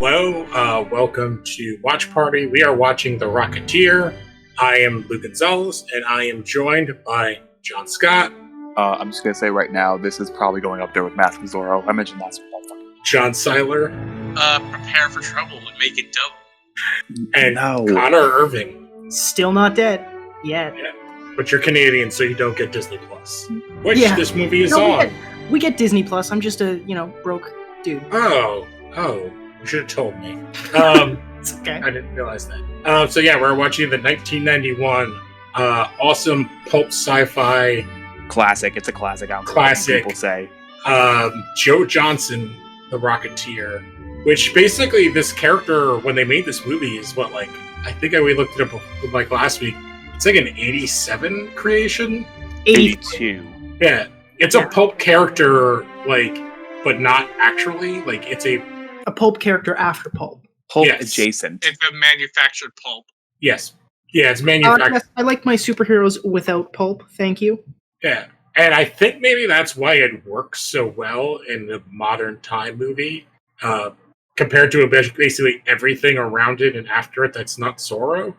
Hello, welcome to Watch Party. We are watching The Rocketeer. I am Lou Gonzalez, and I am joined by John Scott. I'm just going to say right now, this is probably going up there with Mask of Zorro. I mentioned last week. John Seiler. Prepare for trouble and make it dope. And Connor Irving. Still not dead yet. Yeah. But you're Canadian, so you don't get Disney Plus. Which this movie is on. We get Disney Plus. I'm just a, broke dude. Oh. You should have told me. It's okay. I didn't realize that. So we're watching the 1991 awesome pulp sci-fi classic. It's a classic. Classic. People say. Joe Johnson, the Rocketeer. Which basically, this character, when they made this movie, is I think we looked it up last week. It's like an 87 creation. 82. Yeah, it's a pulp character, but not actually. It's a pulp character after pulp. Pulp adjacent. It's a manufactured pulp. Yes. Yeah, it's manufactured. Yes, I like my superheroes without pulp. Thank you. Yeah, and I think maybe that's why it works so well in the modern time movie, compared to basically everything around it and after it that's not Zorro.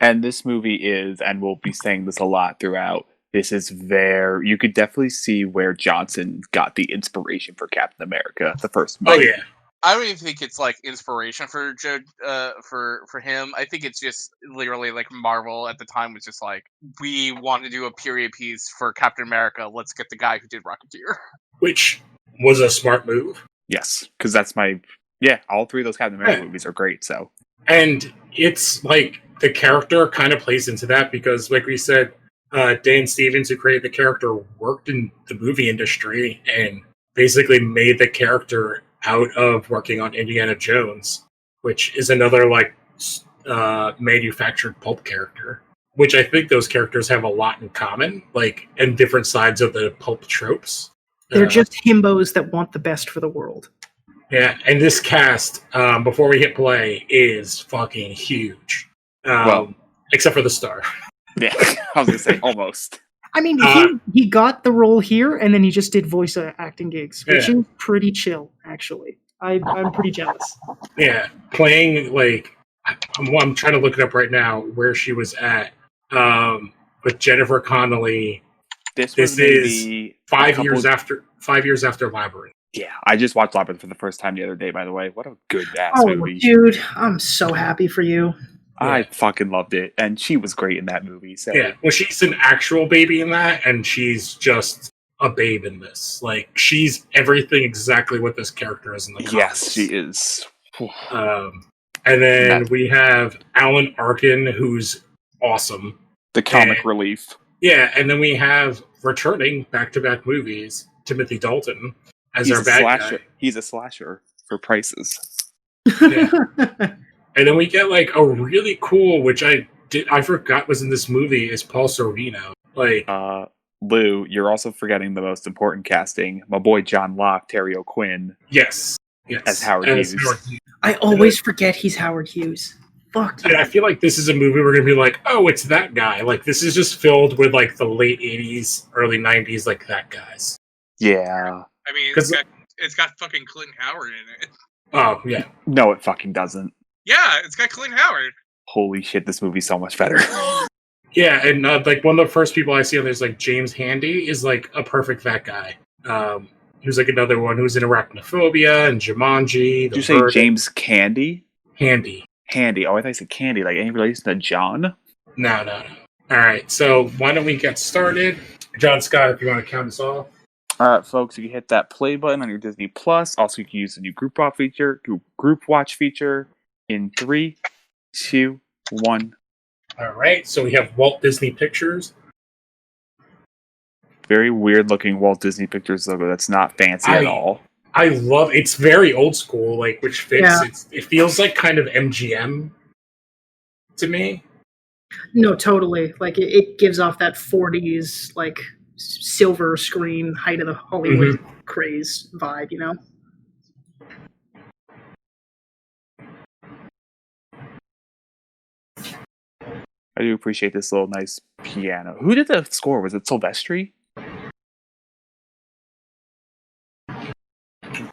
And this movie is, and we'll be saying this a lot throughout, this is you could definitely see where Johnson got the inspiration for Captain America, the first movie. Oh, yeah. I don't even think it's inspiration for Joe, for him. I think it's just literally Marvel at the time was just we want to do a period piece for Captain America. Let's get the guy who did Rocketeer. Which was a smart move. Yes, because that's all three of those Captain America movies are great. So, and it's the character kind of plays into that because, like we said, Dan Stevens, who created the character, worked in the movie industry and basically made the character out of working on Indiana Jones, which is another manufactured pulp character, which I think those characters have a lot in common, and different sides of the pulp tropes. They're just himbos that want the best for the world. Yeah, and this cast, before we hit play, is fucking huge. Except for the star. Yeah, I was going to say almost. I mean, he got the role here, and then he just did voice acting gigs, which is pretty chill, actually. I'm pretty jealous. Yeah, playing, I'm trying to look it up right now, where she was at, with Jennifer Connelly. This is 5 years after Labyrinth. Yeah, I just watched Labyrinth for the first time the other day, by the way. What a good-ass movie. Dude, I'm so happy for you. I fucking loved it, and she was great in that movie. So. Yeah, well, she's an actual baby in that, and she's just a babe in this. She's everything exactly what this character is in the comics. Yes, she is. And then we have Alan Arkin, who's awesome. The comic relief. Yeah, and then we have returning back-to-back movies, Timothy Dalton as our bad guy. He's a slasher for prices. Yeah. And then we get a really cool, which I forgot was in this movie, is Paul Sorvino. Lou, you're also forgetting the most important casting. My boy John Locke, Terry O'Quinn. Yes. As Howard Hughes. I always forget he's Howard Hughes. Fuck. And I feel like this is a movie we're going to be oh, it's that guy. This is just filled with the late 80s, early 90s, that guys. Yeah. I mean, it's got fucking Clint Howard in it. Oh, yeah. No, it fucking doesn't. Yeah, it's got Clint Howard. Holy shit, this movie's so much better. Yeah, and one of the first people I see on there's James Handy is a perfect that guy. He was another one who was in Arachnophobia and Jumanji. Did you say James Candy? Handy. Handy. Oh, I thought you said Candy. Any relation to John? No. All right, so why don't we get started? John Scott, if you want to count us off. All right, folks, you can hit that play button on your Disney Plus. Also, you can use the new group watch feature in 3, 2, 1. All right, so we have Walt Disney Pictures. Very weird looking Walt Disney Pictures logo. That's not fancy at all. I love it's very old school, which fits. Yeah. It feels kind of MGM to me. No, totally. It gives off that 40s silver screen height of the Hollywood craze vibe, I do appreciate this little nice piano. Who did the score? Was it Silvestri?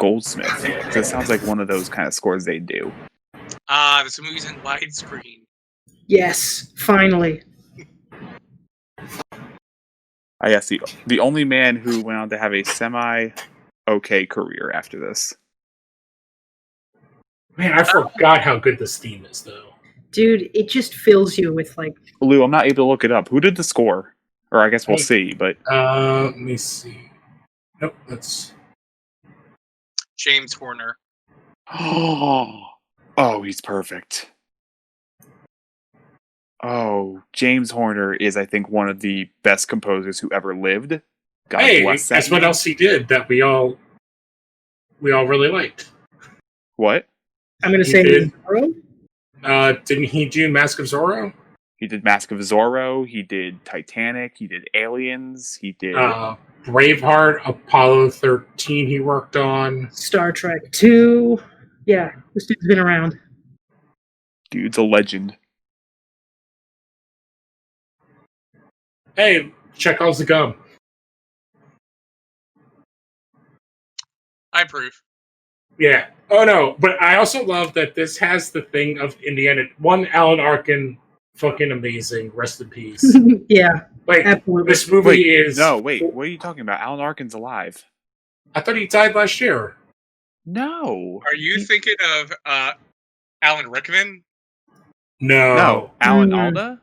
Goldsmith? Because it sounds like one of those kind of scores they do. This movie's in widescreen. Yes, finally. I guess the only man who went on to have a semi-okay career after this. Man, I forgot how good this theme is, though. Dude, it just fills you with like. Lou, I'm not able to look it up. Who did the score? Or I guess we'll see, but... Let me see. Nope, that's... James Horner. Oh, he's perfect. Oh, James Horner is, I think, one of the best composers who ever lived. God bless that guess what man. else he did that we all really liked? What? I'm gonna He say did. Zorro? Didn't he do Mask of Zorro? He did Mask of Zorro, he did Titanic, he did Aliens, he did... Braveheart, Apollo 13 he worked on. Star Trek 2. Yeah, this dude's been around. Dude's a legend. Hey, Chekhov's the gum. I approve. Yeah. Oh no, but I also love that this has the thing of Indiana. One, Alan Arkin, fucking amazing. Rest in peace. Yeah, Like, absolutely. this movie is... No, wait, what are you talking about? Alan Arkin's alive. I thought he died last year. No. Are you thinking of Alan Rickman? No. Alan Mm. Alda?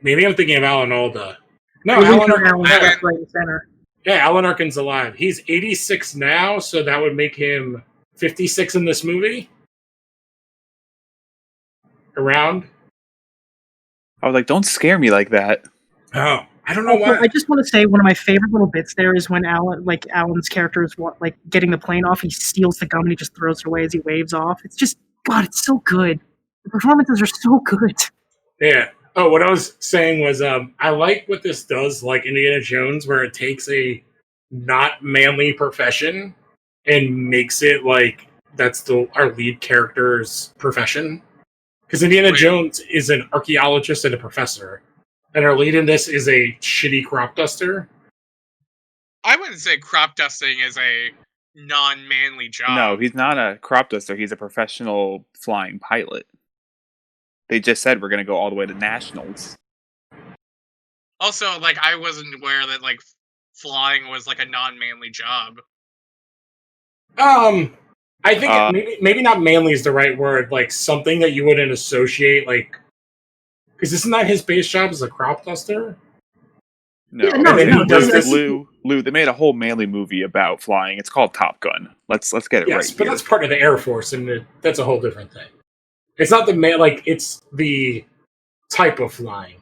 Maybe I'm thinking of Alan Alda. No, We're Alan looking Arkin. around left, right, and center. Yeah, Alan Arkin's alive. He's 86 now, so that would make him 56 in this movie. Around. I was like, don't scare me like that. Oh, I don't know Also, why. I just want to say one of my favorite little bits there is when Alan's character is getting the plane off. He steals the gum and he just throws it away as he waves off. It's just God, it's so good. The performances are so good. Yeah. Oh, what I was saying was, I like what this does, like Indiana Jones, where it takes a not manly profession and makes it like that's our lead character's profession. Because Indiana Jones is an archaeologist and a professor, and our lead in this is a shitty crop duster. I wouldn't say crop dusting is a non-manly job. No, he's not a crop duster. He's a professional flying pilot. They just said we're going to go all the way to nationals. Also, like, I wasn't aware that, like, flying was, like, a non-manly job. I think maybe not manly is the right word. Like, something that you wouldn't associate, like... Because isn't that his base job as a crop duster? No, Yeah, no, he does this- Lou, they made a whole manly movie about flying. It's called Top Gun. Let's get it right. Yes, but here. that's part of the Air Force, and that's a whole different thing. It's not the it's the type of flying.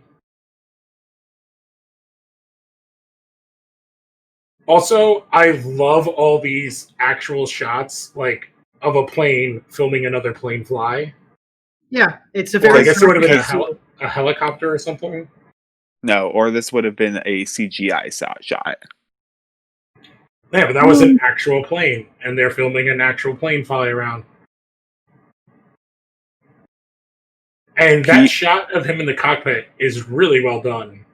Also, I love all these actual shots, like, of a plane filming another plane fly. Yeah, it's a Or very. I guess it would have been visual. a helicopter or something. No, or this would have been a CGI shot. Yeah, but that was an actual plane, and they're filming an actual plane fly around. And that shot of him in the cockpit is really well done.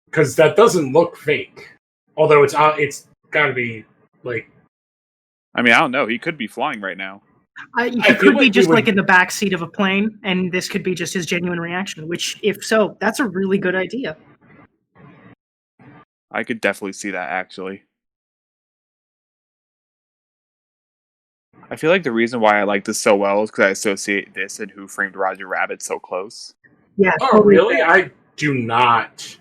Because that doesn't look fake. Although it's got to be, like... I mean, I don't know. He could be flying right now. It could be just like in the back seat of a plane, and this could be just his genuine reaction. Which, if so, that's a really good idea. I could definitely see that, actually. I feel like the reason why I like this so well is because I associate this and Who Framed Roger Rabbit so close. Yeah. Oh, totally. really? I do not.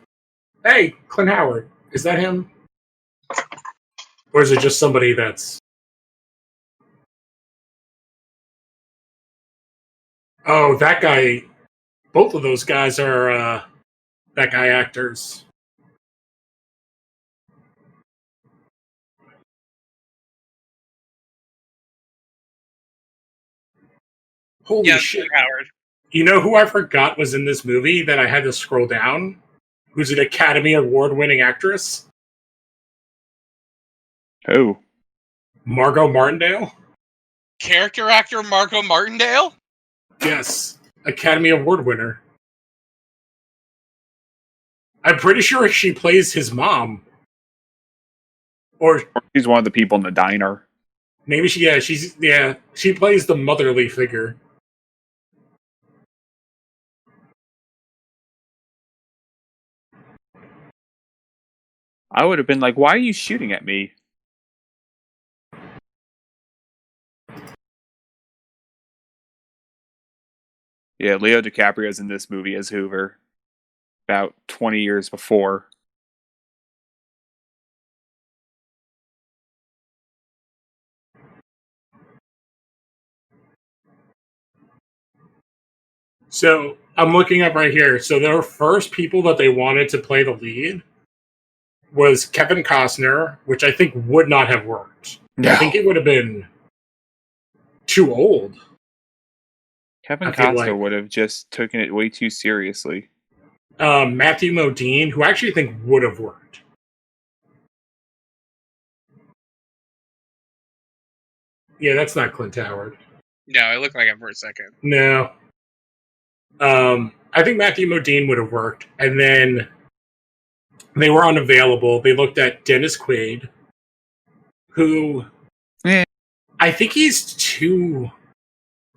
Hey, Clint Howard. Is that him? Or is it just somebody that's... Oh, that guy... Both of those guys are, that guy actors. Holy shit. Howard. You know who I forgot was in this movie that I had to scroll down? Who's an Academy Award-winning actress? Who? Margot Martindale? Character actor Margot Martindale? Yes. Academy Award winner. I'm pretty sure she plays his mom. Or she's one of the people in the diner. maybe she plays the motherly figure. I would have been like, why are you shooting at me? Yeah, Leo DiCaprio's in this movie as Hoover. About 20 years before. So I'm looking up right here. So their first people that they wanted to play the lead was Kevin Costner, which I think would not have worked. No. I think it would have been too old. Kevin Costner would have just taken it way too seriously. Matthew Modine, who I actually think would have worked. Yeah, that's not Clint Howard. No, it looked like it for a second. No. I think Matthew Modine would have worked. And then they were unavailable. They looked at Dennis Quaid, who I think he's too...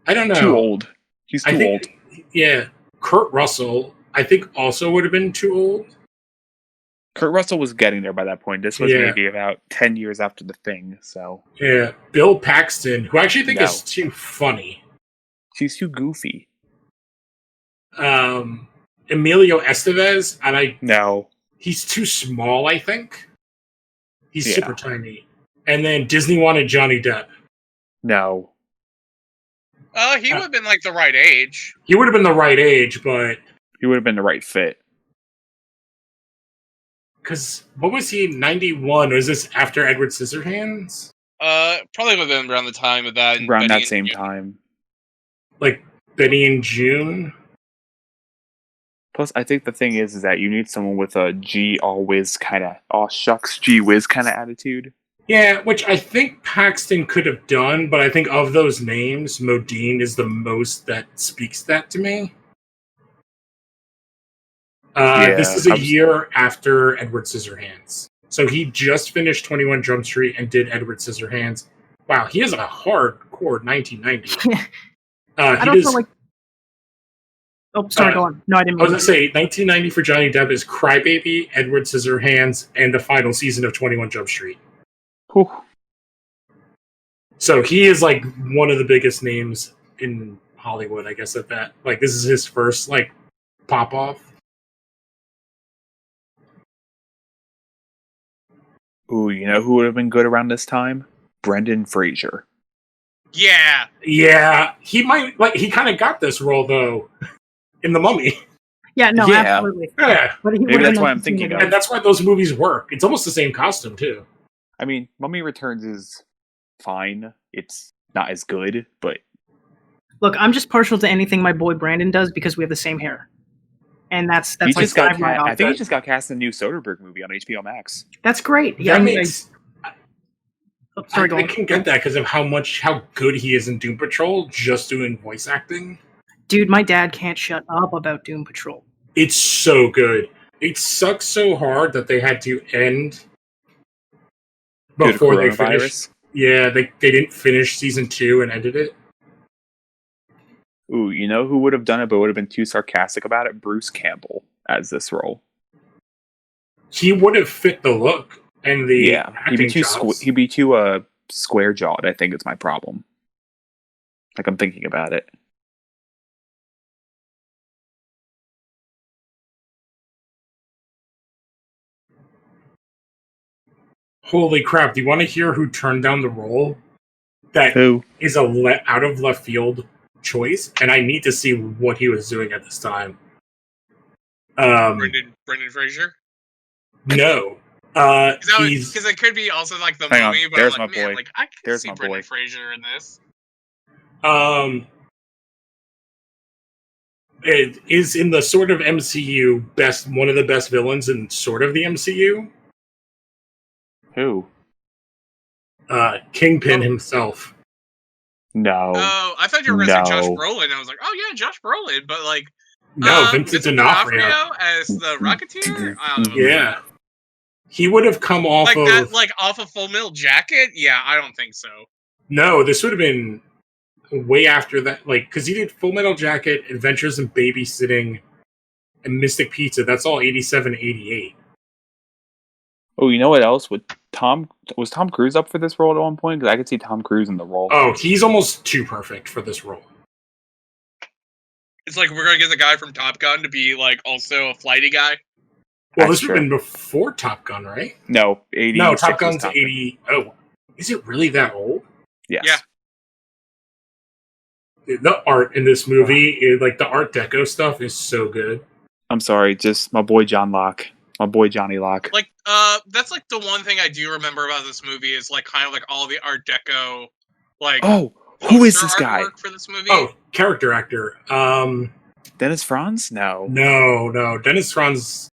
I don't know. Too old. He's too old. Yeah. Kurt Russell, I think, also would have been too old. Kurt Russell was getting there by that point. This was maybe about 10 years after The Thing, so... Yeah. Bill Paxton, who I actually think is too funny. He's too goofy. Emilio Estevez, and No. He's too small, I think. He's super tiny. And then Disney wanted Johnny Depp. No. He would have been like the right age. He would have been the right age, but... He would have been the right fit. Because, what was he, 91? Was this after Edward Scissorhands? Probably would have been around the time of that. Around that same time. Like, Benny and June? Plus, I think the thing is that you need someone with a gee whiz kind of, aw shucks, gee whiz kind of attitude. Yeah, which I think Paxton could have done, but I think of those names, Modine is the most that speaks that to me. This is a year after Edward Scissorhands. So he just finished 21 Jump Street and did Edward Scissorhands. Wow, he has a hardcore 1990. I don't feel like... Oh, sorry, go on. No, I didn't mean I was going to say, 1990 for Johnny Depp is Crybaby, Edward Scissorhands, and the final season of 21 Jump Street. Whew. So he is like one of the biggest names in Hollywood, I guess, at that. Like, this is his first, like, pop-off. Ooh, you know who would have been good around this time? Brendan Fraser. Yeah. Yeah. He might, like, he kind of got this role, though, in The Mummy. Yeah, no, absolutely. Yeah. Maybe that's why I'm thinking of. And that's why those movies work. It's almost the same costume, too. I mean, Mummy Returns is fine. It's not as good, but... Look, I'm just partial to anything my boy Brandon does because we have the same hair. And that's I think he just got cast in the new Soderbergh movie on HBO Max. That's great. Yeah, I can get that because of how good he is in Doom Patrol, just doing voice acting. Dude, my dad can't shut up about Doom Patrol. It's so good. It sucks so hard that they had to end before they finished. Yeah, they didn't finish season 2 and ended it. Ooh, you know who would have done it but would have been too sarcastic about it? Bruce Campbell as this role. He would have fit the look and the acting he'd be too square jawed, I think is my problem. Like, I'm thinking about it. Holy crap, do you want to hear who turned down the role? Who? Is a out of left field choice, and I need to see what he was doing at this time. Brendan Fraser? No. Because it could be also like the movie, but there's like, my boy. Like, I can see Brendan Fraser in this. It is in the sort of MCU one of the best villains in sort of the MCU. Who? Kingpin himself. No. Oh, I thought you were going to say Josh Brolin. I was like, oh yeah, Josh Brolin, but like, no, Vincent D'Onofrio as the Rocketeer. I don't know. Yeah. He would have come off like of that, like off a Full Metal Jacket. Yeah, I don't think so. No, this would have been way after that. Like, because he did Full Metal Jacket, Adventures in Babysitting, and Mystic Pizza. That's all 87, 88. Oh, you know what else? Was Tom Cruise up for this role at one point? Because I could see Tom Cruise in the role. Oh, he's almost too perfect for this role. It's like we're gonna get the guy from Top Gun to be like also a flighty guy. Well, this would have been before Top Gun, right? No, 80. No, Top Gun's 80. Oh, is it really that old? Yes. Yeah. The art in this movie, like the Art Deco stuff, is so good. I'm sorry, just my boy John Locke. My boy Johnny Locke. Like, that's like the one thing I do remember about this movie is like kind of like all the Art Deco, like. Oh, who is this guy? For this movie? Oh, character actor. Dennis Franz? No. No. Dennis Franz.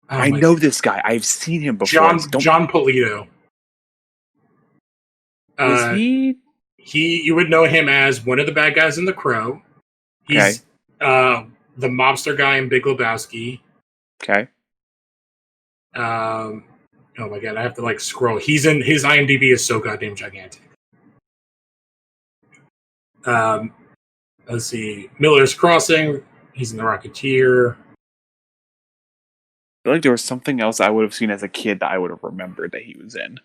Oh, I know this guy. I've seen him before. John Polito. Is he? You would know him as one of the bad guys in The Crow. He's the mobster guy in Big Lebowski. Okay. Oh my god, I have to like scroll. His IMDb is so goddamn gigantic. Let's see. Miller's Crossing. He's in the Rocketeer. I feel like there was something else I would have seen as a kid that I would have remembered that he was in.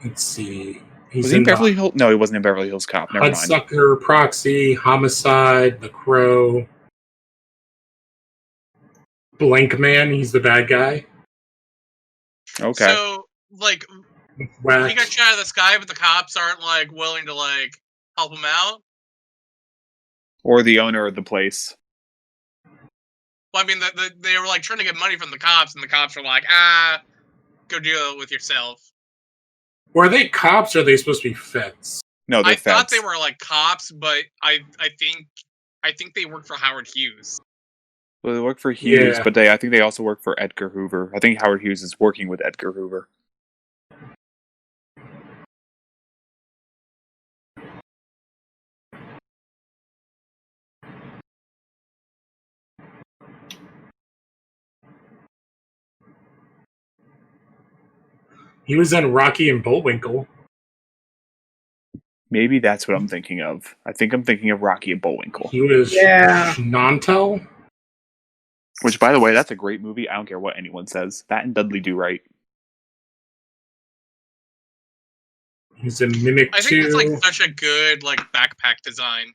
Let's see. Was he in Beverly Hills? No, he wasn't in Beverly Hills Cop. Never mind. Hudsucker, Proxy, Homicide, The Crow. Blank Man, he's the bad guy. Okay. So, like, he got shot out of the sky, but the cops aren't, like, willing to, like, help him out? Or the owner of the place. Well, I mean, they were, like, trying to get money from the cops, and the cops were like, go deal it with yourself. Were they cops, or are they supposed to be feds? No, they're feds. I thought they were, like, cops, but I think they work for Howard Hughes. Well, they work for Hughes, but I think they also work for Edgar Hoover. I think Howard Hughes is working with Edgar Hoover. He was in Rocky and Bullwinkle. Maybe that's what I'm thinking of. I think I'm thinking of Rocky and Bullwinkle. He was Nantel. Which, by the way, that's a great movie. I don't care what anyone says. That and Dudley Do Right. He's in Mimic 2. I think it's like such a good like backpack design.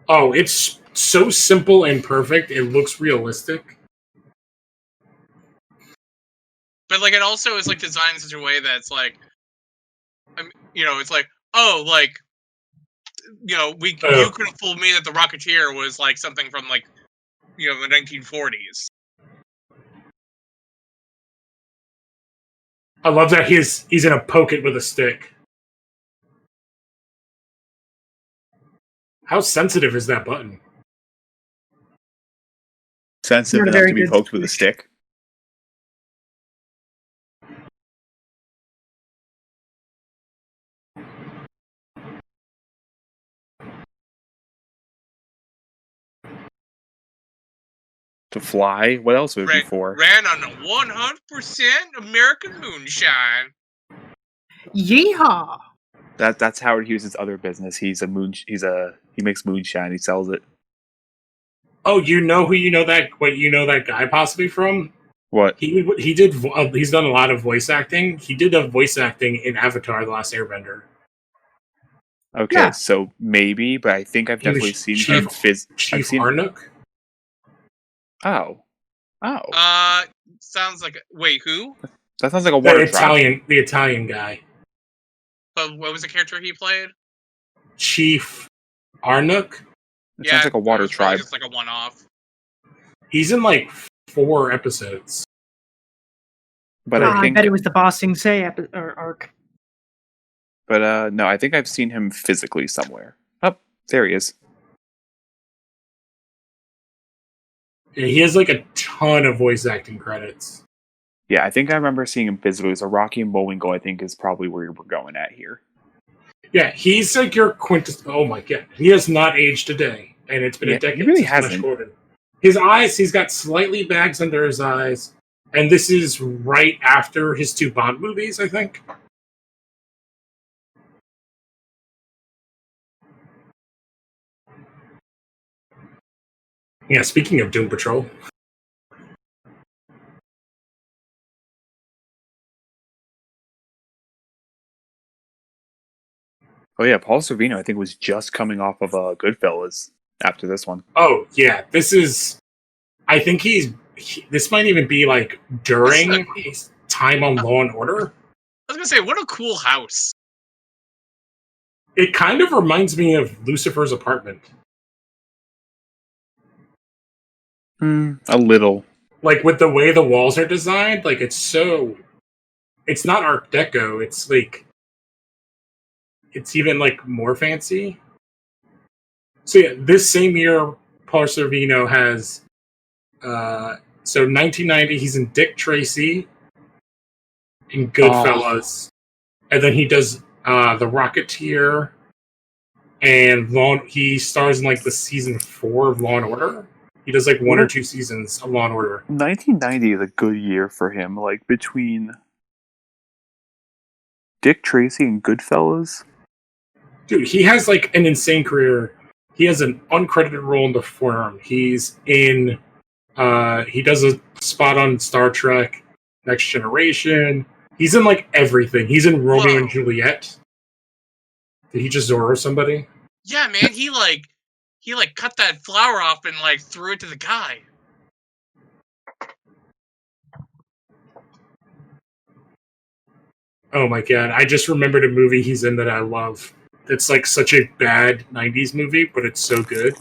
Oh, it's so simple and perfect. It looks realistic. But like it also is like designed in such a way that's like, it's like, oh, like, you could have fooled me that the Rocketeer was like something from like, the 1940s. I love that he's in a poke it with a stick. How sensitive is that button? Sensitive enough to be poked with a stick. To fly? What else would it be for? Ran on a 100% American moonshine. Yeehaw! That's Howard Hughes' other business. He makes moonshine. He sells it. Oh, you know that guy possibly from? What? He's done a lot of voice acting. He did a voice acting in Avatar: The Last Airbender. Okay, so maybe, but I think I've definitely seen him. Chief Arnook. Oh. Sounds like wait, who? That sounds like a water tribe. The Italian guy. But what was the character he played? Chief Arnook. It sounds like a water tribe. Just like a one-off. He's in like 4 episodes. But I bet it was the Ba Sing Se arc. But no, I think I've seen him physically somewhere. Oh, there he is. Yeah, he has like a ton of voice acting credits. Yeah, I think I remember seeing him physically. So Rocky and Bullwinkle, I think, is probably where we're going at here. Yeah, he's like your quintessential. Oh my god, he has not aged a day, and it's been a decade. He really hasn't. His eyes, he's got slightly bags under his eyes. And this is right after his 2 Bond movies, I think. Yeah, speaking of Doom Patrol. Oh yeah, Paul Sorvino, I think, was just coming off of Goodfellas after this one. Oh, yeah, this is... I think this might even be, like, during his time on Law & Order. I was gonna say, what a cool house. It kind of reminds me of Lucifer's apartment. A little. Like, with the way the walls are designed, like, it's so... It's not Art Deco, it's, like... It's even, like, more fancy. So, yeah, this same year, Paul Sorvino has... so, 1990, he's in Dick Tracy, in Goodfellas. And then he does the Rocketeer, and he stars in, like, the season 4 of Law & Order. He does, like, 1 or 2 seasons of Law & Order. 1990 is a good year for him. Like, between Dick Tracy and Goodfellas. Dude, he has, like, an insane career. He has an uncredited role in The Firm. He's in... he does a spot on Star Trek, Next Generation. He's in, like, everything. He's in Romeo and Juliet. Did he just Zorro somebody? Yeah, man, he cut that flower off and, like, threw it to the guy. Oh my god, I just remembered a movie he's in that I love. It's, like, such a bad 90s movie, but it's so good.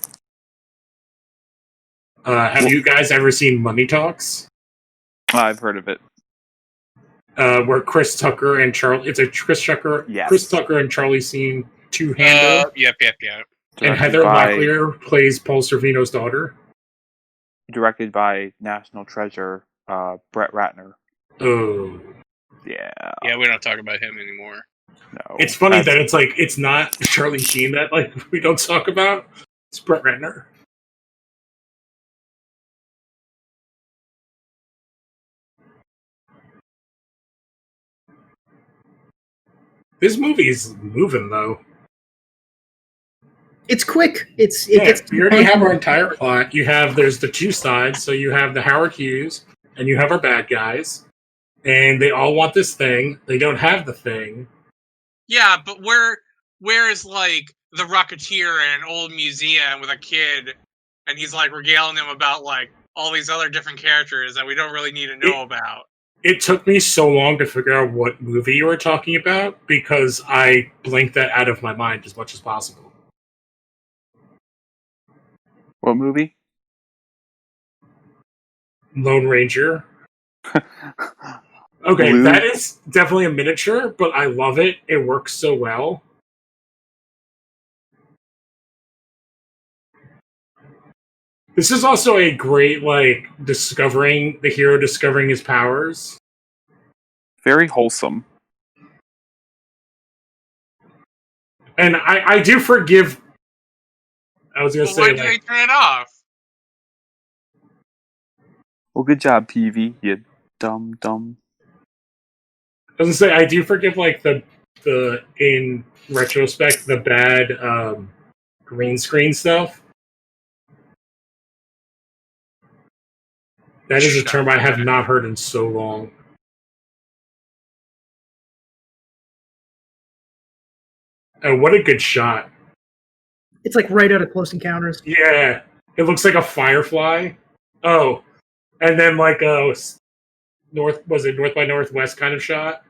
Have you guys ever seen Money Talks? I've heard of it. Where Chris Tucker and Charlie... It's a Chris Tucker and Charlie Sheen two-hander. Yep. And Heather Locklear plays Paul Sorvino's daughter. Directed by National Treasure, Brett Ratner. Oh. Yeah. Yeah, we don't talk about him anymore. No. It's funny that it's, like, it's not Charlie Sheen that, like, we don't talk about. It's Brett Ratner. This movie is moving, though. It's quick. We already have our entire plot. There's the 2 sides, so you have the Howard Hughes, and you have our bad guys, and they all want this thing. They don't have the thing. Yeah, but where is, like, the Rocketeer in an old museum with a kid, and he's, like, regaling them about, like, all these other different characters that we don't really need to know about. It took me so long to figure out what movie you were talking about, because I blinked that out of my mind as much as possible. What movie? Lone Ranger. Okay, Blue? That is definitely a miniature, but I love it. It works so well. This is also a great, like, the hero discovering his powers. Very wholesome. And I do forgive... I was going to say, why do they turn it off? Well, good job, PV, you dumb. I was going to say, I do forgive, like, the in retrospect, the bad green screen stuff. That is a term I have not heard in so long. Oh, what a good shot. It's, like, right out of Close Encounters. Yeah. It looks like a firefly. Oh. And then, like, a North by Northwest kind of shot?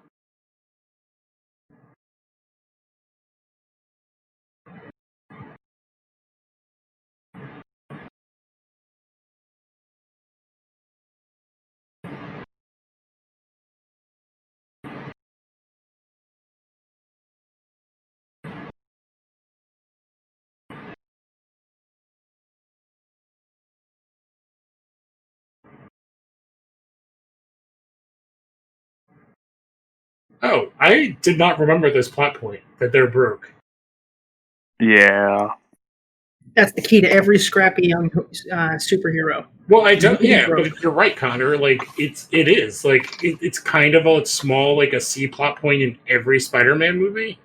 Oh, I did not remember this plot point, that they're broke. Yeah. That's the key to every scrappy young superhero. Well, I don't. Yeah, Rogue. but you're right, Connor. Like it is like it's kind of a small like a C plot point in every Spider-Man movie.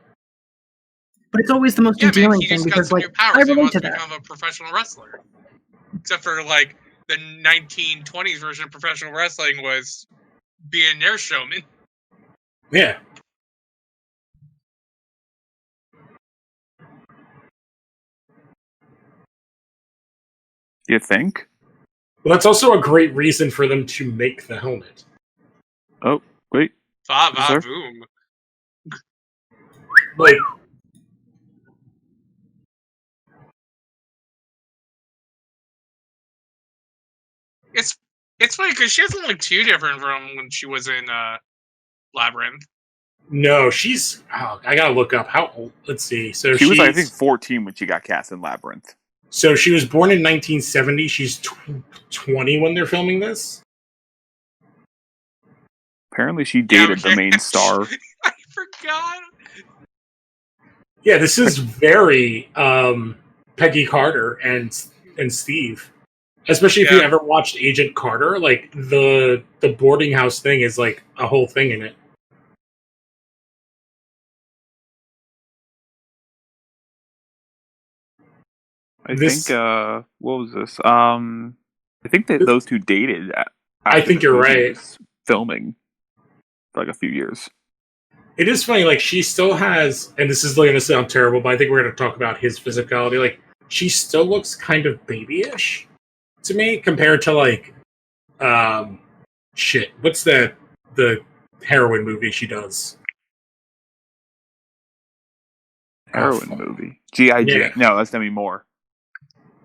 But it's always the most Yeah, man, endearing he thing just got because, some like, new powers. I He relate wants to to that. become a professional wrestler. Except for, like, the 1920s version of professional wrestling was being an air showman. Yeah. You think? Well, that's also a great reason for them to make the helmet. Oh, wait. Va Sir? boom. Like, It's funny because she doesn't look too different from when she was in Labyrinth. no, she's. Oh, I gotta look up how old. Let's see. So She was, she's, I think, 14 when she got cast in Labyrinth. So she was born in 1970. She's 20 when they're filming this. Apparently, she dated the main star. I forgot. Yeah, this is very Peggy Carter and Steve. Especially if you ever watched Agent Carter, like the boarding house thing is like a whole thing in it. I think, what was this? I think that those two dated. I think you're right. Filming for like a few years. It is funny, like she still has, and this is going to sound terrible, but I think we're going to talk about his physicality. Like she still looks kind of babyish to me compared to like, shit. What's the heroin movie she does? Heroin movie. G.I. Jane. No, that's Demi Moore.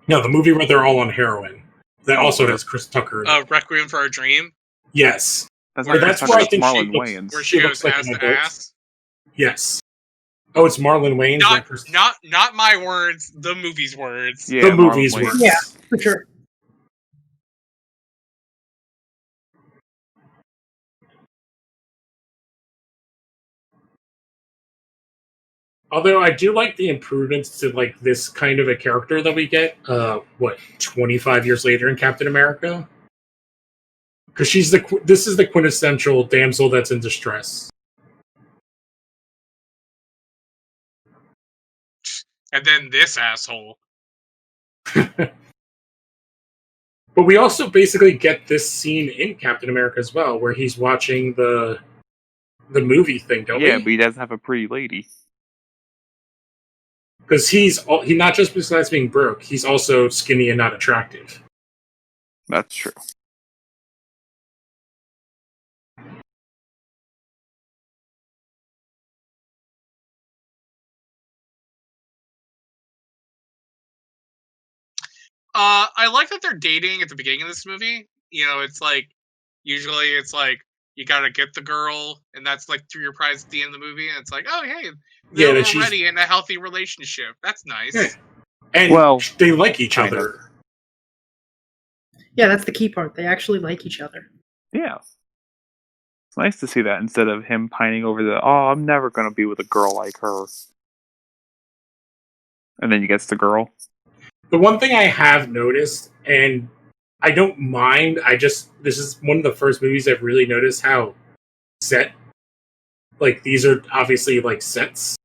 No, the movie where they're all on heroin. That also has Chris Tucker. Requiem for a Dream. Yes, that's where where I think Marlon Wayans. Where she goes like ass to ass. Yes. Oh, it's Marlon Wayans. Not my words. The movie's words. Yeah, the movie's words. Yeah, for sure. Although I do like the improvements to like this kind of a character that we get, 25 years later in Captain America? Because this is the quintessential damsel that's in distress. And then this asshole. But we also basically get this scene in Captain America as well, where he's watching the movie thing, don't we? Yeah, but he doesn't have a pretty lady. Because he not just besides being broke, he's also skinny and not attractive. That's true. I like that they're dating at the beginning of this movie. You know, it's like usually it's like you gotta get the girl, and that's like through your prize at the end of the movie, and it's like, oh hey, they're already in a healthy relationship. That's nice. Yeah. And they like each other. Yeah, that's the key part. They actually like each other. Yeah. It's nice to see that instead of him pining over I'm never going to be with a girl like her. And then he gets the girl. The one thing I have noticed, and I don't mind, this is one of the first movies I've really noticed how set, like, these are obviously, like, sets.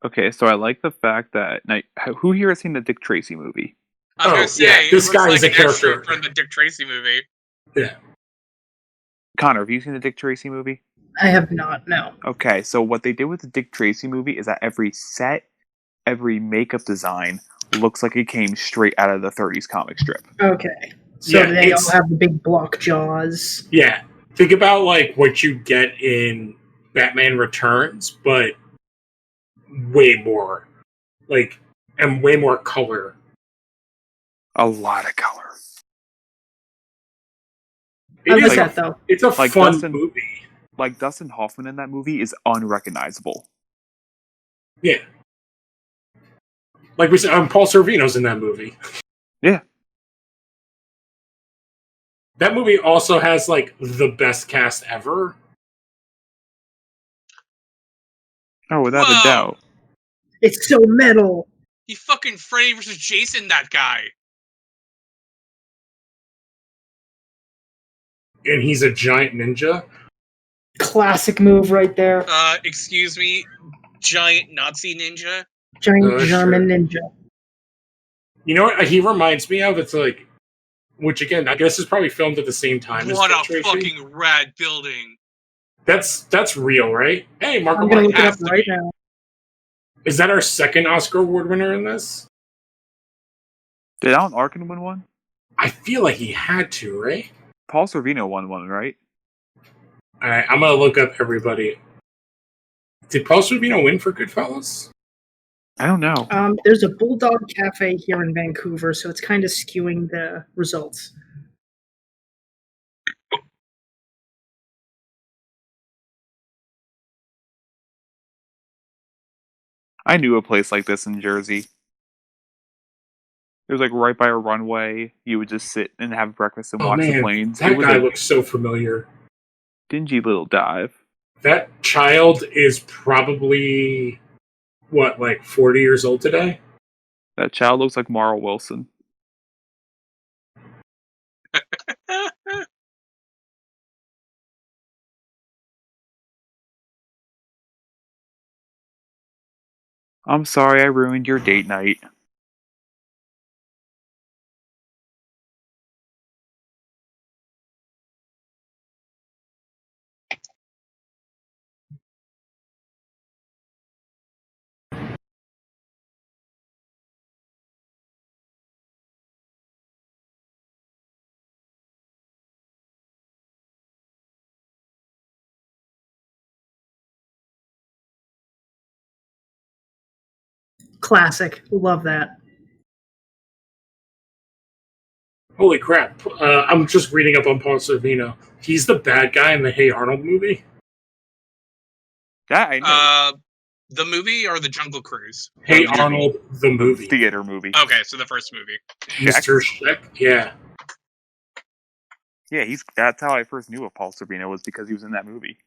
Okay, so I like the fact that, now, who here has seen the Dick Tracy movie? I was gonna say, this guy is a character from the Dick Tracy movie. Yeah. Connor, have you seen the Dick Tracy movie? I have not, no. Okay, so what they did with the Dick Tracy movie is that every set, every makeup design looks like it came straight out of the 30s comic strip. Okay. So they all have the big block jaws. Yeah. Think about, like, what you get in Batman Returns, but way more. Like, and way more color. A lot of color. I like that, though. It's a fun movie. Like, Dustin Hoffman in that movie is unrecognizable. Yeah. Like we said, Paul Sorvino's in that movie. Yeah. That movie also has, like, the best cast ever. Oh, without a doubt. It's so metal. He fucking Freddy versus Jason that guy. And he's a giant ninja. Classic move right there. Excuse me, giant Nazi ninja. Giant German ninja. You know what he reminds me of? It's like, which again, I guess is probably filmed at the same time. What as a fucking rad building. That's real, right? Hey, Marco, I'm gonna look it up right now. Is that our second Oscar Award winner in this? Did Alan Arkin win one? I feel like he had to, right? Paul Sorvino won one, right? Alright, I'm gonna look up everybody. Did Paul Sorvino win for Goodfellas? I don't know. There's a Bulldog Cafe here in Vancouver, so it's kind of skewing the results. I knew a place like this in Jersey. It was like right by a runway. You would just sit and have breakfast and watch the planes. That guy looks so familiar. Dingy little dive. That child is probably, what, like 40 years old today? That child looks like Marl Wilson. I'm sorry I ruined your date night. Classic. Love that. Holy crap. I'm just reading up on Paul Sorvino. He's the bad guy in the Hey Arnold movie? That I know. The movie or the Jungle Cruise? Hey Arnold, the movie. Theater movie. Okay, so the first movie. Mr. Sheck? Yeah. Yeah, that's how I first knew of Paul Sorvino, was because he was in that movie.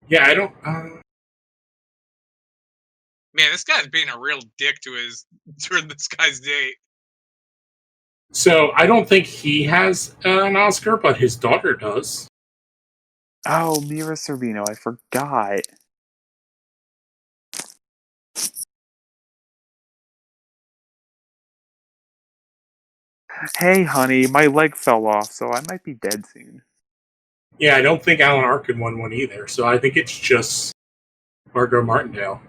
Yeah, I don't... Man, this guy's being a real dick during this guy's date. So, I don't think he has an Oscar, but his daughter does. Oh, Mira Sorvino, I forgot. Hey, honey, my leg fell off, so I might be dead soon. Yeah, I don't think Alan Arkin won one either, so I think it's just Margot Martindale.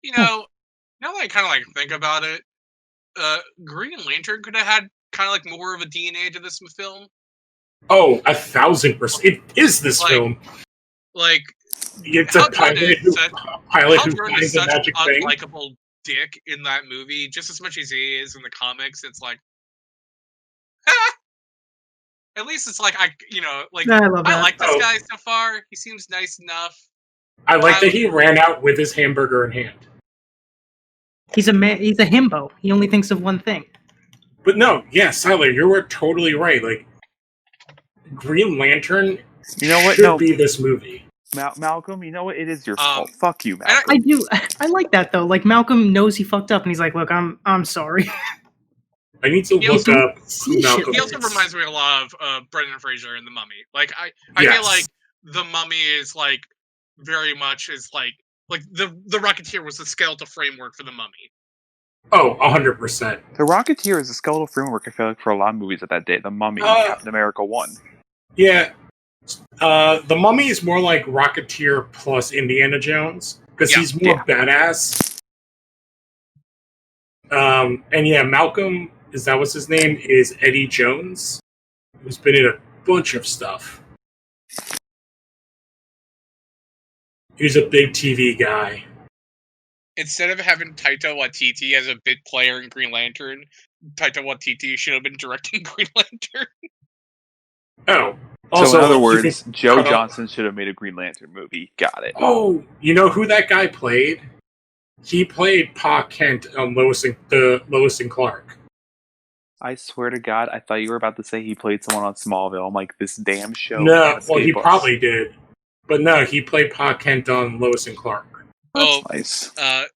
You know, now that I kind of like think about it, Green Lantern could have had kind of like more of a DNA to this film. Oh, 1,000%. It is this film. Like, it's a pilot who finds a magic thing. Unlikable dick in that movie, just as much as he is in the comics. It's like, at least it's like I like this guy so far. He seems nice enough. I like that he ran out with his hamburger in hand. He's a himbo. He only thinks of one thing. But no, Siler, you were totally right. Like, Green Lantern should be this movie. Malcolm, you know what? It is your fault. Fuck you, Malcolm. I do. I like that though. Like, Malcolm knows he fucked up, and he's like, "Look, I'm sorry." I need to look up Malcolm. He also reminds me a lot of Brendan Fraser in The Mummy. Like, I feel like The Mummy is like very much is like the Rocketeer was the skeletal framework for The Mummy. Oh, 100%. The Rocketeer is a skeletal framework, I feel like, for a lot of movies at that day. The Mummy, Captain America 1. Yeah. The Mummy is more like Rocketeer plus Indiana Jones, because he's more badass. And yeah, Malcolm, is that what's his name? Is Eddie Jones, who's been in a bunch of stuff. He's a big TV guy. Instead of having Taika Waititi as a big player in Green Lantern, Taika Waititi should have been directing Green Lantern. Oh. Also, so in other words, Joe Johnson should have made a Green Lantern movie. Got it. Oh, you know who that guy played? He played Pa Kent on Lois and Clark. I swear to God, I thought you were about to say he played someone on Smallville. I'm like, this damn show. No, well, he probably did. But no, he played Pa Kent on Lois and Clark. Oh, Nice. I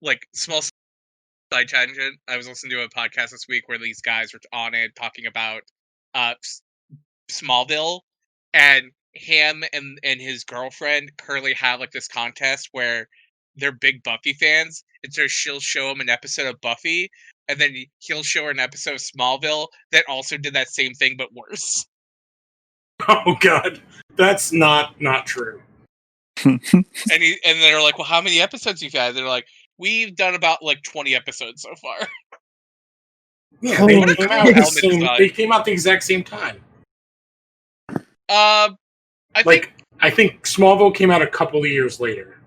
like small side tangent. I was listening to a podcast this week where these guys were on it talking about Smallville, and him and his girlfriend currently have like this contest where they're big Buffy fans, and so she'll show him an episode of Buffy, and then he'll show her an episode of Smallville that also did that same thing but worse. Oh god, that's not true. And they're like, "Well, how many episodes you've had?" They're like, "We've done about like 20 episodes so far." Yeah, they came out the exact same time. I think Smallville came out a couple of years later.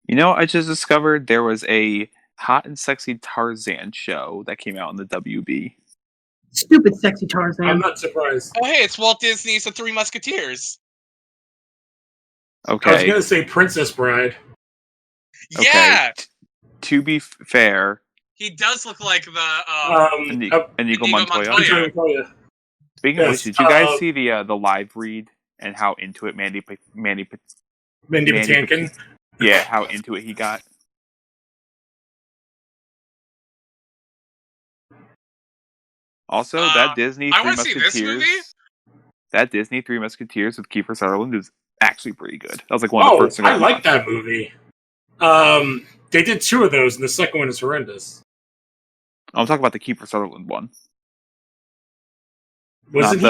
You know, I just discovered there was a Hot and Sexy Tarzan show that came out on the WB. Stupid sexy Tarzan. I'm not surprised. Oh, hey, it's Walt Disney's The Three Musketeers. Okay. I was going to say Princess Bride. Yeah! Okay. To be fair... He does look like the, Inigo Montoya. Speaking of which, did you guys see the live read and how into it Mandy Patinkin? Yeah, how into it he got. Also, that Disney Three Musketeers. That Disney Three Musketeers with Kiefer Sutherland is actually pretty good. That was like one of the first things I like that movie. They did 2 of those, and the second one is horrendous. I'm talking about the Kiefer Sutherland one. Wasn't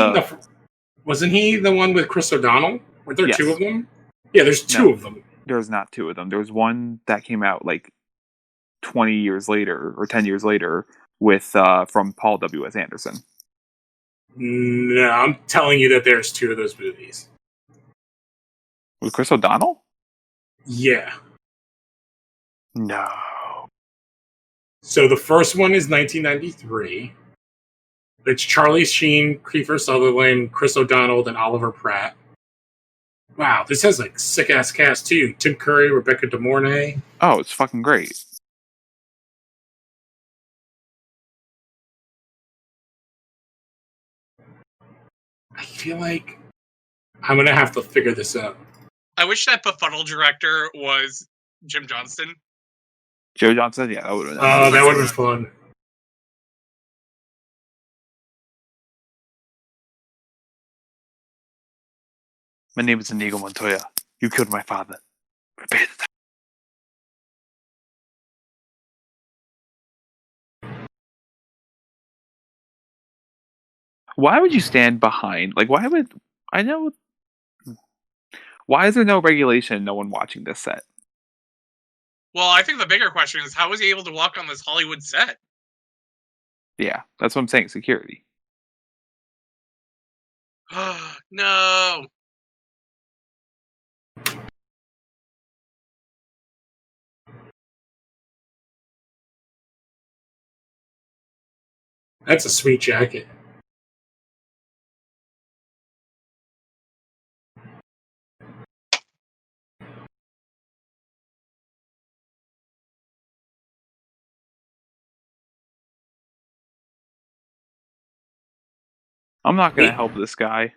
he the one with Chris O'Donnell? Were there 2 of them? Yeah, there's 2 of them. There's not 2 of them. There was one that came out like 20 years later or 10 years later with from Paul W.S. Anderson. No, I'm telling you that there's 2 of those movies. With Chris O'Donnell? Yeah. No. So the first one is 1993. It's Charlie Sheen, Kiefer Sutherland, Chris O'Donnell, and Oliver Pratt. Wow, this has like sick-ass cast too. Tim Curry, Rebecca De Mornay. Oh, it's fucking great. I feel like I'm going to have to figure this out. I wish that befuddled director was Jim Johnston. Joe Johnston? Yeah, that would have been that would have been fun. My name is Inigo Montoya. You killed my father. Prepare to die. Why would you stand behind? Like, why would... I know... Why is there no regulation, no one watching this set? Well, I think the bigger question is, how was he able to walk on this Hollywood set? Yeah, that's what I'm saying, security. No! That's a sweet jacket. I'm not going to help this guy.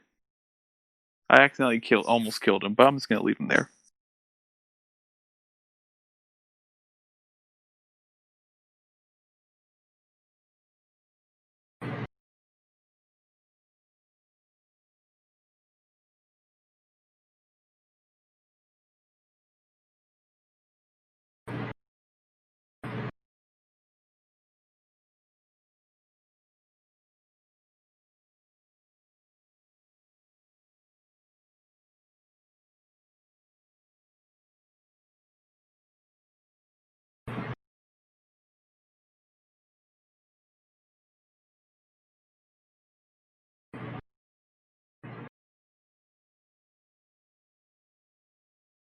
I accidentally almost killed him, but I'm just going to leave him there.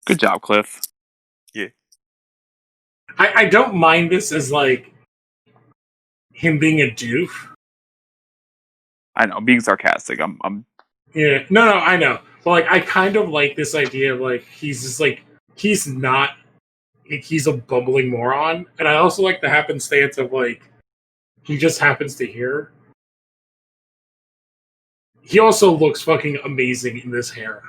Good job, Cliff. Yeah. I don't mind this as like him being a doof. I know, being sarcastic. I'm Yeah, no, I know. But like, I kind of like this idea of like he's just like he's not like, he's a bumbling moron, and I also like the happenstance of like he just happens to hear. He also looks fucking amazing in this hair.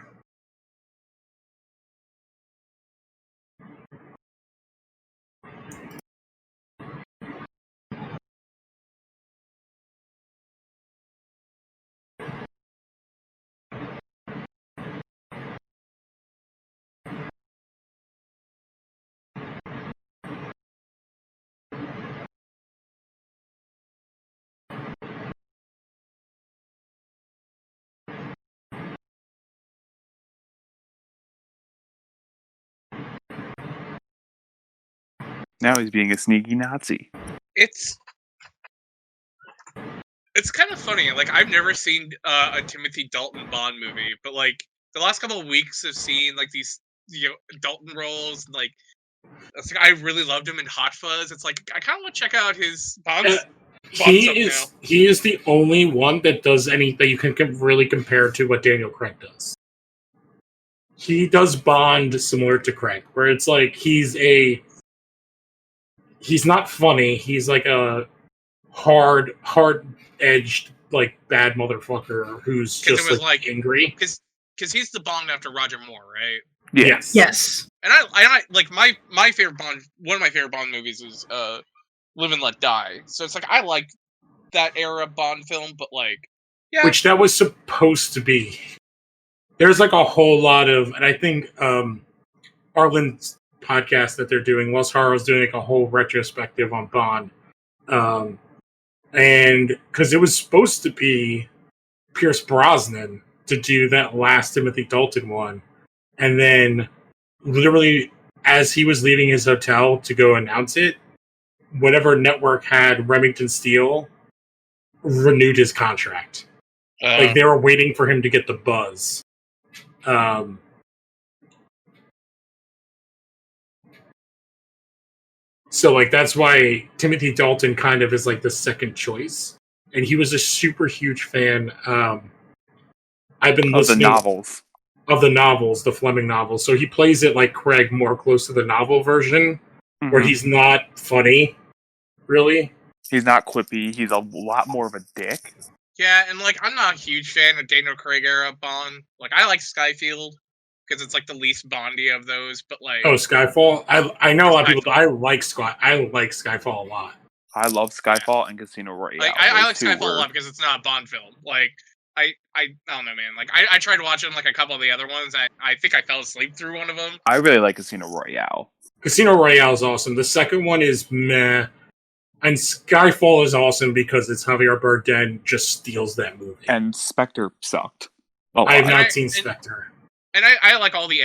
Now he's being a sneaky Nazi. It's kind of funny. Like, I've never seen a Timothy Dalton Bond movie, but like the last couple of weeks of seeing like these Dalton roles, and like I really loved him in Hot Fuzz. It's like I kind of want to check out his Bond. He is the only one that does anything that you can really compare to what Daniel Craig does. He does Bond similar to Craig, where it's like he's not funny. He's like a hard-edged, like bad motherfucker who's just like angry. Because he's the Bond after Roger Moore, right? Yeah. Yes. And I like my favorite Bond. One of my favorite Bond movies is Live and Let Die. So it's like I like that era Bond film, but like, yeah, which that was supposed to be. There's like a whole lot of, and I think Arlen's podcast that they're doing, Wells Harrow's doing like a whole retrospective on Bond, and because it was supposed to be Pierce Brosnan to do that last Timothy Dalton one, and then literally as he was leaving his hotel to go announce it, whatever network had Remington Steele renewed his contract. Like they were waiting for him to get the buzz. So like that's why Timothy Dalton kind of is like the second choice, and he was a super huge fan. I've been listening of the novels, the Fleming novels. So he plays it like Craig, more close to the novel version, where he's not funny, really. He's not quippy. He's a lot more of a dick. Yeah, and like I'm not a huge fan of Daniel Craig era Bond. Like I like Skyfield because it's like the least Bondy of those. But like, Skyfall. I know a lot of people. I like Skyfall a lot. I love Skyfall and Casino Royale. Like I like Skyfall a lot because it's not a Bond film. Like I don't know, man. Like I tried watching like a couple of the other ones. I think I fell asleep through one of them. I really like Casino Royale. Casino Royale is awesome. The second one is meh. And Skyfall is awesome because it's Javier Bardem just steals that movie. And Spectre sucked. I have not seen Spectre. And I like all the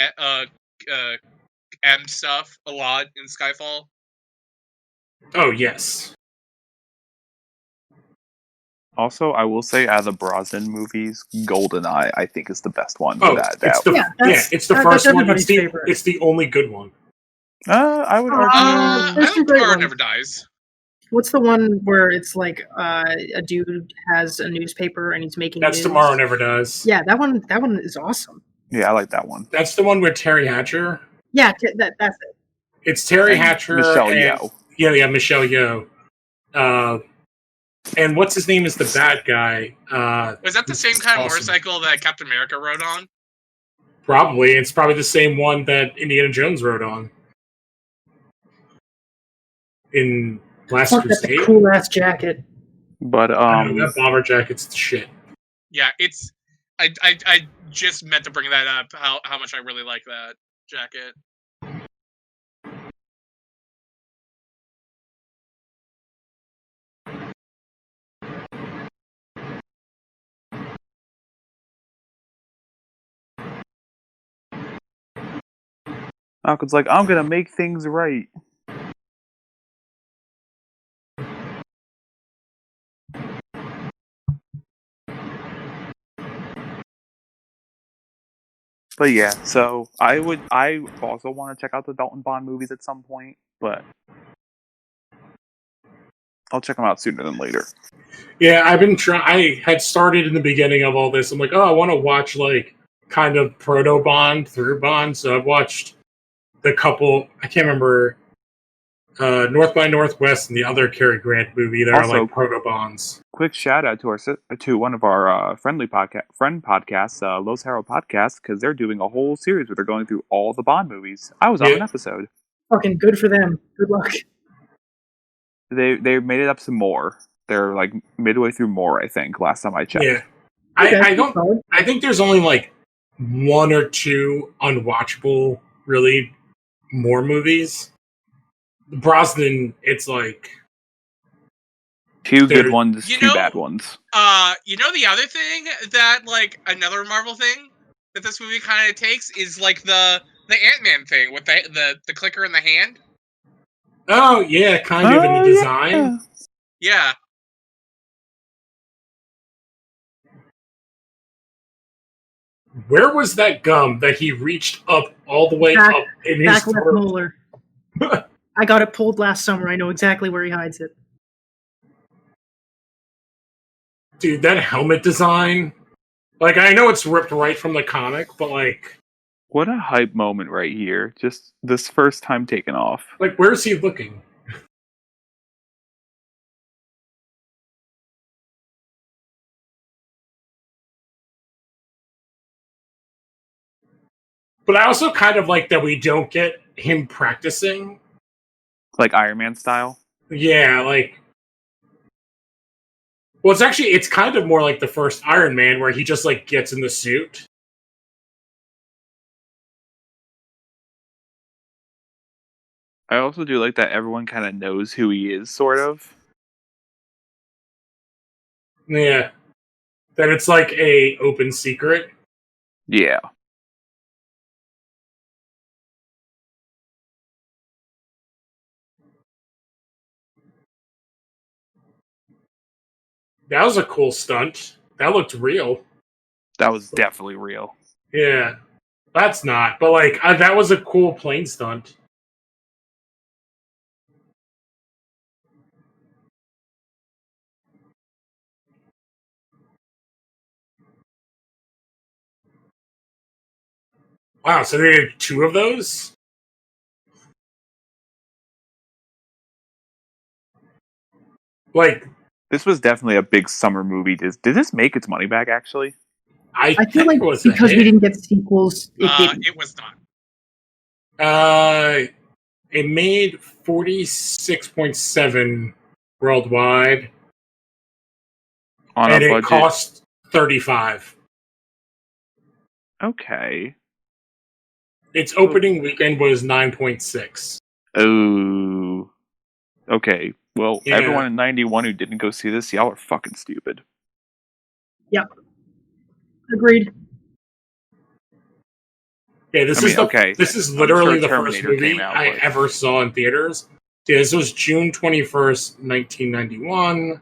M stuff a lot in Skyfall. Oh, yes. Also, I will say, out of the Brosnan movies, GoldenEye, I think, is the best one. It's the first one. It's the only good one. I would argue. I think Tomorrow Never Dies. What's the one where it's like a dude has a newspaper and he's making That's news? Tomorrow Never Dies. Yeah, that one is awesome. Yeah, I like that one. That's the one with Terry Hatcher. Yeah, that's it. It's Terry Hatcher. Michelle Yeoh. Yeah, Michelle Yeoh. And what's his name is the bad guy. Was that the same kind of motorcycle that Captain America rode on? Probably. It's probably the same one that Indiana Jones rode on. In Last Crusade. That's a cool ass jacket. But that bomber jacket's the shit. Yeah, it's. I just meant to bring that up. How much I really like that jacket. Malcolm's like, I'm gonna make things right. But yeah, so I also want to check out the Dalton Bond movies at some point, but I'll check them out sooner than later. Yeah, I've been trying. I had started in the beginning of all this. I'm like, I want to watch like kind of proto Bond through Bond. So I've watched the couple. I can't remember North by Northwest and the other Cary Grant movie. That are like proto Bonds. Quick shout out to one of our friend podcasts, Los Harrow Podcast, because they're doing a whole series where they're going through all the Bond movies. I was on an episode. Fucking good for them. Good luck. They made it up some more. They're like midway through more, I think. Last time I checked. Yeah, I think there's only like one or two unwatchable, really, more movies. Brosnan, it's like two good ones, two bad ones. You know the other thing that like another Marvel thing that this movie kind of takes is like the Ant-Man thing with the clicker in the hand. Oh yeah, kind of in the design. Yeah. Where was that gum that he reached up all the way up in his Back left throat? molar. I got it pulled last summer. I know exactly where he hides it. Dude, that helmet design. Like, I know it's ripped right from the comic, but like, What a hype moment right here. Just this first time taken off. where's he looking? But I also kind of like that we don't get him practicing. Like Iron Man style. Yeah, like. Well, it's kind of more like the first Iron Man where he just like gets in the suit. I also do like that everyone kind of knows who he is, sort of. Yeah. That it's like a open secret. Yeah. That was a cool stunt. That looked real. That was definitely real. Yeah. That's not, but like, that was a cool plane stunt. Wow, so they did 2 of those? Like, This was definitely a big summer movie. Did this make its money back, actually? I I feel think like it was a because we hit. didn't get sequels, it didn't. It was not. It made 46.7 worldwide, On and a it budget. cost 35. Okay. Its opening weekend was 9.6. Oh. Okay. Well, Yeah. everyone in 91 who didn't go see this, y'all are fucking stupid. Yep. Agreed. Yeah, this is literally the first movie I ever saw in theaters. Yeah, this was June 21st, 1991.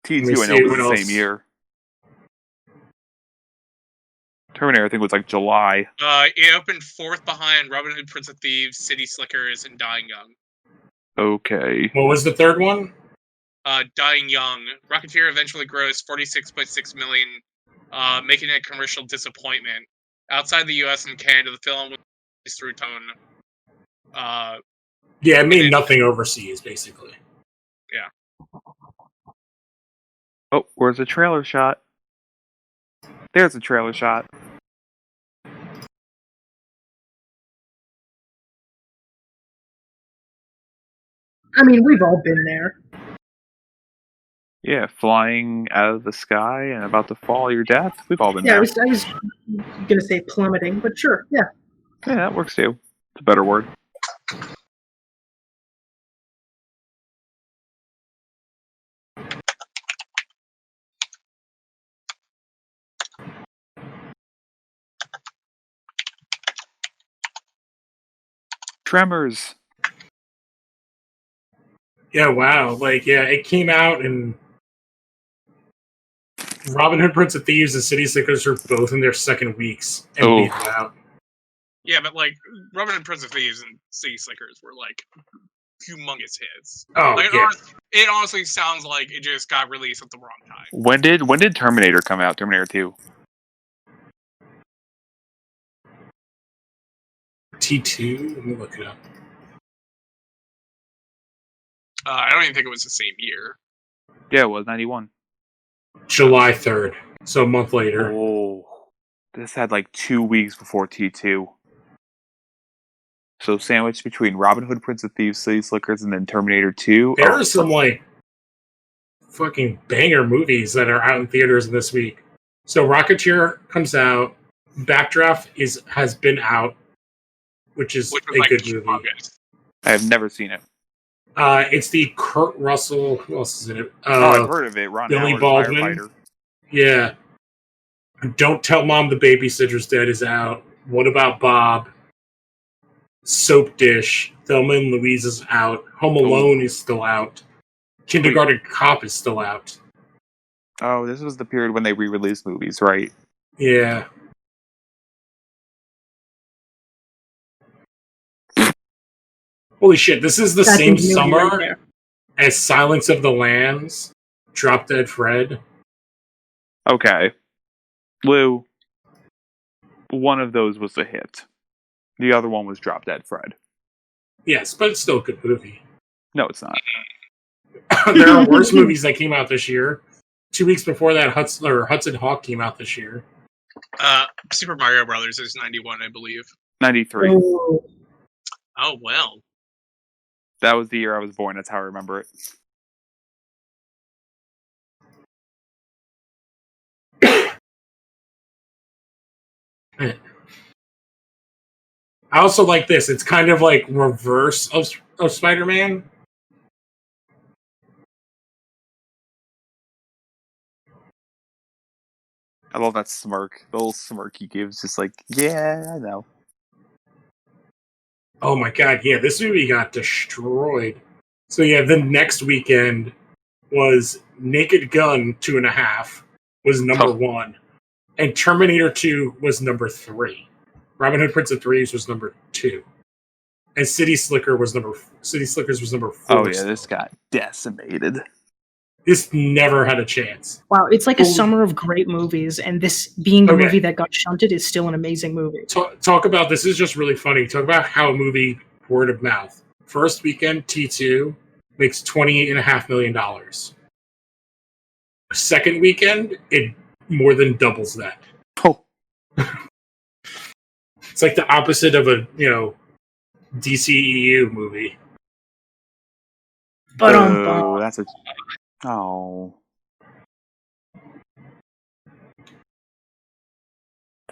T2 I know was the same year. Terminator I think was like July. It opened 4th behind Robin Hood, Prince of Thieves, City Slickers, and Dying Young. Okay. What was the third one? Dying Young. Rocketeer eventually grossed $46.6 million, making it a commercial disappointment. Outside the U.S. and Canada, the film was through tone. Yeah, it made nothing overseas, basically. Yeah. Oh, where's the trailer shot? There's a trailer shot. I mean, we've all been there. Yeah, flying out of the sky and about to fall your death. We've all been there. I was gonna say plummeting, but sure, yeah. Yeah, that works too. It's a better word. Tremors. Yeah, wow. It came out and Robin Hood, Prince of Thieves, and City Slickers are both in their second weeks and beat it out. Yeah, but Robin Hood, Prince of Thieves and City Slickers were humongous hits. Oh, yeah. It honestly sounds like it just got released at the wrong time. When did Terminator come out? Terminator 2? T2? Let me look it up. I don't even think it was the same year. Yeah, it was 91. July 3rd, so a month later. Oh, this had 2 weeks before T2. So sandwiched between Robin Hood, Prince of Thieves, City Slickers, and then Terminator 2. There are some fucking banger movies that are out in theaters this week. So Rocketeer comes out. Backdraft has been out, which is a good movie. I have never seen it. It's the Kurt Russell. Who else is in it? I've heard of it. Ron Billy Howard, Baldwin. firefighter. Yeah. Don't Tell Mom the Babysitter's Dead is out. What About Bob? Soap Dish, Thelma and Louise is out, Home Alone is still out, Kindergarten Cop is still out. Oh, this was the period when they re-released movies, right? Yeah. Holy shit, this is the That same ingenuity summer right there. as Silence of the Lambs, Drop Dead Fred. Okay. Lou, one of those was a hit. The other one was Drop Dead Fred. Yes, but it's still a good movie. No, it's not. There are worse movies that came out this year. 2 weeks before that, Hudson Hawk came out this year. Super Mario Brothers is 91, I believe. 93. Oh, Oh, well. That was the year I was born. That's how I remember it. I also like this. It's kind of like reverse of Spider-Man. I love that smirk. The little smirk he gives, just like, yeah, I know. Oh my god, yeah, this movie got destroyed. So yeah, the next weekend was Naked Gun 2.5 was number 1. And Terminator 2 was number 3. Robin Hood Prince of Thieves was number 2. And City Slickers was number 4. Oh yeah, this got decimated. This never had a chance. wow, it's like a summer of great movies, and this being the movie that got shunted is still an amazing movie. Talk about this is just really funny. Talk about how a movie word of mouth. First weekend, T2 makes $28.5 million. Second weekend, it more than doubles that. Oh. It's like the opposite of a DCEU movie. But that's a. Oh.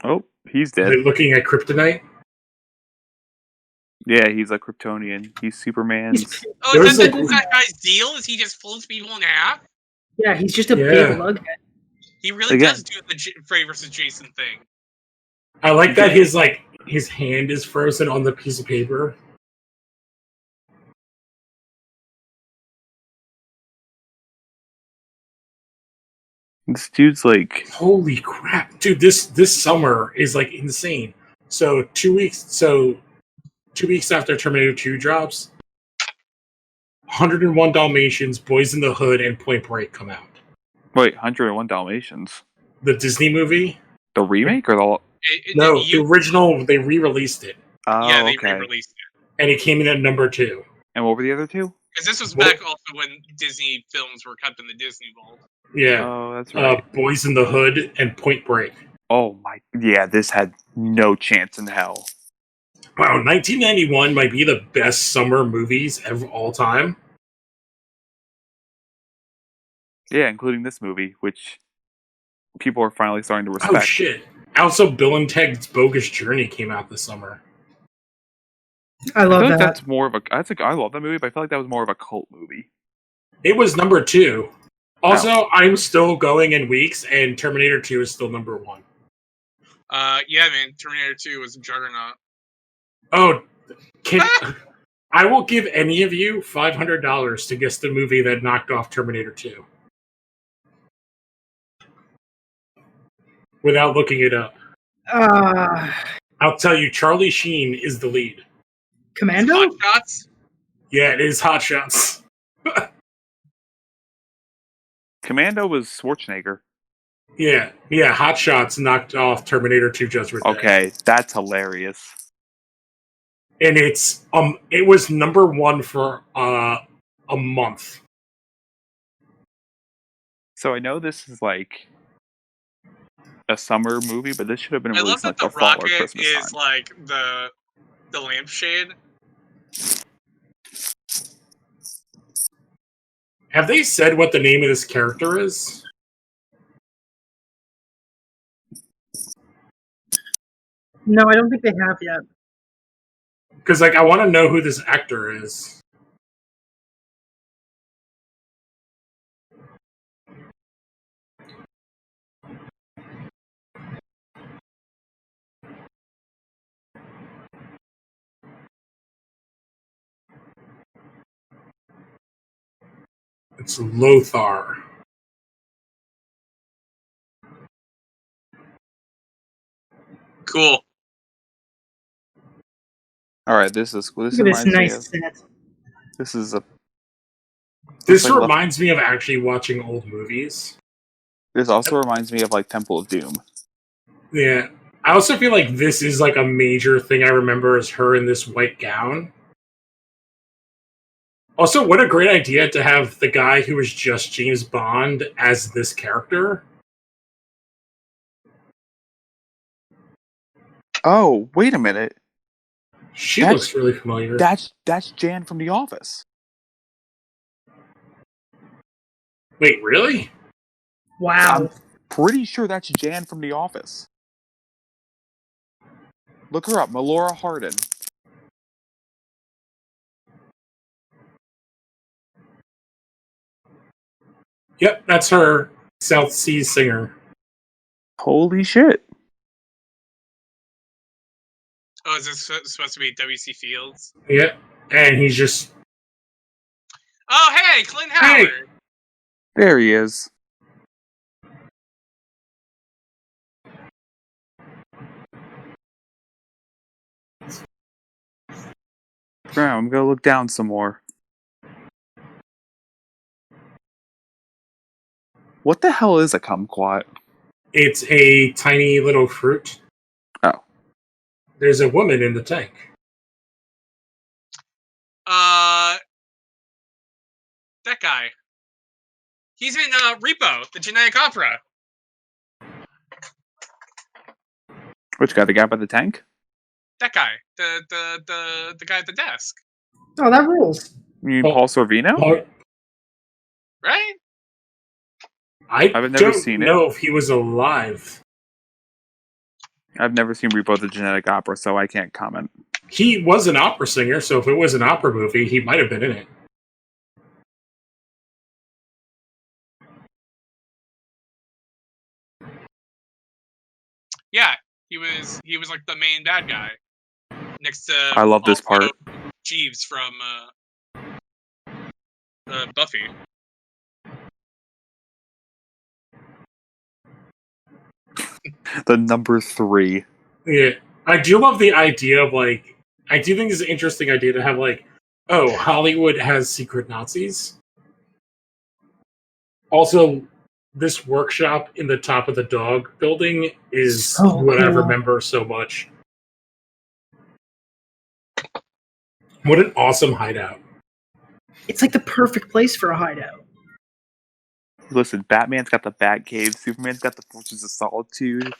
Oh, he's dead. Are they looking at Kryptonite? Yeah, he's a Kryptonian. He's Superman's. Oh, is that guy's deal? Is he just floats people in half? Yeah, he's just a big lughead. He really does do the Freddy vs. Jason thing. I like that his hand is frozen on the piece of paper. This dude's like, holy crap, dude! This summer is like insane. So 2 weeks. So 2 weeks after Terminator 2 drops, 101 Dalmatians, Boys in the Hood, and Point Break come out. Wait, 101 Dalmatians? The Disney movie? The remake or the? No, the original. They re-released it. Oh, yeah, they okay. re-released it, and it came in at number 2. And what were the other two? because this was back also when Disney films were kept in the Disney Vault. Yeah. Oh, that's right. Boys in the Hood and Point Break. Oh my! Yeah, this had no chance in hell. Wow, 1991 might be the best summer movies of all time. Yeah, including this movie, which people are finally starting to respect. Oh shit! Also, Bill and Ted's Bogus Journey came out this summer. I love feel that. like that's more of a. I love that movie, but I feel like that was more of a cult movie. It was number 2. Also, I'm still going in weeks, and Terminator 2 is still number 1. Yeah, man, Terminator 2 was a juggernaut. Oh, I will give any of you $500 to guess the movie that knocked off Terminator 2. Without looking it up. I'll tell you, Charlie Sheen is the lead. Commando? Hot Shots? Yeah, it is Hot Shots. Commando was Schwarzenegger. Yeah, Hot Shots knocked off Terminator 2 Judgment Day. Okay, that's hilarious. And it was number 1 for a month. So I know this is like a summer movie, but this should have been I released love like that the the fall or rocket Christmas is time. like the lampshade. Have they said what the name of this character is? No, I don't think they have yet. Because I want to know who this actor is. It's Lothar. Cool. All right, this Look at this reminds me nice of set. this is a This like reminds me of actually watching old movies. this also reminds me of like Temple of Doom. Yeah. I also feel like this is like a major thing I remember is her in this white gown. Also, what a great idea to have the guy who was just James Bond as this character. Oh, wait a minute. She That's- looks really familiar. That's Jan from The Office. Wait, really? Wow. I'm pretty sure that's Jan from The Office. Look her up, Melora Hardin. Yep, that's her. South Seas singer. Holy shit. Oh, is this supposed to be W.C. Fields? Yep. And he's just... Oh, hey, Clint Howard! There he is. I'm gonna look down some more. What the hell is a kumquat? It's a tiny little fruit. Oh. There's a woman in the tank. That guy. He's in Repo, the genetic opera. Which guy? The guy by the tank? That guy. The guy at the desk. Oh, that rules. You mean Oh. Paul Sorvino? Oh, Right? I I've never don't seen it. know if he was alive. I've never seen Repo the Genetic Opera, so I can't comment. He was an opera singer, so if it was an opera movie, he might have been in it. Yeah, he was like the main bad guy. Next to I love this also part. Jeeves from Buffy. The number 3. Yeah. I do love the idea of, like, I do think it's an interesting idea to have, like, oh, Hollywood has secret Nazis. Also, this workshop in the top of the dog building is So what I cool. remember so much. What an awesome hideout. It's like the perfect place for a hideout. Listen, Batman's got the Batcave, Superman's got the Fortress of Solitude,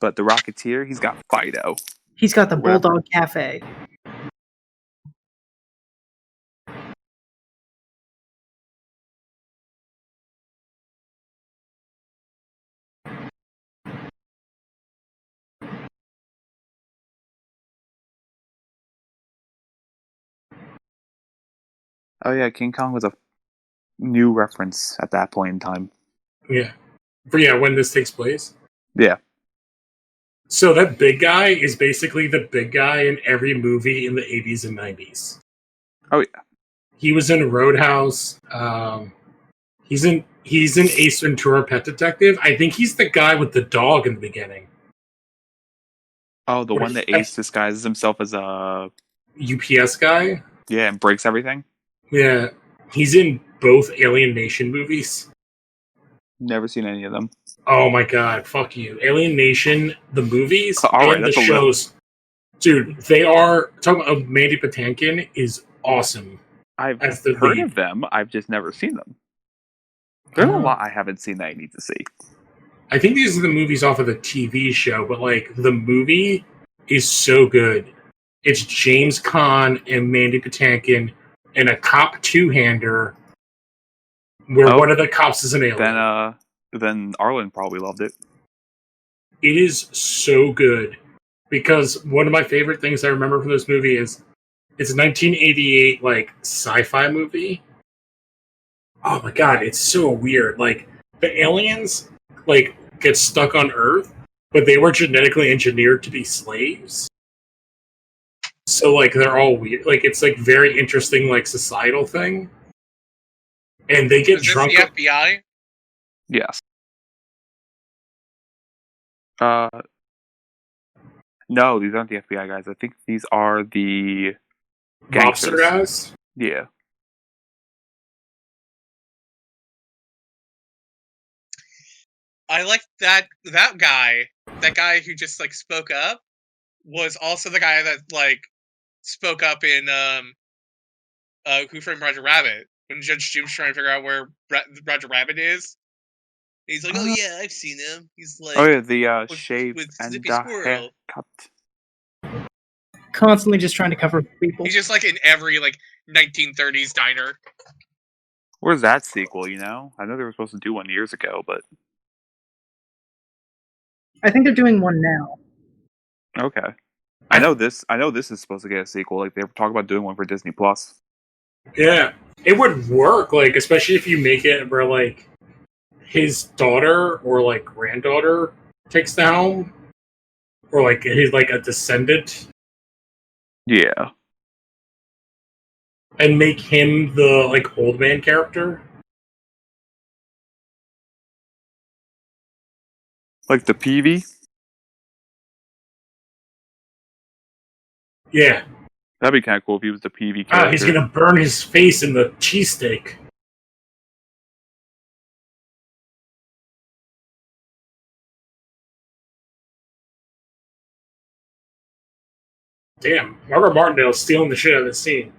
but the Rocketeer, he's got Fido. He's got the Whatever. Bulldog Cafe. Oh yeah, King Kong was a new reference at that point in time. Yeah. But yeah, when this takes place. Yeah. So that big guy is basically the big guy in every movie in the 80s and 90s. Oh yeah. He was in Roadhouse. He's in Ace Ventura: Pet Detective. I think he's the guy with the dog in the beginning. Oh, the What one is that that? Ace disguises himself as a UPS guy. yeah and breaks everything. Yeah, he's in both Alien Nation movies. Never seen any of them. Oh my god, fuck you. Alien Nation, the movies All right, and the that's a little- shows. Dude, they are talking about Mandy Patinkin is awesome. I've As the heard lead. of them. I've just never seen them. There's a Uh, lot I haven't seen that I need to see. I think these are the movies off of the TV show, but like the movie is so good. It's James Caan and Mandy Patinkin and a cop two-hander where Oh. one of the cops is an alien. Then Arlen probably loved it. It is so good because one of my favorite things I remember from this movie is it's a 1988 like sci-fi movie. Oh my god, it's so weird. Like the aliens like get stuck on Earth, but they were genetically engineered to be slaves. So like they're all weird. Like it's like very interesting like societal thing. and they get Is this drunk. the FBI? Yes. No, these aren't the FBI guys. I think these are the Mobster gangsters. guys. Yeah. I like that guy. That guy who just like spoke up was also the guy that like spoke up in Who Framed Roger Rabbit when Judge Doom's trying to figure out where Roger Rabbit is. He's like, "Oh yeah, I've seen him. He's like, Oh yeah, the shave with and Zippy the Squirrel." haircut. Constantly just trying to cover people. He's just like in every like 1930s diner. Where's that sequel? You know, I know they were supposed to do one years ago, but I think they're doing one now. okay. I know this is supposed to get a sequel. Like they were talking about doing one for Disney Plus. Yeah, it would work, like especially if you make it where like his daughter or like granddaughter takes the helm, or like he's like a descendant, Yeah. and make him the like old man character. Like the Peavy? Yeah. That'd be kind of cool if he was the Peavy Ah, character. he's gonna burn his face in the cheesesteak. Damn, Margaret Martindale's stealing the shit out of this scene.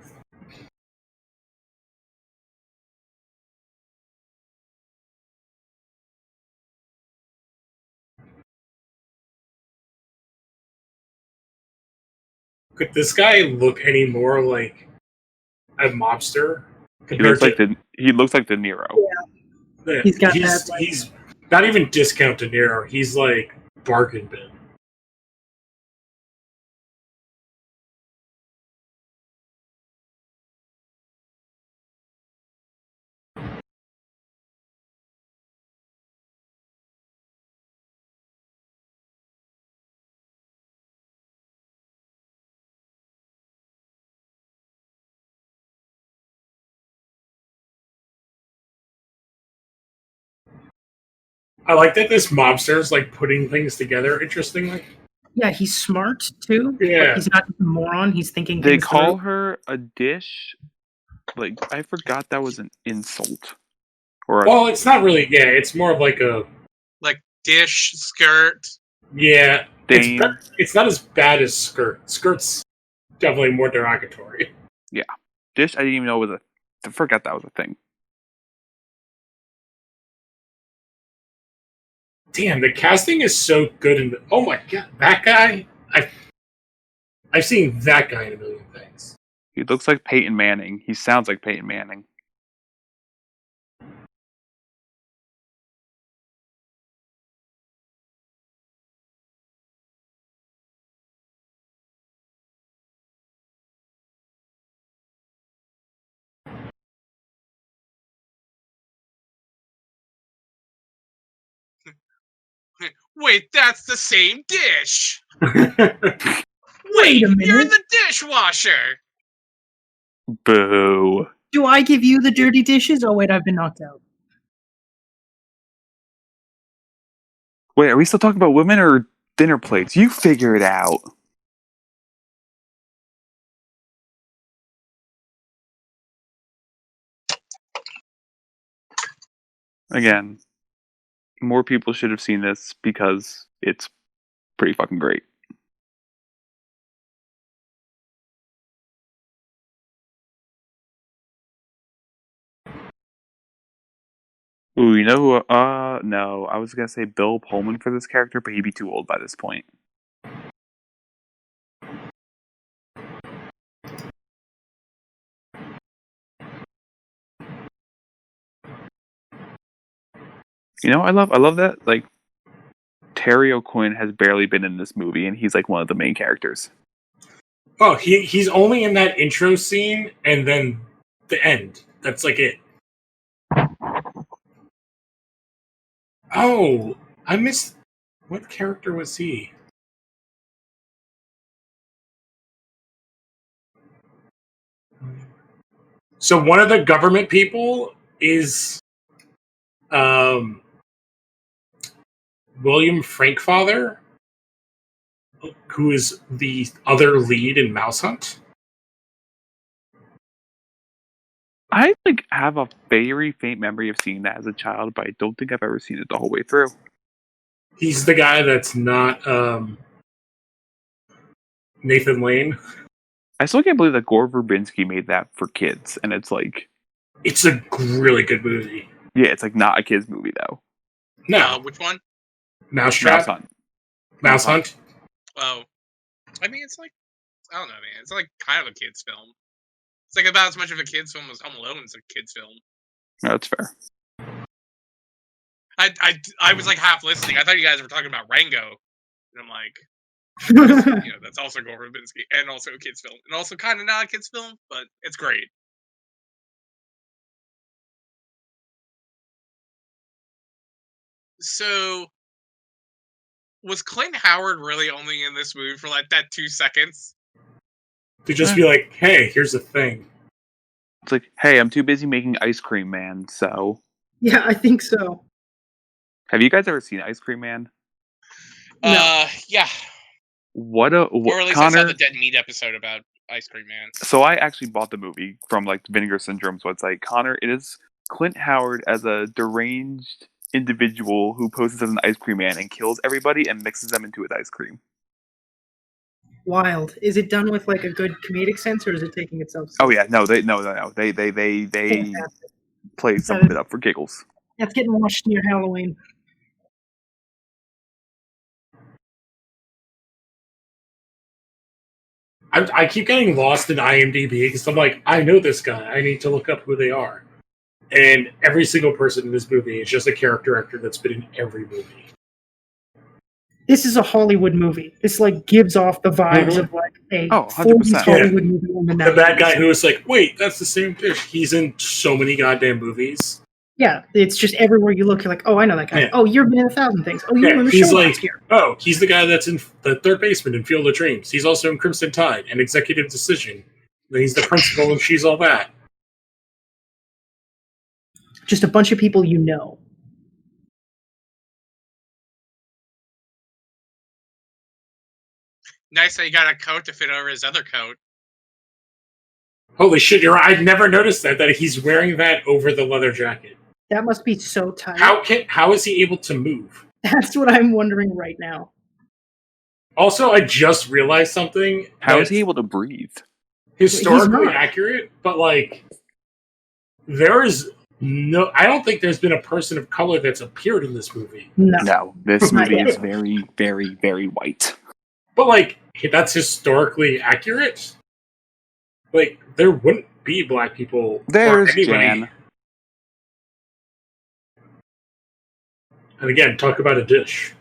Could this guy look any more like a mobster He looks like De Niro. Yeah, He's got that, like- he's not even discount De Niro. He's like bargain bin. I like that this mobster is like putting things together interestingly. Yeah, he's smart too. Yeah. Like, he's not a moron. He's thinking. They things call through. her a dish. Like I forgot that was an insult. Or Well, it's not really. Yeah, it's more of like a Like dish, skirt. yeah. Dame. It's not as bad as skirt. Skirt's definitely more derogatory. dish. I didn't even know was a. I forgot that was a thing. Damn, the casting is so good. In oh my god, that guy! I've seen that guy in a million things. He looks like Peyton Manning. He sounds like Peyton Manning. Wait, that's the same dish. Wait a minute. You're the dishwasher. Boo. Do I give you the dirty dishes? Oh wait, I've been knocked out. Wait, are we still talking about women or dinner plates? You figure it out. Again, more people should have seen this because it's pretty fucking great. Ooh, you know who? No, I was gonna say Bill Pullman for this character, but he'd be too old by this point. You know, I love that. Like, Terry O'Quinn has barely been in this movie, and he's like one of the main characters. Oh, he's only in that intro scene and then the end. That's like it. Oh, I missed. What character was he? So one of the government people is William Frankfather, who is the other lead in Mouse Hunt. I have a very faint memory of seeing that as a child, but I don't think I've ever seen it the whole way through. He's the guy that's not Nathan Lane. I still can't believe that Gore Verbinski made that for kids, and it's it's a really good movie. Yeah, it's not a kids movie though. No, which one? Mousetrap. Mouse Hunt. Oh, I mean, it's I don't know, man. It's kind of a kids film. It's about as much of a kids film as Home Alone is a kids film. No, that's fair. I was half listening. I thought you guys were talking about Rango, and I'm like, that's also Gore Verbinski and also a kids film, and also kind of not a kids film, but it's great. So, was Clint Howard really only in this movie for that 2 seconds? To just be like, hey, here's the thing. It's hey, I'm too busy making ice cream, man. So Yeah, I think so. have you guys ever seen Ice Cream Man? Yeah. Or at least Connor, I saw the Dead Meat episode about Ice Cream Man. So I actually bought the movie from Vinegar Syndrome's website. Connor, it is Clint Howard as a deranged individual who poses as an ice cream man and kills everybody and mixes them into his ice cream. Wild. Is it done with a good comedic sense, or is it taking itself? Oh yeah, no. They play some of it up for giggles. That's getting watched near Halloween. I keep getting lost in IMDb because I'm I know this guy. I need to look up who they are. And every single person in this movie is just a character actor that's been in every movie. This is a Hollywood movie. This gives off the vibes of a 100%. Hollywood movie. The bad guy who is wait, that's the same fish. He's in so many goddamn movies. Yeah, it's just everywhere you look, you're oh, I know that guy. Yeah. Oh, you've been in 1,000 things. Oh, you were in the show last year. Oh, he's the guy that's in the third baseman in Field of Dreams. He's also in Crimson Tide and Executive Decision. Then he's the principal and She's All That. Just a bunch of people you know. Nice that he got a coat to fit over his other coat. Holy shit, you're right. I'd never noticed that he's wearing that over the leather jacket. That must be so tight. How is he able to move? That's what I'm wondering right now. Also, I just realized something. How is he able to breathe? Historically accurate, but there is no. I don't think there's been a person of color that's appeared in this movie. No, this movie is very, very, very white. But that's historically accurate. There wouldn't be black people. There's Jan. And again, talk about a dish.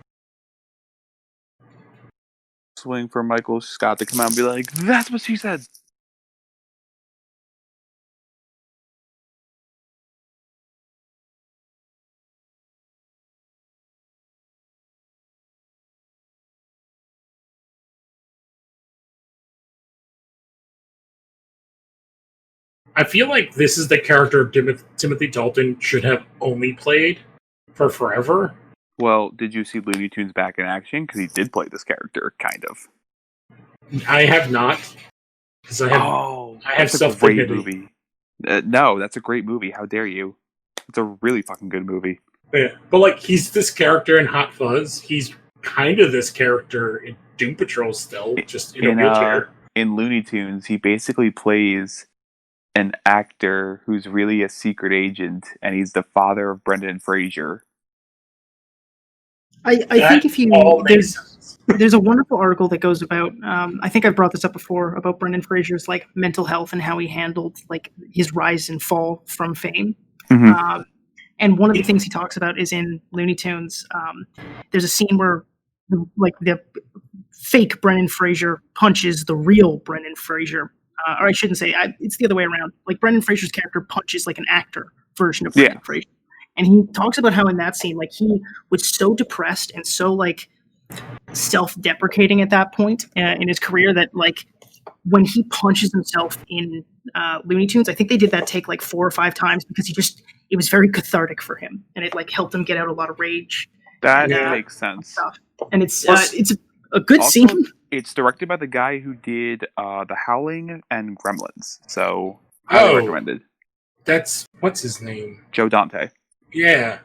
Swing for Michael Scott to come out and be like, "That's what she said." I feel like this is the character Timothy Dalton should have only played for forever. Well, did you see Looney Tunes Back in Action? Because he did play this character, kind of. I have not. Because I have self-dignity. Movie. No, that's a great movie. How dare you? It's a really fucking good movie. Yeah, but he's this character in Hot Fuzz. He's kind of this character in Doom Patrol still, just in a wheelchair. In Looney Tunes, he basically plays an actor who's really a secret agent, and he's the father of Brendan Fraser. I think if you there's a wonderful article that goes about I think I've brought this up before about Brendan Fraser's mental health and how he handled his rise and fall from fame. Mm-hmm. And one of the things he talks about is in Looney Tunes. There's a scene where the fake Brendan Fraser punches the real Brendan Fraser. Or I shouldn't say, it's the other way around. Brendan Fraser's character punches an actor version of Brendan Fraser. And he talks about how in that scene, he was so depressed and so self-deprecating at that point in his career that when he punches himself in Looney Tunes, I think they did that take 4 or 5 times because it was very cathartic for him, and it like helped him get out a lot of rage That Yeah. makes sense. stuff. And it's Plus- a good Also, scene. it's directed by the guy who did The Howling and Gremlins, so highly Oh. recommended. That's what's his name? Joe Dante. Yeah.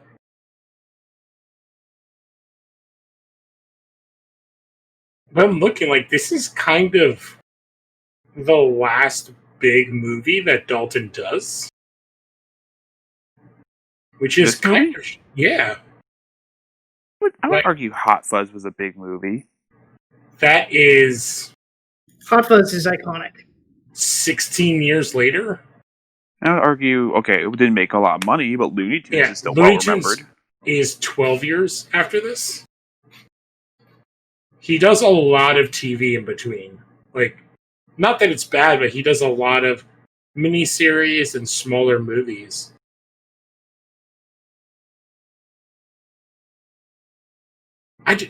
But I'm looking like this is kind of the last big movie that Dalton does. Which is This kind movie? of yeah. I would Like- argue Hot Fuzz was a big movie. That is Hot Fuzz is iconic. 16 years later. I would argue, okay, it didn't make a lot of money, but Looney Tunes Yeah, is still Looney well Tunes remembered. is 12 years after this. He does a lot of TV in between. Like, not that it's bad, but he does a lot of miniseries and smaller movies.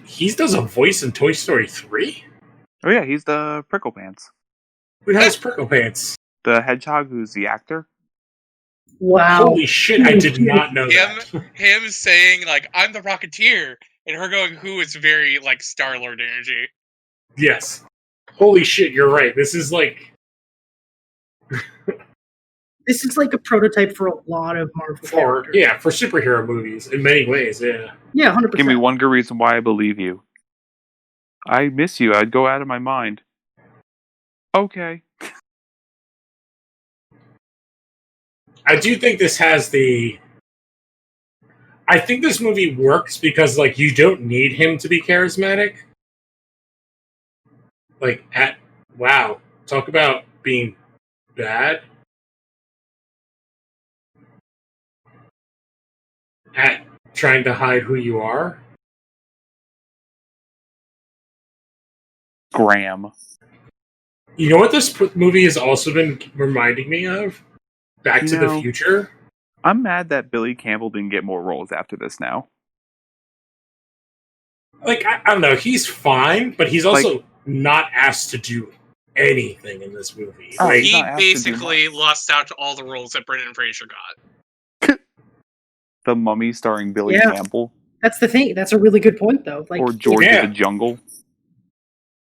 He does a voice in Toy Story 3? Oh yeah, he's the Prickle Pants. Who has Prickle Pants? The hedgehog who's the actor. Wow. Holy shit, I did not know that. Him saying like I'm the Rocketeer, and her going who is very like Star-Lord energy. Yes. Holy shit, you're right. This is like This is like a prototype for a lot of Marvel characters. for superhero movies in many ways, yeah. Yeah, 100%. Give me one good reason why I believe you. I miss you. I'd go out of my mind. Okay. I do think this has I think this movie works because like you don't need him to be charismatic. Like wow, talk about being bad. At trying to hide who you are. Graham. You know what this movie has also been reminding me of? Back to the Future. I'm mad that Billy Campbell didn't get more roles after this now. Like, I don't know, he's fine, but he's also not asked to do anything in this movie. Oh, Like, he's He not asked to do basically much. lost out to all the roles that Brendan Fraser got. The Mummy starring Billy Yeah. Campbell. That's the thing. That's a really good point, though. Like, Or George Yeah. of the Jungle.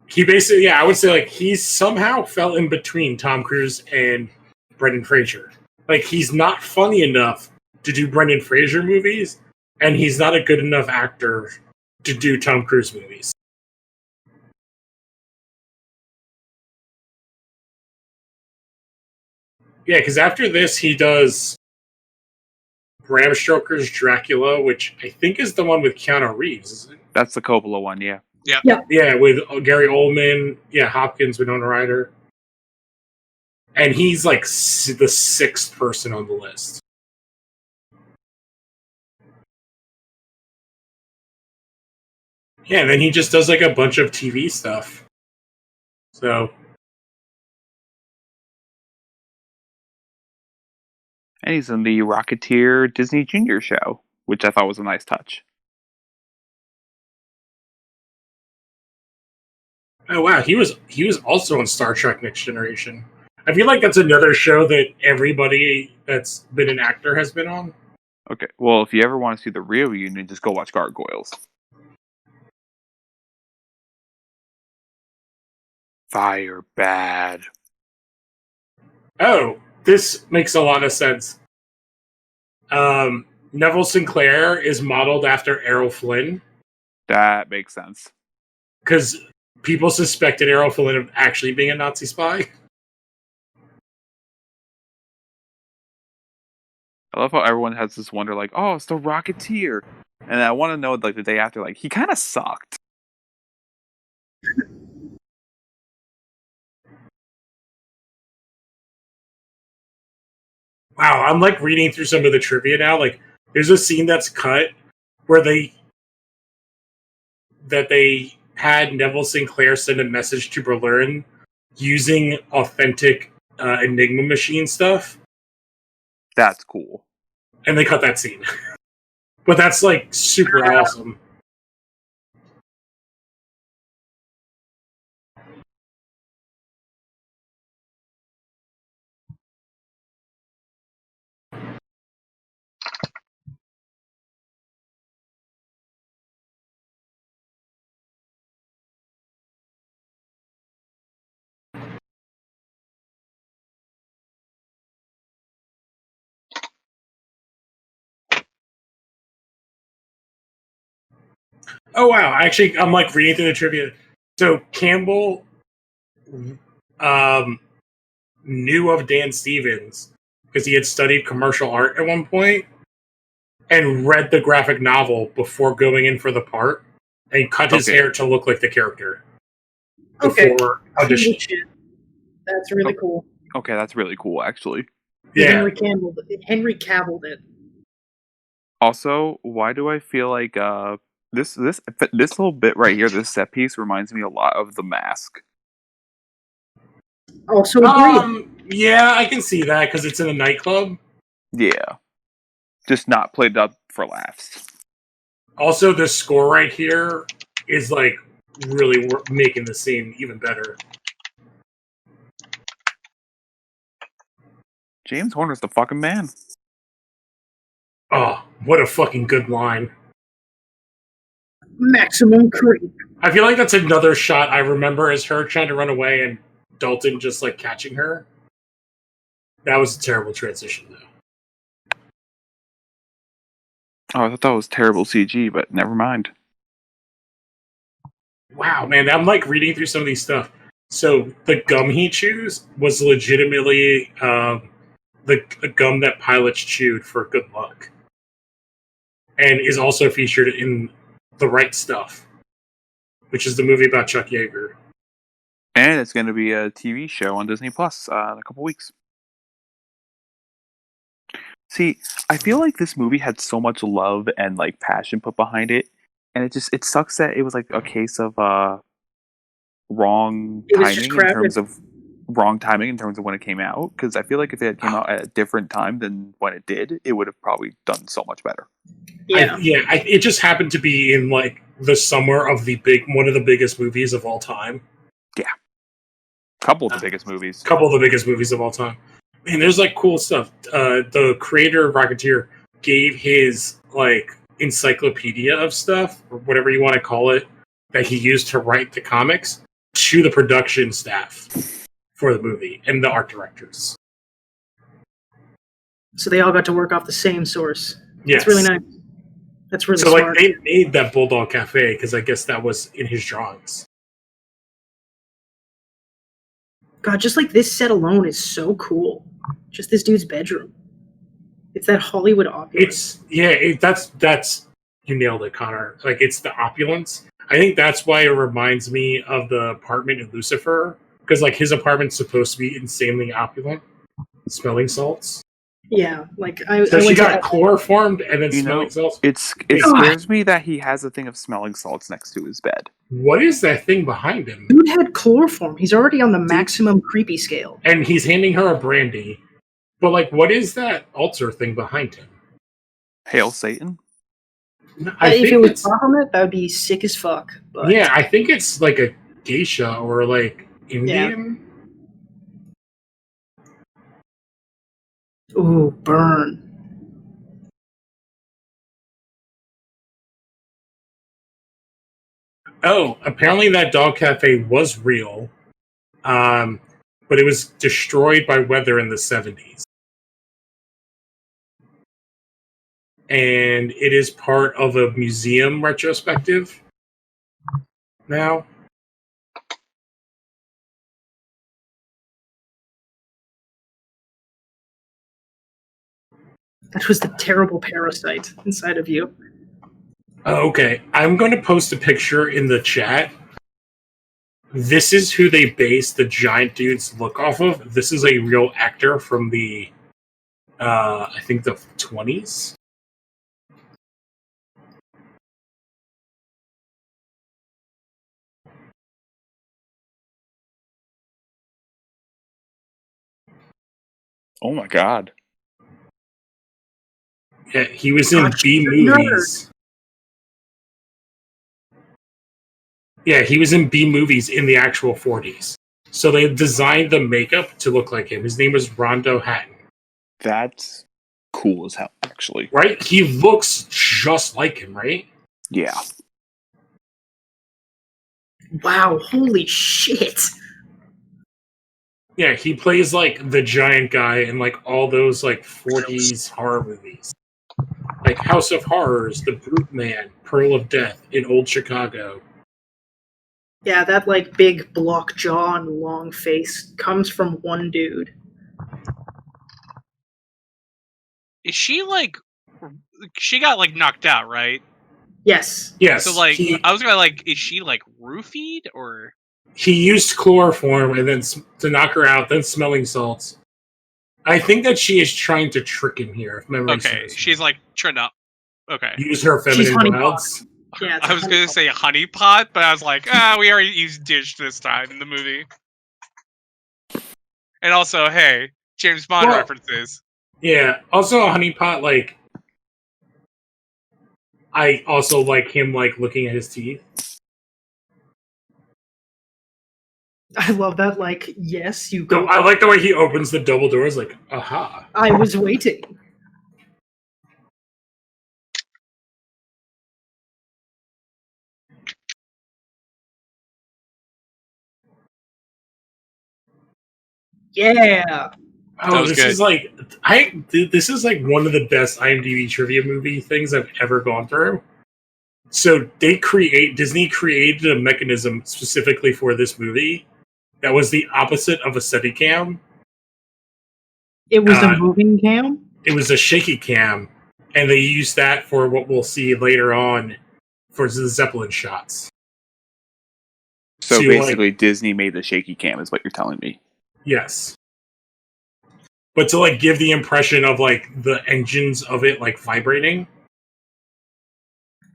he basically, I would say, like, he somehow fell in between Tom Cruise and Brendan Fraser. Like, he's not funny enough to do Brendan Fraser movies, and he's not a good enough actor to do Tom Cruise movies. Yeah, because after this, he does Bram Stoker's Dracula, which I think is the one with Keanu Reeves, isn't it? That's the Coppola one, yeah. Yeah, with Gary Oldman, Hopkins, Winona Ryder. And he's like the sixth person on the list. Yeah, and then he just does like a bunch of TV stuff. So, And he's in the Rocketeer Disney Junior show, which I thought was a nice touch. oh wow, he was also on Star Trek Next Generation. I feel like that's another show that everybody that's been an actor has been on. Okay, well, if you ever want to see the real reunion, just go watch Gargoyles. Fire bad. Oh, this makes a lot of sense. Neville Sinclair is modeled after Errol Flynn That makes sense. because people suspected Errol Flynn of actually being a Nazi spy. I love how everyone has this wonder, like, oh, it's the Rocketeer. And I want to know, like, the day after, like, he kind of sucked. Wow, I'm like reading through some of the trivia now. Like, there's a scene that's cut where they had Neville Sinclair send a message to Berlin using authentic Enigma machine stuff, That's cool. and they cut that scene. But that's like super awesome. Oh wow! Actually, I'm like reading through the trivia. So Campbell knew of Dan Stevens because he had studied commercial art at one point and read the graphic novel before going in for the part, and cut his hair to look like the character before auditioning. Shit. That's really cool. Okay, that's really cool, actually. Yeah. Henry Cavilled it. Also, why do I feel like this little bit right here, this set piece, reminds me a lot of The Mask? Also agree. Yeah, I can see that because it's in a nightclub. Yeah, just not played up for laughs. Also, the score right here is like really making the scene even better. James Horner's the fucking man. Oh, what a fucking good line. Maximum creep. I feel like that's another shot I remember as her trying to run away and Dalton just like catching her. That was a terrible transition though. Oh, I thought that was terrible CG, but never mind. Wow, man, I'm like reading through some of these stuff. So the gum he chews was legitimately the gum that pilots chewed for good luck. And is also featured in The Right Stuff, which is the movie about Chuck Yeager. And it's going to be a TV show on Disney Plus in a couple weeks. See, I feel like this movie had so much love and like passion put behind it, and it sucks that it was like a case of wrong timing in terms of when it came out. Because I feel like if it had came out at a different time than when it did, it would have probably done so much better. Yeah, it just happened to be in like the summer of one of the biggest movies of all time. Yeah, couple of the biggest movies of all time. Man, there's like cool stuff. The creator of Rocketeer gave his like encyclopedia of stuff, or whatever you want to call it, that he used to write the comics to the production staff for the movie and the art directors. So they all got to work off the same source. Yes. That's really nice. That's really smart. Like they made that Bulldog Cafe because I guess that was in his drawings. God, just like this set alone is so cool. Just this dude's bedroom. It's that Hollywood opulence. That's you nailed it, Connor. Like it's the opulence. I think that's why it reminds me of the apartment in Lucifer, because like his apartment's supposed to be insanely opulent, smelling salts. Yeah, like so she got chloroformed and then smelling salts. It scares me that he has a thing of smelling salts next to his bed. What is that thing behind him? Dude had chloroform. He's already on the maximum creepy scale. And he's handing her a brandy. But like, what is that altar thing behind him? Hail Satan? If it was Baphomet, that would be sick as fuck. But... yeah, I think it's like a geisha or like Indian. Yeah. Ooh, burn. Oh, apparently that dog cafe was real, but it was destroyed by weather in the 70s. And it is part of a museum retrospective now. That was the terrible parasite inside of you. Okay, I'm going to post a picture in the chat. This is who they based the giant dude's look off of. This is a real actor from the, I think the 20s. Oh my god. Yeah, he was in B movies. Yeah, he was in B movies in the actual 40s. So they designed the makeup to look like him. His name was Rondo Hatton. That's cool as hell, actually. Right? He looks just like him, right? Yeah. Wow, holy shit. Yeah, he plays like the giant guy in like all those like 40s horror movies. like House of Horrors, The Brute Man, Pearl of Death in Old Chicago. Yeah, that like big block jaw and long face comes from one dude. Is she like? She got like knocked out, right? Yes. Yes, So like, he I was gonna like, is she like roofied or? used chloroform and then to knock her out, then smelling salts. I think that she is trying to trick him here, if memory Okay, serves. she's like trying to. Okay, Use her She's feminine honeypot. wilds. Yeah, it's I was gonna say honeypot, but I was like, we already used dish this time in the movie. And also, hey, James Bond Well- references. Yeah. Also, a honeypot. Like, I also like him like looking at his teeth. I love that. Like, yes, you So go. I like the way he opens the double doors. Like, aha. I was waiting. Yeah. Oh, was this good. is like this is like one of the best IMDb trivia movie things I've ever gone through. So Disney created a mechanism specifically for this movie that was the opposite of a Steadicam. It was a Uh, moving cam. It was a shaky cam, and they used that for what we'll see later on for the Zeppelin shots. So So, basically, Disney made the shaky cam, is what you're telling me. Yes. But to like give the impression of like the engines of it like vibrating.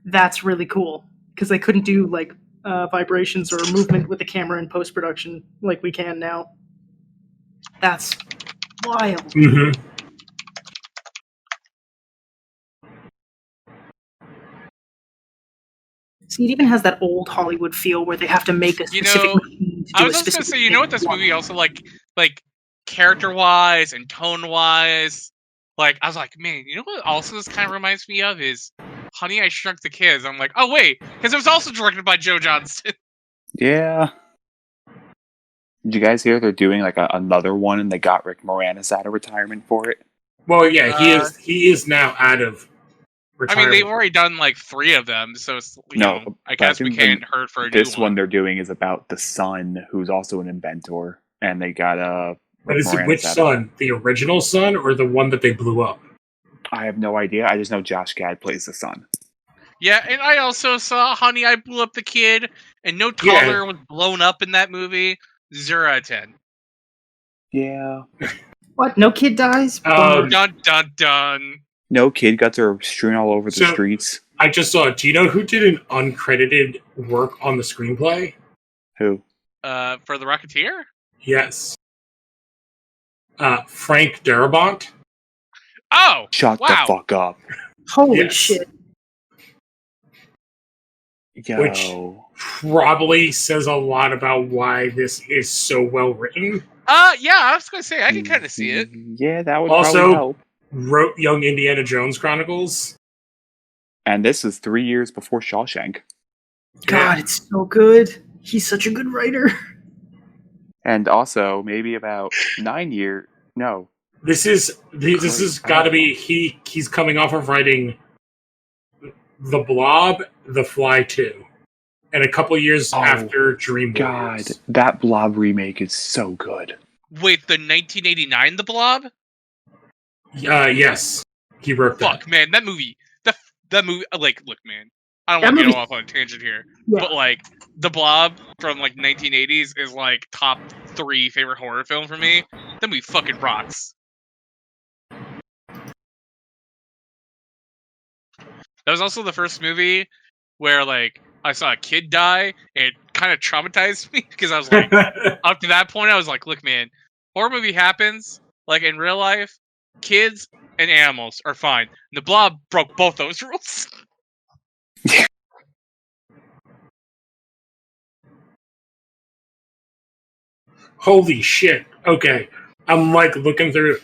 That's really cool because they couldn't do like vibrations or movement with the camera in post production like we can now. That's wild. Mm-hmm. See, it even has that old Hollywood feel where they have to make a You specific know, machine to do I a was also gonna specific say, you know what thing. this movie also like character wise and tone wise, like I was like, man, you know what also this kind of reminds me of is Honey, I Shrunk the Kids. I'm like, oh wait, because it was also directed by Joe Johnston. Yeah. Did you guys hear they're doing like another one, and they got Rick Moranis out of retirement for it? Well, yeah, he is now out of I retirement. mean, they've already done like 3 of them, so it's I but I guess we think can't hurt for a This new one one. they're doing is about the son, who's also an inventor, and they got But Rick is it Moranis which out of son? The original son or the one that they blew up? I have no idea. I just know Josh Gad plays the son. Yeah, and I also saw Honey, I Blew Up the Kid, and no Yeah. toddler was blown up in that movie. 0 out of 10. Yeah. What? No kid dies? Dun dun dun. No kid got their strewn all over the So- streets. I just saw it. Do you know who did an uncredited work on the screenplay? Who? For the Rocketeer? Yes. Frank Darabont. Oh! Shut wow. the fuck up. Holy Yes. shit. Yo. Which- Probably says a lot about why this is so well written. Yeah, I was gonna say, I can kind of see it. Yeah, that would Also- probably help. Wrote Young Indiana Jones Chronicles. And this is 3 years before Shawshank. God, it's so good. He's such a good writer. And also, maybe about 9 years. No. This is got to be he's coming off of writing The Blob, The Fly 2, and a couple years Oh, after Dream God, Warriors. that Blob remake is so good. Wait, the 1989 The Blob? Yes, he wrote that. Fuck, man, that movie. That movie. Like, look, man, I don't That want to movie- get off on a tangent here, Yeah. but like, The Blob from like 1980s is like top 3 favorite horror film for me. That movie fucking rocks. That was also the first movie where like I saw a kid die, and it kind of traumatized me because I was like, up to that point, I was like, look, man, horror movie happens like in real life. Kids and animals are fine. And the Blob broke both those rules. Holy shit. Okay. I'm like looking through.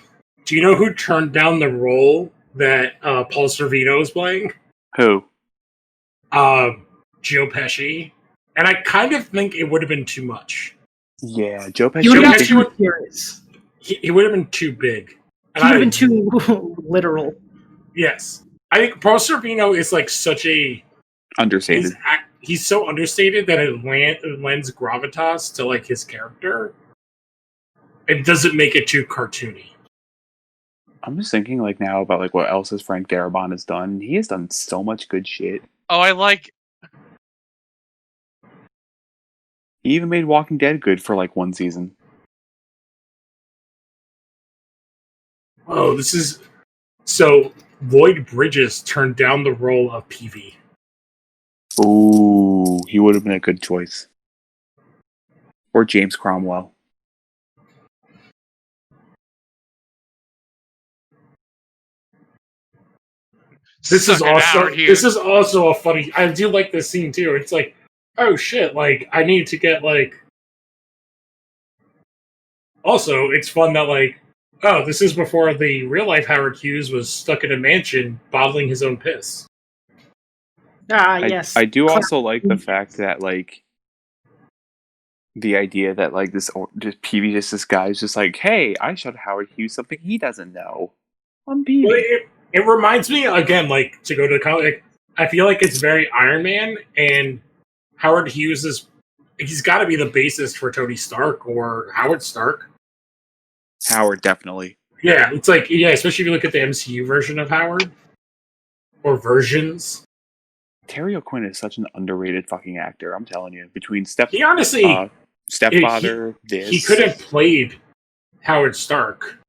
Do you know who turned down the role that Paul Sorvino is playing? Who? Joe Pesci. And I kind of think it would have been too much. Yeah, Joe Pesci. He would Joe have Pesci been would- too serious. He would have been too big. He would have been too literal. Yes. I think Paul Sorvino is like such a Understated. he's so understated that it lends gravitas to like his character. It doesn't make it too cartoony. I'm just thinking like now about like what else has Frank Darabont has done. He has done so much good shit. Oh, I like. He even made Walking Dead good for like one season. Oh, this is so. Lloyd Bridges turned down the role of PV. Ooh, he would have been a good choice. Or James Cromwell. This is also Hughes. this is also a funny. I do like this scene too. It's like, oh shit! Like I need to get like. Also, it's fun that like, oh, this is before the real life Howard Hughes was stuck in a mansion bottling his own piss. Yes. I do also like the fact that like the idea that like this just PV just this guy's just like, hey, I showed Howard Hughes something he doesn't know. I'm PV. Well, it reminds me again, like to go to college. I feel like it's very Iron Man, and Howard Hughes is he's got to be the bassist for Tony Stark or Howard Stark. Howard, definitely. Yeah, it's like especially if you look at the MCU version of Howard or versions. Terry O'Quinn is such an underrated fucking actor. I'm telling you, between He honestly Stepfather, he could have played Howard Stark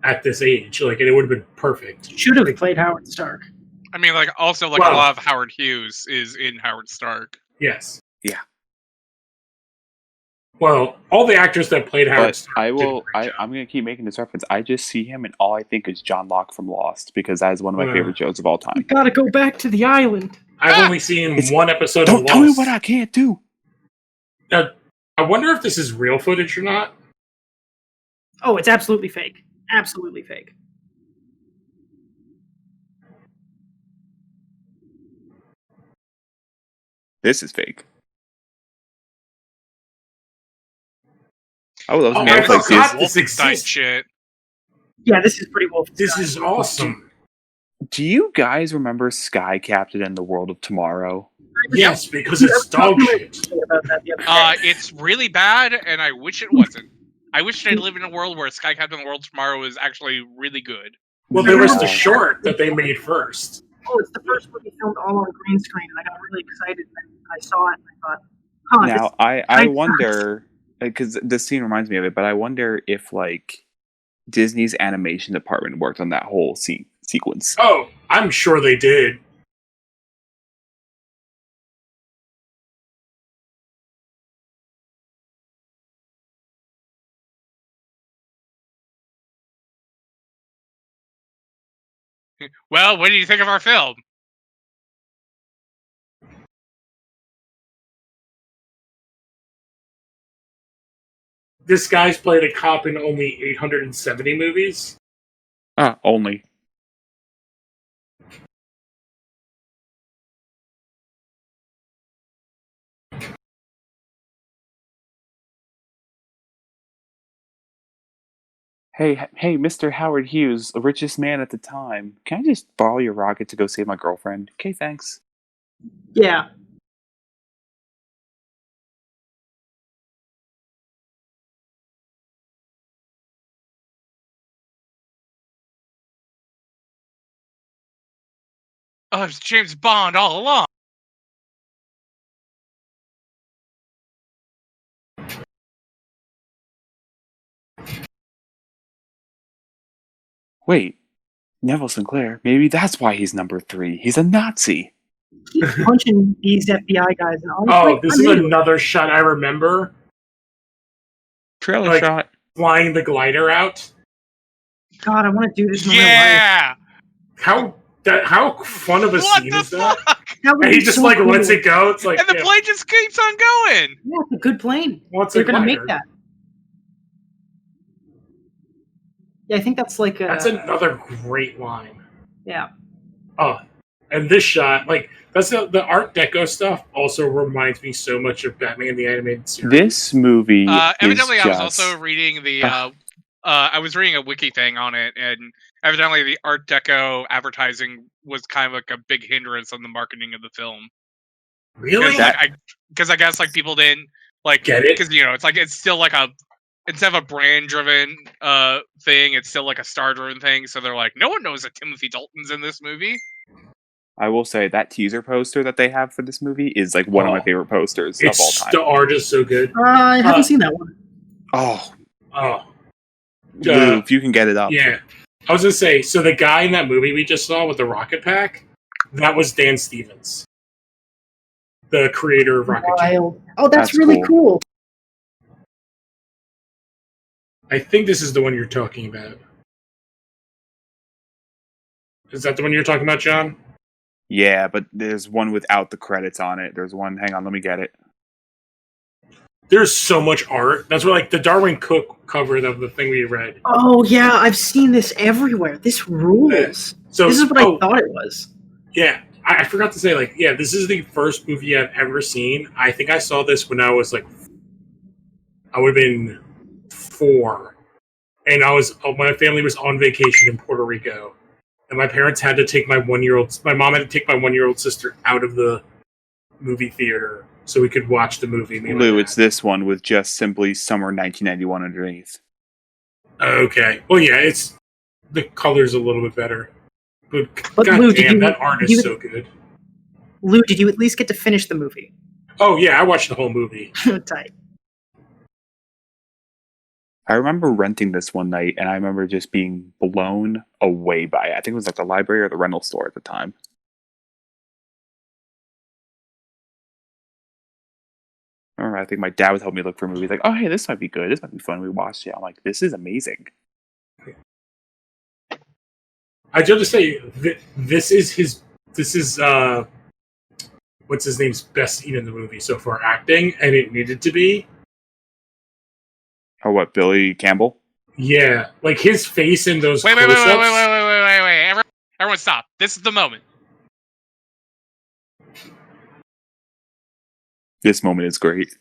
at this age, like, and it would have been perfect. Should have played Howard Stark. I mean, like, also, like, a lot of Howard Hughes is in Howard Stark. Yes. Yeah. Well, all the actors that played Howard Stark. I'm going to keep making this reference. I just see him, and all I think is John Locke from Lost, because that is one of my favorite shows of all time. You gotta go back to the island. I've only seen one episode of Lost. Don't tell me what I can't do. Now, I wonder if this is real footage or not. Oh, it's absolutely fake. Absolutely fake. This is fake. I would love to I forgot this exists. Shit. Yeah, this is pretty Wolfenstein. This is awesome. Do you guys remember Sky Captain and the World of Tomorrow? Yes, because it's dog shit. It's really bad, and I wish it wasn't. I wish I lived in a world where Sky Captain and the World of Tomorrow is actually really good. Well, there was the short that they made first. Oh, it's the first movie filmed all on green screen, and I got really excited when I saw it, and I thought, huh. Now, I wonder, because this scene reminds me of it, but I wonder if, like, Disney's animation department worked on that whole sequence. Oh, I'm sure they did. Well, what do you think of our film? This guy's played a cop in only 870 movies. Only. Hey, Mr. Howard Hughes, the richest man at the time. Can I just borrow your rocket to go save my girlfriend? Okay, thanks. Yeah. Oh, it's James Bond all along. Wait, Neville Sinclair, maybe that's why he's number 3. He's a Nazi. He's punching these FBI guys. And honestly, this is another shot I remember. Trailer shot. Flying the glider out. God, I want to do this in real life. How fun of a scene is that? And he just so cool. Lets it go. It's like, and the plane just keeps on going. Yeah, it's a good plane. They're going to make that. Yeah, I think that's like that's another great line. Yeah. Oh, and this shot, like, that's the Art Deco stuff also reminds me so much of Batman the Animated Series. This movie evidently is I was also reading the I was reading a wiki thing on it, and evidently the Art Deco advertising was kind of like a big hindrance on the marketing of the film. Really? Because I guess like people didn't like Get it? because it's like it's still like instead of a brand driven thing, it's still like a star driven thing. So they're like, no one knows that Timothy Dalton's in this movie. I will say that teaser poster that they have for this movie is like one of my favorite posters of all time. The art is so good. I haven't seen that one. Oh, Lou, if you can get it up. Yeah. I was going to say, so the guy in that movie we just saw with the rocket pack, that was Dan Stevens, the creator of Rocketeer. Wild. Oh, that's really cool. I think this is the one you're talking about. Is that the one you're talking about, John? Yeah, but there's one without the credits on it. There's one. Hang on, let me get it. There's so much art. That's where, like, the Darwin Cook cover of the thing we read. Oh, yeah, I've seen this everywhere. This rules. So this is what I thought it was. Yeah, I forgot to say, like, yeah, this is the first movie I've ever seen. I think I saw this when I was, like, I would have been 4. And my family was on vacation in Puerto Rico. And my parents had to take my mom had to take my 1-year-old sister out of the movie theater so we could watch the movie. Lou, it's this one with just simply Summer 1991 underneath. Okay. Well, yeah, the color's a little bit better. But God Lou, damn, that art is so good. Lou, did you at least get to finish the movie? Oh, yeah, I watched the whole movie. Tight. I remember renting this one night, and I remember just being blown away by it. I think it was like the library or the rental store at the time. I think my dad would help me look for movies. Like, oh, hey, this might be good. This might be fun. We watched it. I'm like, this is amazing. I just say this is what's his name's best scene in the movie so far, acting, and it needed to be. Oh, what, Billy Campbell? Yeah, like his face in those wait, close-ups. Wait. Everyone stop. This is the moment. This moment is great.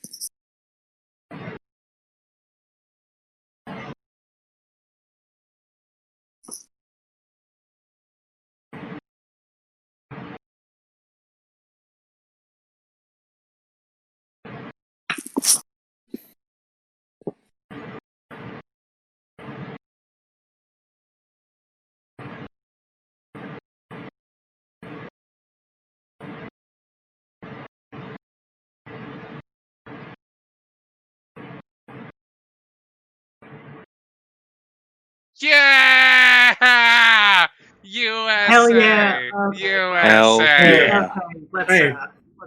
Yeah! USA! Hell yeah! USA! Hell yeah. Okay,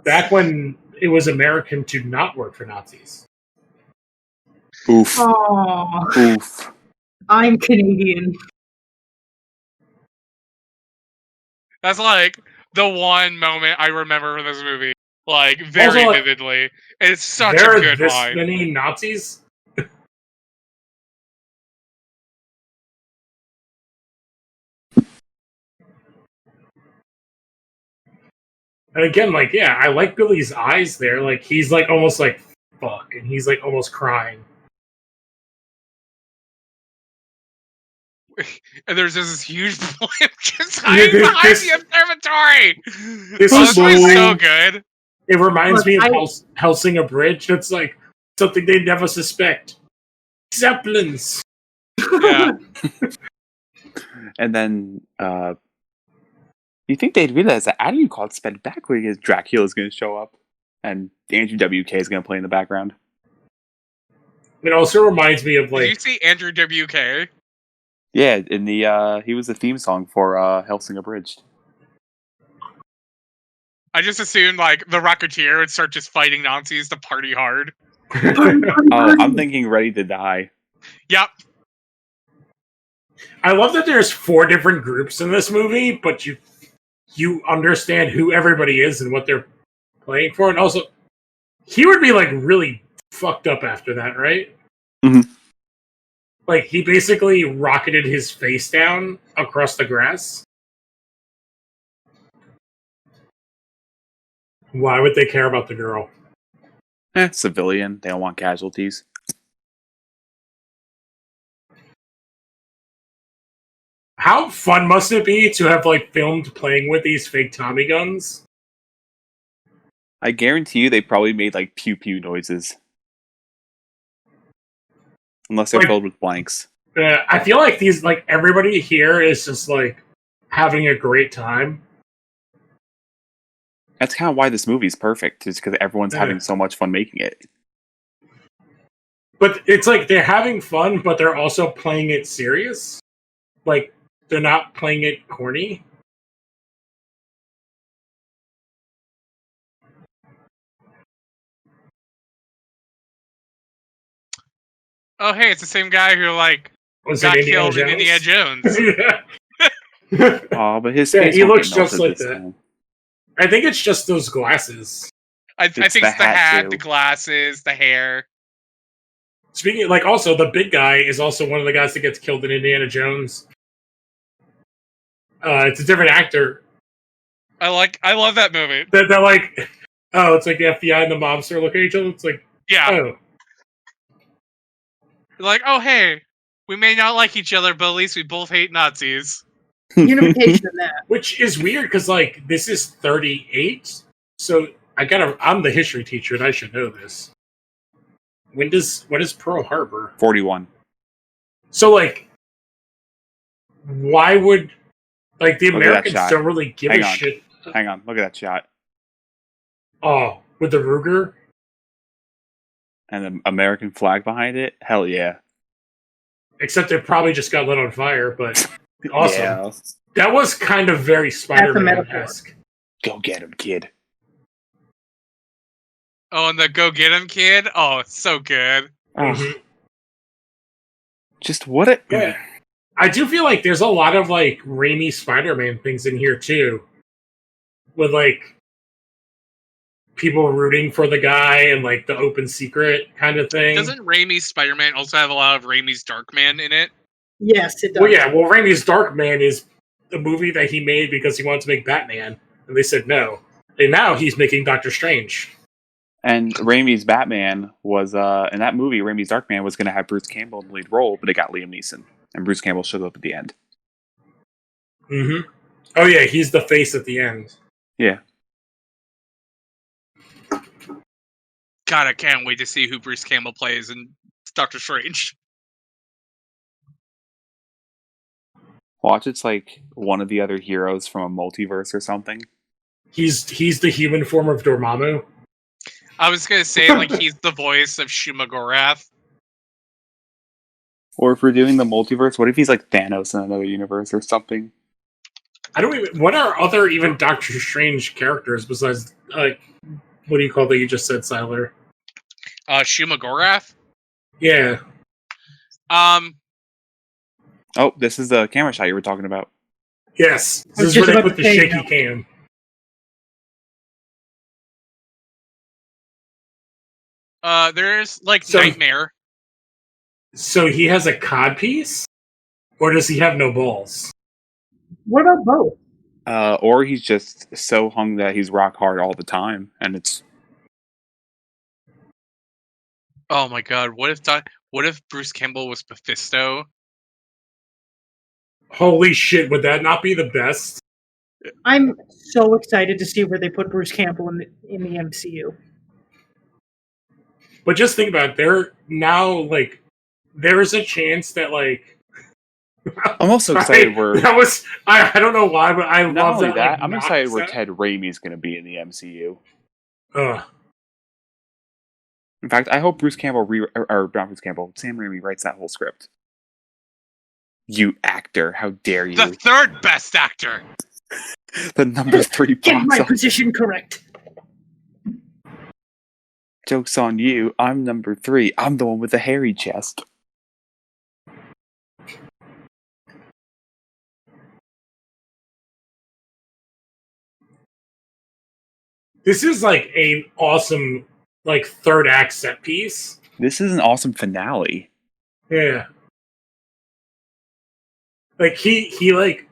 back when it was American to not work for Nazis. Oof. Aww. Oof. I'm Canadian. That's like the one moment I remember from this movie, like very Also, vividly. It's such there a are good this line. many Nazis. And again, like, yeah, I like Billy's eyes there. Like, he's like almost like fuck, and he's like almost crying. And there's just this huge blimp just hiding behind the observatory. This is movie, so good. It reminds me of Helsing Bridge. It's like something they never suspect. Zeppelins. Yeah. And then, you think they'd realize that Adam called sped backward because Dracula's going to show up, and Andrew WK is going to play in the background. It also reminds me of like. Did you see Andrew WK? Yeah, in the he was the theme song for Hellsing Abridged. I just assumed like the Rocketeer would start just fighting Nazis to party hard. Oh, I'm thinking Ready to Die. Yep. I love that there's 4 different groups in this movie, but you understand who everybody is and what they're playing for, and also he would be like really fucked up after that, right? Mm-hmm. Like he basically rocketed his face down across the grass. Why would they care about the girl? Civilian. They don't want casualties. How fun must it be to have like filmed playing with these fake Tommy guns? I guarantee you they probably made like pew pew noises. Unless they're Like- filled with blanks. I feel like these, like everybody here is just like having a great time. That's kind of why this movie's perfect, is because everyone's Yeah. having so much fun making it. But it's like they're having fun, but they're also playing it serious. Like they're not playing it corny. Oh, hey, it's the same guy who like Was got it Indiana killed in Indiana Jones. yeah. Oh, but his Yeah, face he won't looks get just melted like this that. time. I think it's just those glasses. I think it's the hat, the glasses, the hair. Speaking, like, also the big guy is also one of the guys that gets killed in Indiana Jones. It's a different actor. I love that movie. They're like, oh, it's like the FBI and the mobster look at each other. It's like, Yeah. oh, Like, oh, hey, we may not like each other, but at least we both hate Nazis. Unification in that. which is weird because like this is 38, so I'm the history teacher and I should know this. When is Pearl Harbor? 41. So like, why would like the Look at that Americans shot. don't really give Hang a on. shit? Hang on, look at that shot. Oh, with the Ruger. And the American flag behind it? Hell yeah. Except it probably just got lit on fire, but awesome. Yeah. That was kind of very Spider-Man-esque. Go get him, kid. Oh, and the Go Get Him kid? Oh, it's so good. Mhm. Just what it... Yeah. I do feel like there's a lot of like Raimi Spider-Man things in here too. With like people rooting for the guy and like the open secret kind of thing. Doesn't Raimi's Spider-Man also have a lot of Raimi's Darkman in it? Yes, it does. Well, yeah. Well, Raimi's Darkman is the movie that he made because he wanted to make Batman, and they said no. And now he's making Doctor Strange. And Raimi's Batman was, in that movie, Raimi's Darkman was going to have Bruce Campbell in the lead role, but it got Liam Neeson. And Bruce Campbell showed up at the end. Mm-hmm. Oh yeah, he's the face at the end. Yeah. God, I can't wait to see who Bruce Campbell plays in Doctor Strange. Watch, it's like one of the other heroes from a multiverse or something. He's the human form of Dormammu. I was gonna say, like, he's the voice of Shuma Gorath. Or if we're doing the multiverse, what if he's like Thanos in another universe or something? I don't even. What are other even Doctor Strange characters besides what do you call that you just said, Siler? Shuma Gorath? Yeah. Oh, this is the camera shot you were talking about. Yes. I was This is just where they about put to the say, shaky no. cam. There's, like, So- Nightmare. So he has a codpiece, or does he have no balls? What about both? Or he's just so hung that he's rock hard all the time, and it's Oh my god, what if Bruce Campbell was Mephisto? Holy shit! Would that not be the best? I'm so excited to see where they put Bruce Campbell in the MCU. But just think about it. There now, like, there is a chance that, like, I'm also excited we're that was I don't know why, but I not love only that. that, like, I'm knock excited where sound. Ted Raimi's going to be in the MCU. Ugh. In fact, I hope Bruce Campbell or not Bruce Campbell, Sam Raimi writes that whole script. You actor, how dare you? The third best actor! The number 3 Get box my office. position correct. Joke's on you. I'm number 3. I'm the one with the hairy chest. This is like an awesome, like, third act set piece. This is an awesome finale. Yeah. Like he like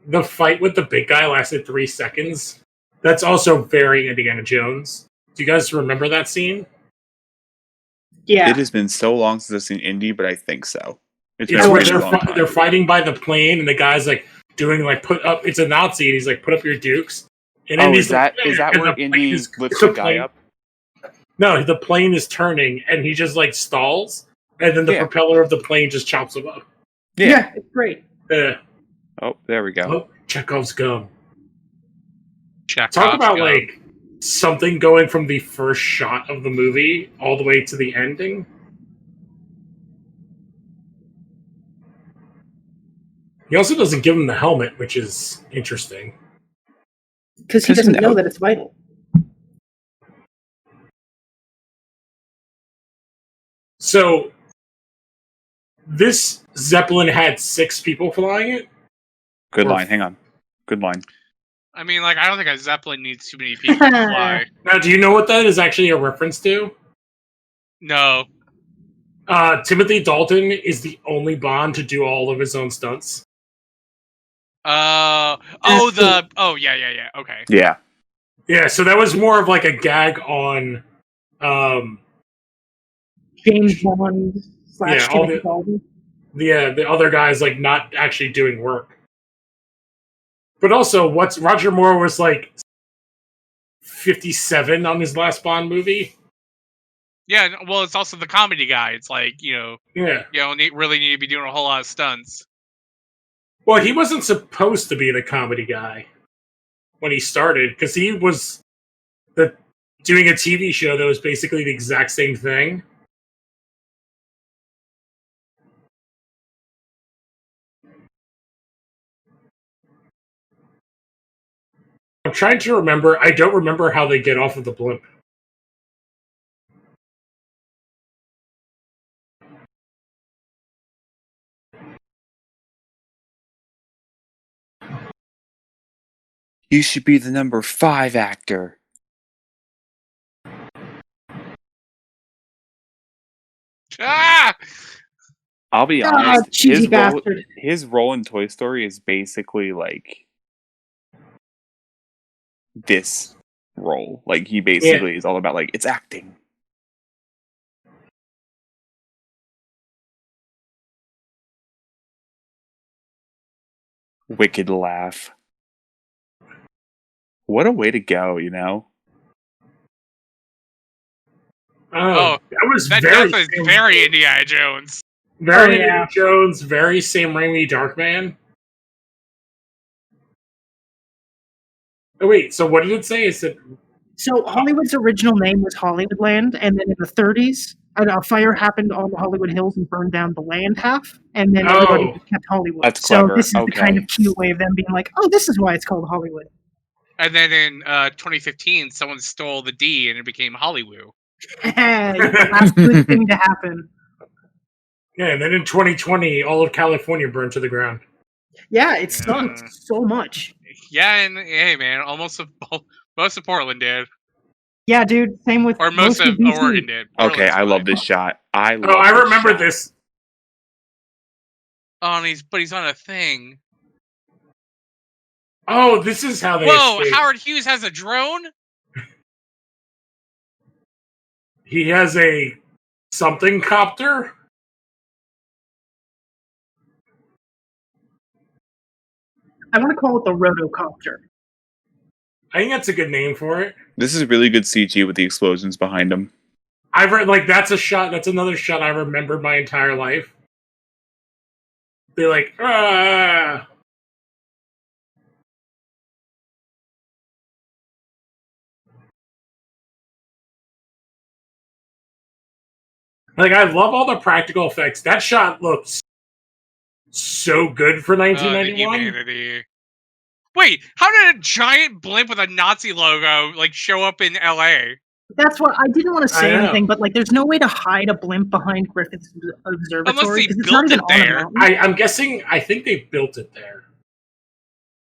the fight with the big guy lasted 3 seconds. That's also very Indiana Jones. Do you guys remember that scene? Yeah. It has been so long since I've seen Indy, but I think so. It's It's been a where really long time. they're fighting by the plane, and the guy's like doing like put up. It's a Nazi, and he's like put up your dukes. And then Is that and where the plane Indy lifts the guy up? No, the plane is turning, and he just like stalls, and then the propeller of the plane just chops him up. Yeah, it's great. Oh, there we go. Oh, Chekhov's gun. Chekhov's Talk about gun. like something going from the first shot of the movie all the way to the ending. He also doesn't give him the helmet, which is interesting. Because he doesn't know that it's vital. So, this Zeppelin had 6 people flying it? Good line. Hang on. Good line. I mean, like, I don't think a Zeppelin needs too many people to fly. Now, do you know what that is actually a reference to? No. Timothy Dalton is the only Bond to do all of his own stunts. Yeah, okay. Yeah. Yeah, so that was more of like a gag on James Bond / Timothy Dalton. The other guys like not actually doing work. But also, Roger Moore was like 57 on his last Bond movie. Yeah, well, it's also the comedy guy. It's like, you don't really need to be doing a whole lot of stunts. Well, he wasn't supposed to be the comedy guy when he started, because he was doing a TV show that was basically the exact same thing. I'm trying to remember. I don't remember how they get off of the blimp. You should be the number 5 actor. Ah! I'll be honest. Cheesy bastard. His role in Toy Story is basically like this role. Like, he basically is all about, like, it's acting. Wicked laugh. What a way to go, you know? Oh, that definitely is very Indiana Jones. Very Indiana Jones, very Sam Raimi Darkman. Oh wait, so what did it say? Is it So Hollywood's original name was Hollywoodland, and then in the 30s, a fire happened on the Hollywood Hills and burned down the land half, and then everybody just kept Hollywood. That's clever. So this is the kind of cute way of them being like, oh, this is why it's called Hollywood. And then in 2015, someone stole the D and it became Hollywood. The last good thing to happen. Yeah, and then in 2020, all of California burned to the ground. Yeah, it stunk so much. Yeah, and hey, man, most of Portland did. Yeah, dude. Same with most of Oregon did. Okay, I love this shot. I remember this. Oh, and he's on a thing. Oh, this is how they. Whoa! escaped. Howard Hughes has a drone. He has a something copter. I want to call it the rotocopter. I think that's a good name for it. This is really good CG with the explosions behind him. I've read that's a shot. That's another shot I remembered my entire life. They're like, ah. Like, I love all the practical effects. That shot looks so good for 1991. Wait, how did a giant blimp with a Nazi logo show up in LA? That's what I didn't want to say anything, but there's no way to hide a blimp behind Griffith's Observatory because it's not even there. I'm guessing. I think they built it there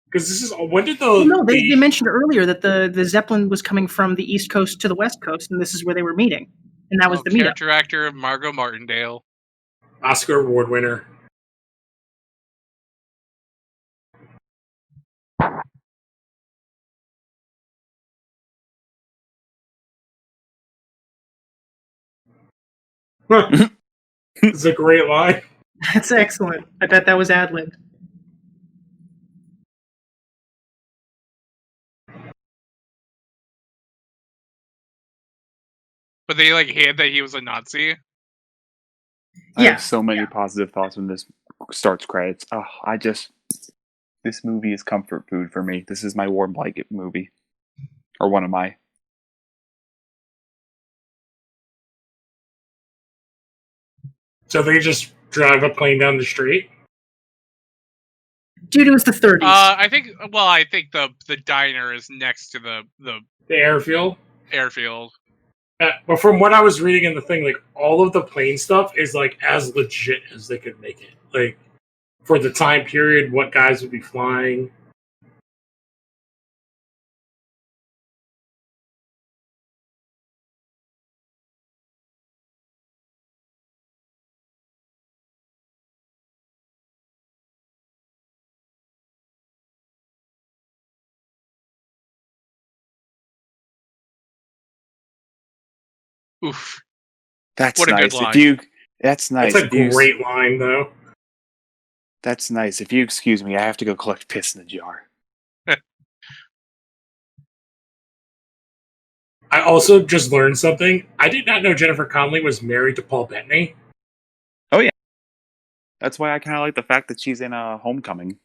because this is when did the? Well, no, they mentioned earlier that the Zeppelin was coming from the East Coast to the West Coast, and this is where they were meeting, and that was the meetup. Character actor Margot Martindale, Oscar award winner. It's a great line. That's excellent. I bet that was ad-libbed. But they like hid that he was a Nazi. I Yeah, have so many positive thoughts when this starts credits. Oh, this movie is comfort food for me. This is my warm blanket movie, or one of my. So they just drive a plane down the street. Dude, it was the 30s. I think the diner is next to the The airfield. airfield. But from what I was reading in the thing, like all of the plane stuff is like as legit as they could make it. Like for the time period, what guys would be flying. Oof. That's What a good nice. line. That's nice. That's a great line, though. That's nice. If you excuse me, I have to go collect piss in the jar. I also just learned something. I did not know Jennifer Connelly was married to Paul Bettany. Oh yeah, that's why I kind of like the fact that she's in Homecoming.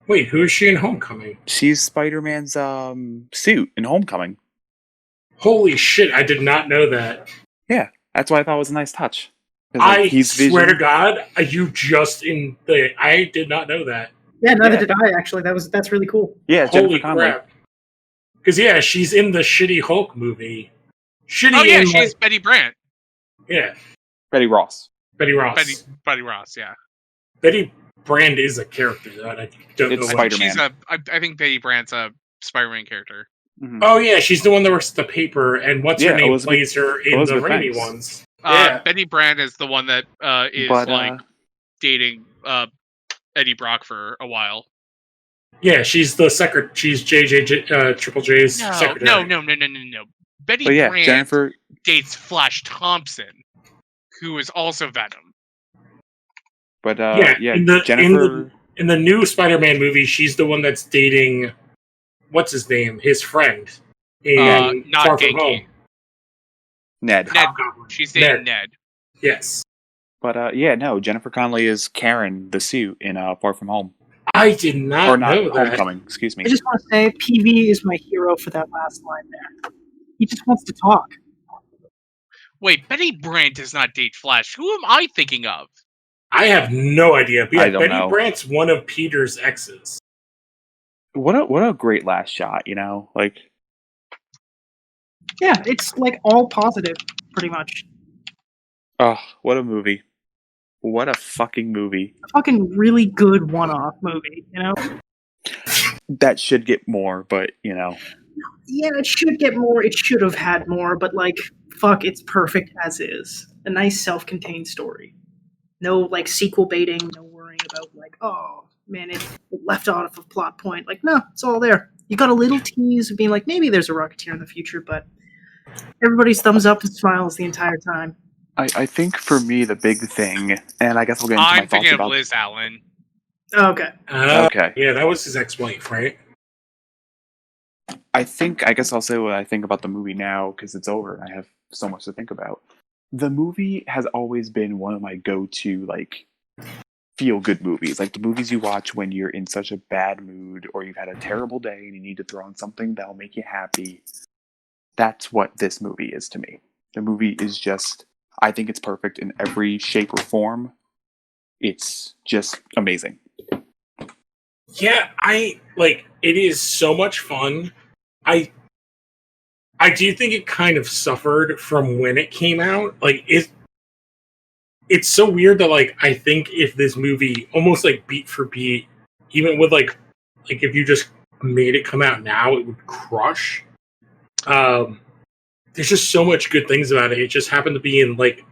Wait, who is she in Homecoming? She's Spider-Man's suit in Homecoming. Holy shit, I did not know that. Yeah, that's why I thought it was a nice touch. I he's swear Vision. to God, you just in the. I did not know that. Yeah, neither Yeah. did I, actually. That's really cool. Yeah, Holy Jennifer Connelly. crap. Because, yeah, she's in the shitty Hulk movie. Shitty Oh yeah, in, she's Betty Brant. Yeah, Betty Ross. Betty Ross. Betty Ross. Yeah. Betty Brand is a character that I don't It's know. Spider-Man. I think Betty Brant's a Spider-Man character. Mm-hmm. Oh, yeah, she's the one that works at the paper, and what's her name plays her in Elizabeth the Raimi Banks. ones. Yeah. Betty Brant is the one that is dating Eddie Brock for a while. Yeah, she's the she's Triple J's secretary. No. Betty Brant Jennifer dates Flash Thompson, who is also Venom. But Jennifer in the new Spider-Man movie, she's the one that's dating what's his name, his friend in not Far From Genki. Home. Ned. She's dating Ned. Yes. But Jennifer Connelly is Karen, the suit in Far From Home. I did not know that. Homecoming, excuse me. I just want to say, PV is my hero for that last line there. He just wants to talk. Wait, Betty Brant does not date Flash. Who am I thinking of? I have no idea. But yeah, I don't Betty know. Brant's one of Peter's exes. What a great last shot, you know? Like, yeah, it's like all positive, pretty much. Oh, what a movie. What a fucking movie. A fucking really good one-off movie, you know? That should get more, but, you know. Yeah, it should get more. It should have had more, but, like, fuck, it's perfect as is. A nice self-contained story. No, like, sequel baiting, no worrying about, like, oh, man, it left off a plot point. Like, no, it's all there. You got a little tease of being like, maybe there's a Rocketeer in the future, but everybody's thumbs up and smiles the entire time. I think for me, the big thing, and I guess I'll get into my thoughts I'm thinking of about... Liz Allen. Oh, okay. Okay. Yeah, that was his ex-wife, right? I guess I'll say what I think about the movie now, because it's over and I have so much to think about. The movie has always been one of my go-to, like, feel-good movies. Like, the movies you watch when you're in such a bad mood, or you've had a terrible day and you need to throw on something that'll make you happy. That's what this movie is to me. The movie is just... I think it's perfect in every shape or form. It's just amazing. Yeah, it is so much fun. I do think it kind of suffered from when it came out. Like, it's so weird that, like, I think if this movie, almost like beat for beat, even with like if you just made it come out now, it would crush. There's just so much good things about it. It just happened to be in, like,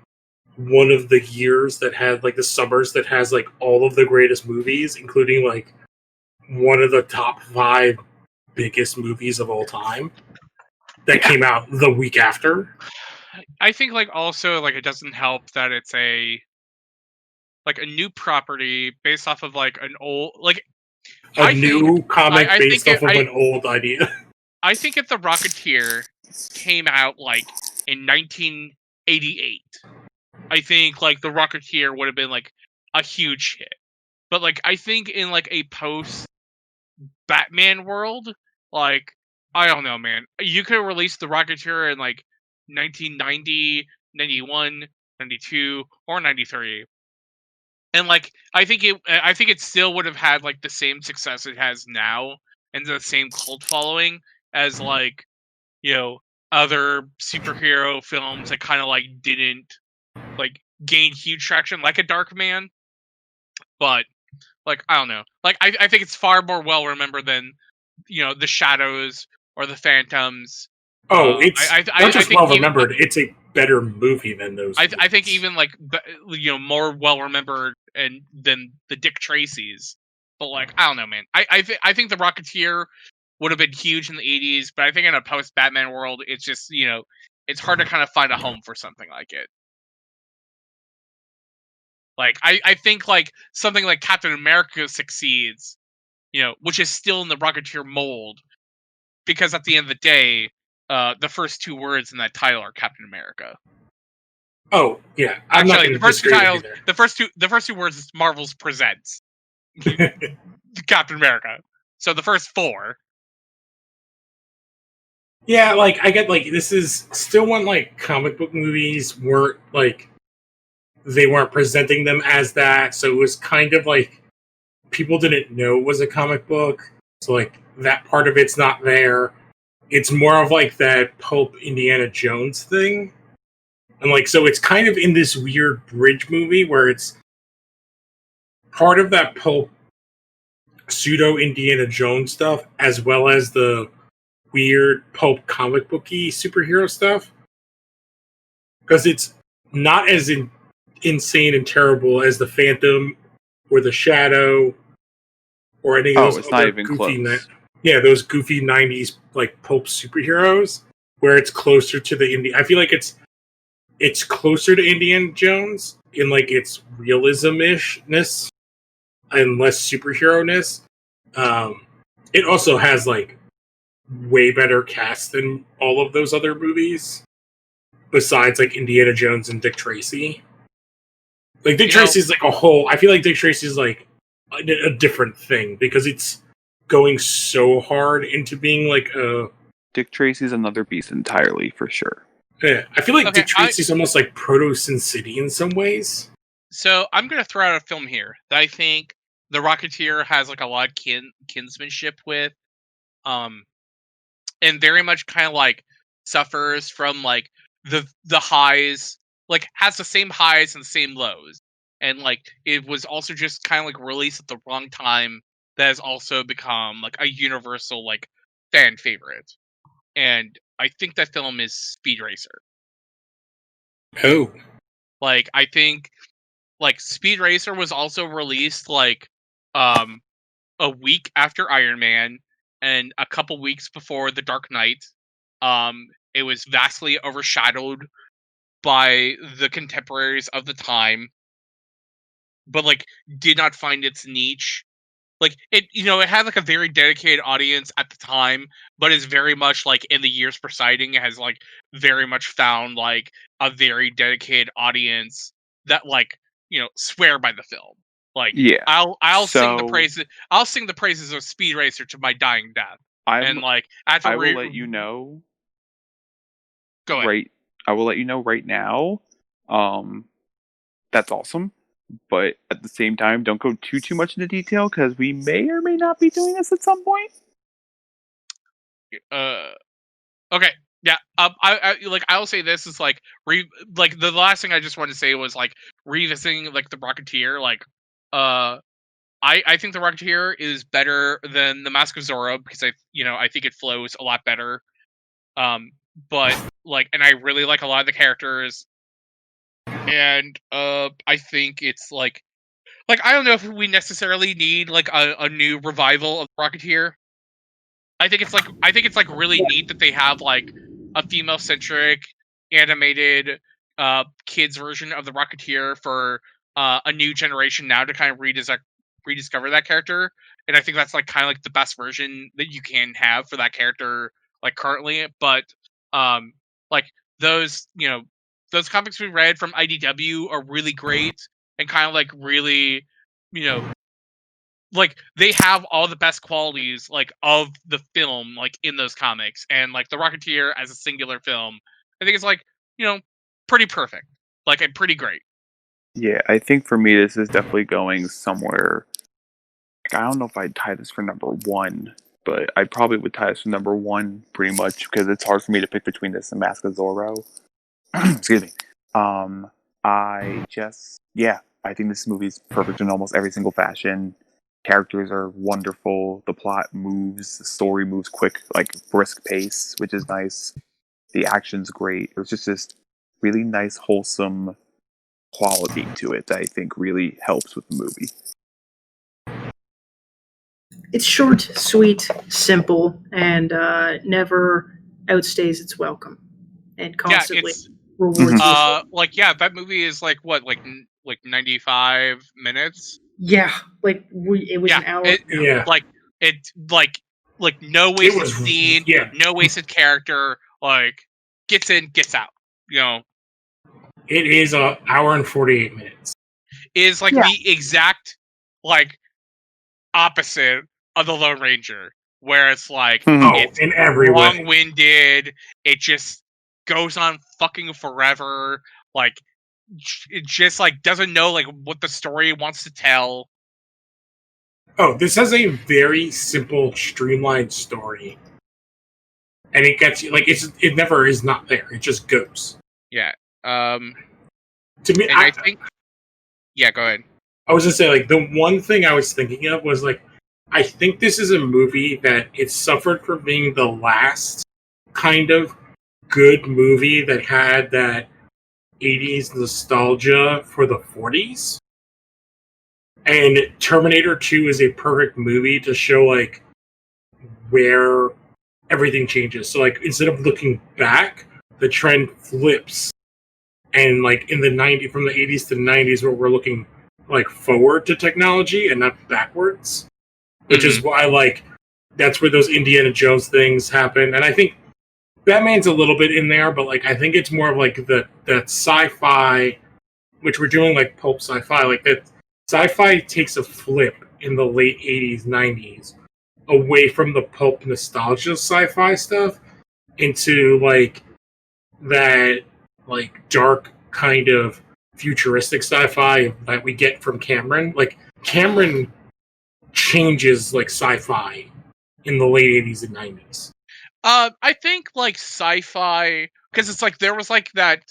one of the years that had, like, the summers that has, like, all of the greatest movies, including, like, one of the top 5 biggest movies of all time that came out the week after. I think like also like it doesn't help that it's a new property based off of like an old like A new comic I based think off of an old idea. I think if the Rocketeer came out like in 1988, I think like the Rocketeer would have been like a huge hit. But like I think in like a post Batman world, like I don't know, man. You could have released the Rocketeer in like 1990, 91, 92, or 93. And like I think it still would have had like the same success it has now and the same cult following as like, you know, other superhero films that kind of like didn't like gain huge traction like a Dark Man. But like I don't know. Like I think it's far more well remembered than, the Shadows or the Phantoms. Oh, it's not just think well remembered; it's a better movie than those. I think even like more well remembered and than the Dick Tracy's. But like I don't know, man. I think the Rocketeer would have been huge in the 80s, but I think in a post Batman world, it's just it's hard to kind of find a home for something like it. Like I think like something like Captain America succeeds, which is still in the Rocketeer mold, because at the end of the day, the first two words in that title are Captain America. Oh yeah, I'm actually not the first two disagree titles, with the first two words is Marvel's presents you there. Captain America. So the first four. Yeah, like I get like this is still when like comic book movies weren't like they weren't presenting them as that, so it was kind of like people didn't know it was a comic book. So like that part of it's not there. It's more of like that pulp Indiana Jones thing. And like so it's kind of in this weird bridge movie where it's part of that pulp pseudo Indiana Jones stuff as well as the weird pulp comic booky superhero stuff. Because it's not as insane and terrible as the Phantom or the Shadow or any of those it's other not even goofy close. those goofy 90s like pulp superheroes where it's closer to the indie. I feel like it's closer to Indiana Jones in like its realism-ishness and less superhero-ness. It also has like way better cast than all of those other movies besides like Indiana Jones and Dick Tracy. Like Dick Tracy's like a whole. I feel like Dick Tracy's like a different thing because it's going so hard into being like a. Dick Tracy's another beast entirely, for sure. Yeah, I feel like Dick Tracy's almost like Proto Sin City in some ways. So I'm gonna throw out a film here that I think the Rocketeer has like a lot of kinsmanship with, and very much kind of like suffers from like the highs, like has the same highs and the same lows, and like it was also just kind of like released at the wrong time. That has also become like a universal like fan favorite, and I think that film is Speed Racer. Oh, like I think like Speed Racer was also released like a week after Iron Man and a couple weeks before The Dark Knight. It was vastly overshadowed by the contemporaries of the time, but like did not find its niche. Like it had like a very dedicated audience at the time, but is very much like in the years preceding it has like very much found like a very dedicated audience that like swear by the film. Like Yeah, I'll sing the praises. I'll sing the praises of Speed Racer to my dying death. And like I will let you know. Go ahead. Right, I will let you know right now. That's awesome, but at the same time, don't go too much into detail because we may or may not be doing this at some point. Okay. Yeah. I'll say this is like like the last thing I just wanted to say was like revisiting like the Rocketeer. Like, I think the Rocketeer is better than the Mask of Zorro because I think it flows a lot better. But like, and I really like a lot of the characters, and I think it's like I don't know if we necessarily need like a new revival of Rocketeer. I think it's like really neat that they have like a female centric animated kids version of the Rocketeer for a new generation now to kind of rediscover that character. And I think that's like kind of like the best version that you can have for that character like currently. But like those those comics we read from IDW are really great and kind of like really like they have all the best qualities like of the film like in those comics, and like the Rocketeer as a singular film I think it's like pretty perfect, like and pretty great. Yeah, I think for me this is definitely going somewhere. Like, I don't know if I'd tie this for number one, but I probably would tie this for number one pretty much because it's hard for me to pick between this and Mask of Zorro. Excuse me. I think this movie is perfect in almost every single fashion. Characters are wonderful. The plot moves. The story moves quick, like brisk pace, which is nice. The action's great. There's just this really nice, wholesome quality to it that I think really helps with the movie. It's short, sweet, simple, and never outstays its welcome, and constantly rewards you. Like that movie is like what, like 95 minutes. Yeah, like it was an hour. Like no wasted scene, no wasted character. Like gets in, gets out. It is an hour and 48 minutes. Is like the exact like opposite of the Lone Ranger, where it's like it's in every long-winded. It just goes on fucking forever. Like it just like doesn't know like what the story wants to tell. Oh, this has a very simple, streamlined story, and it gets like it never is not there. It just goes. Yeah. To me, I think. Yeah, go ahead. I was gonna say like the one thing I was thinking of was like I think this is a movie that it suffered from being the last kind of good movie that had that 80s nostalgia for the 40s. And Terminator 2 is a perfect movie to show like where everything changes. So like instead of looking back, the trend flips. And like in the 90s, from the 80s to the 90s, where we're looking like forward to technology and not backwards. Which is why like that's where those Indiana Jones things happen. And I think Batman's a little bit in there, but like I think it's more of like that sci-fi, which we're doing like pulp sci-fi, like that sci-fi takes a flip in the late 80s, 90s away from the pulp nostalgia sci-fi stuff into like that like dark kind of futuristic sci-fi that we get from Cameron. Like Cameron changes like sci-fi in the late 80s and 90s. I think like sci-fi, because it's like there was like that.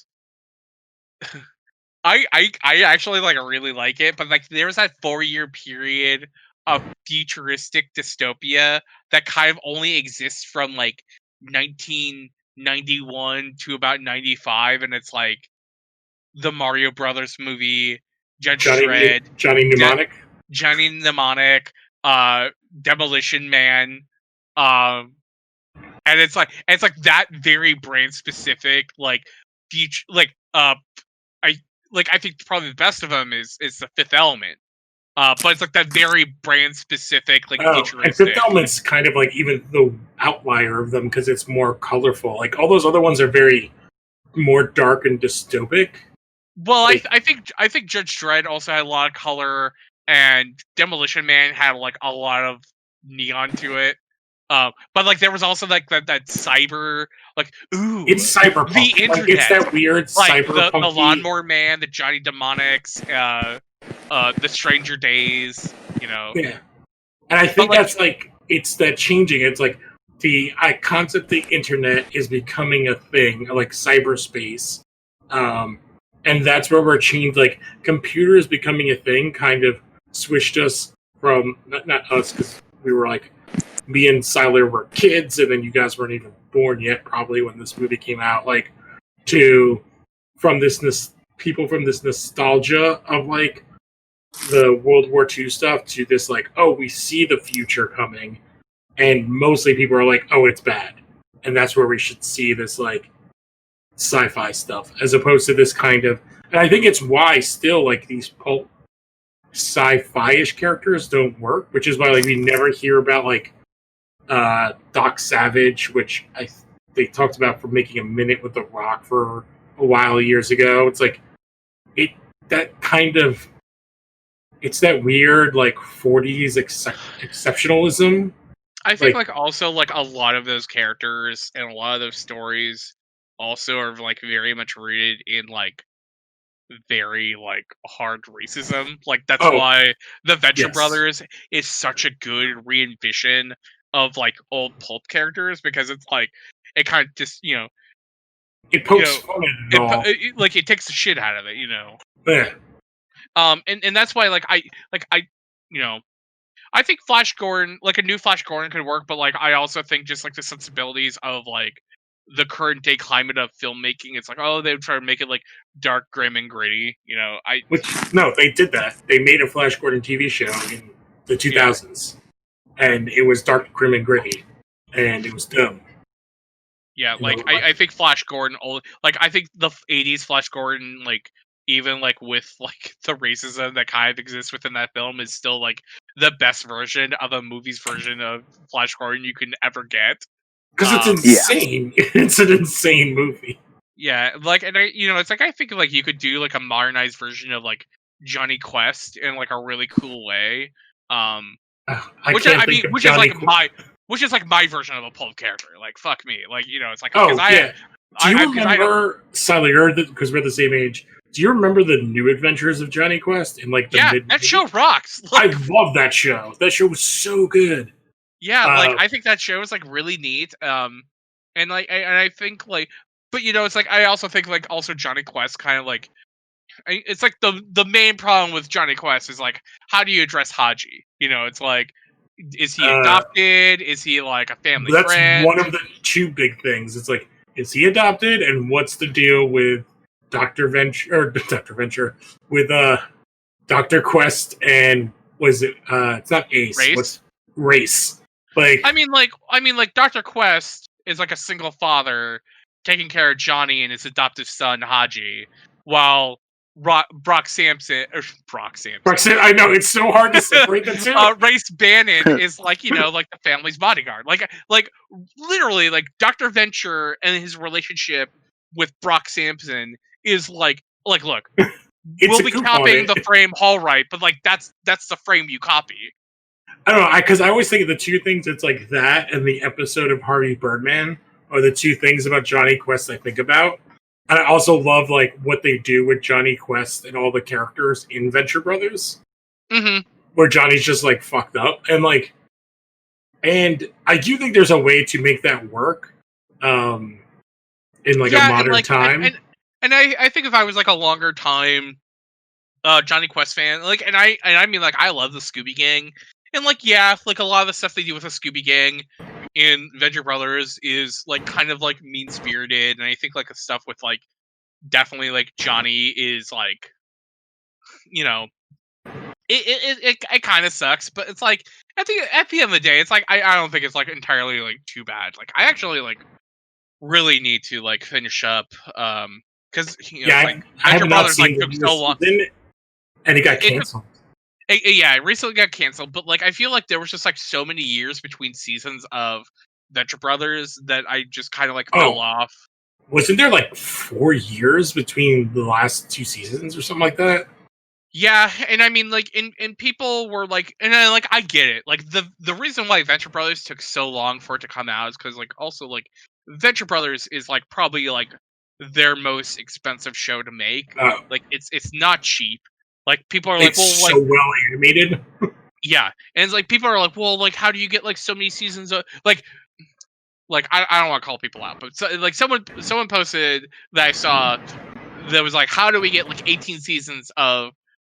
I actually like really like it, but like there was that 4-year period of futuristic dystopia that kind of only exists from like 1991 to about 95, and it's like the Mario Brothers movie, Judge Dredd, Johnny Mnemonic, Demolition Man, and it's like that very brand specific like future I think probably the best of them is the Fifth Element, but it's like that very brand specific like futuristic. And Fifth Element's kind of like even the outlier of them because it's more colorful. Like all those other ones are very more dark and dystopic. Well, like, I think Judge Dredd also had a lot of color, and Demolition Man had like a lot of neon to it. But like there was also like that cyber, like it's cyberpunk. The internet, like, it's that weird like cyberpunk. The Lawnmower Man, the Johnny Mnemonics, the Stranger Days, Yeah, and I think that's like it's that changing. It's like the concept, the internet is becoming a thing, like cyberspace, and that's where we're changed. Like computers becoming a thing, kind of switched us from not us because we were like. Me and Siler were kids, and then you guys weren't even born yet, probably when this movie came out. Like, from this people from this nostalgia of like the World War II stuff to this like, oh, we see the future coming, and mostly people are like, oh, it's bad, and that's where we should see this like sci-fi stuff, as opposed to this kind of. And I think it's why still like these pulp sci-fi-ish characters don't work, which is why like we never hear about like Doc Savage, which they talked about for making a minute with The Rock for a while years ago. It's like that kind of. It's that weird like 40s exceptionalism. I think like also like a lot of those characters and a lot of those stories also are like very much rooted in like very like hard racism. Like that's why the Venture Brothers is such a good re-envision of like old pulp characters, because it's like it kind of just it pokes fun at it all. Like it takes the shit out of it, Yeah. And that's why I think Flash Gordon, like a new Flash Gordon could work, but like I also think just like the sensibilities of like the current day climate of filmmaking, it's like, oh, they would try to make it like dark, grim, and gritty. No, they did that. They made a Flash Gordon TV show in the 2000s, and it was dark, grim, and gritty, and it was dumb. Yeah, I think Flash Gordon, like I think the 80s Flash Gordon, like even like with like the racism that kind of exists within that film, is still like the best version of a movie's version of Flash Gordon you can ever get. Because it's insane. Yeah. It's an insane movie. Yeah, like, and it's like I think like you could do like a modernized version of like Johnny Quest in like a really cool way. Which is like my version of a pulp character. Like fuck me, like it's like do you remember Sally? Because we're the same age. Do you remember the New Adventures of Johnny Quest in like the that show rocks. Like, I love that show. That show was so good. Yeah, like I think that show is like really neat. And like I think like, but it's like I also think like also Johnny Quest kind of like, it's like the main problem with Johnny Quest is like, how do you address Haji? It's like, is he adopted? Is he like a family friend? That's one of the two big things. It's like, is he adopted? And what's the deal with Dr. Venture with Dr. Quest and was it it's not Ace. Race? What's Race? Like I mean like Dr. Quest is like a single father taking care of Johnny and his adoptive son Haji, while Brock Sampson. I know, it's so hard to separate the two. Race Bannon is like like the family's bodyguard. Like literally like Dr. Venture and his relationship with Brock Sampson is like look, we'll be copying the frame all right, but like that's the frame you copy. I don't know, because I always think of the two things. It's like that and the episode of Harvey Birdman are the two things about Johnny Quest I think about. And I also love like what they do with Johnny Quest and all the characters in Venture Brothers, where Johnny's just like fucked up, and I do think there's a way to make that work, in like a modern time. And I think if I was like a longer time Johnny Quest fan, like, and I mean like I love the Scooby Gang. And like, yeah, like a lot of the stuff they do with the Scooby Gang in Venture Brothers is like kind of like mean spirited, and I think like the stuff with like definitely like Johnny is like, it kind of sucks, but it's like at the end of the day, it's like I don't think it's like entirely like too bad. Like I actually like really need to like finish up because I Venture Brothers like took so long, and it got canceled. Yeah, it recently got canceled, but like I feel like there was just like so many years between seasons of Venture Brothers that I just kind of like fell off. Wasn't there like 4 years between the last two seasons or something like that? Yeah, and I mean like and people were like, and I get it. Like the reason why Venture Brothers took so long for it to come out is because like also like Venture Brothers is like probably like their most expensive show to make. Like it's not cheap. Like people are like, well, so well animated. Yeah, and it's like people are like, well, like how do you get like so many seasons of like I don't want to call people out, but like someone posted that I saw that was like, how do we get like 18 seasons of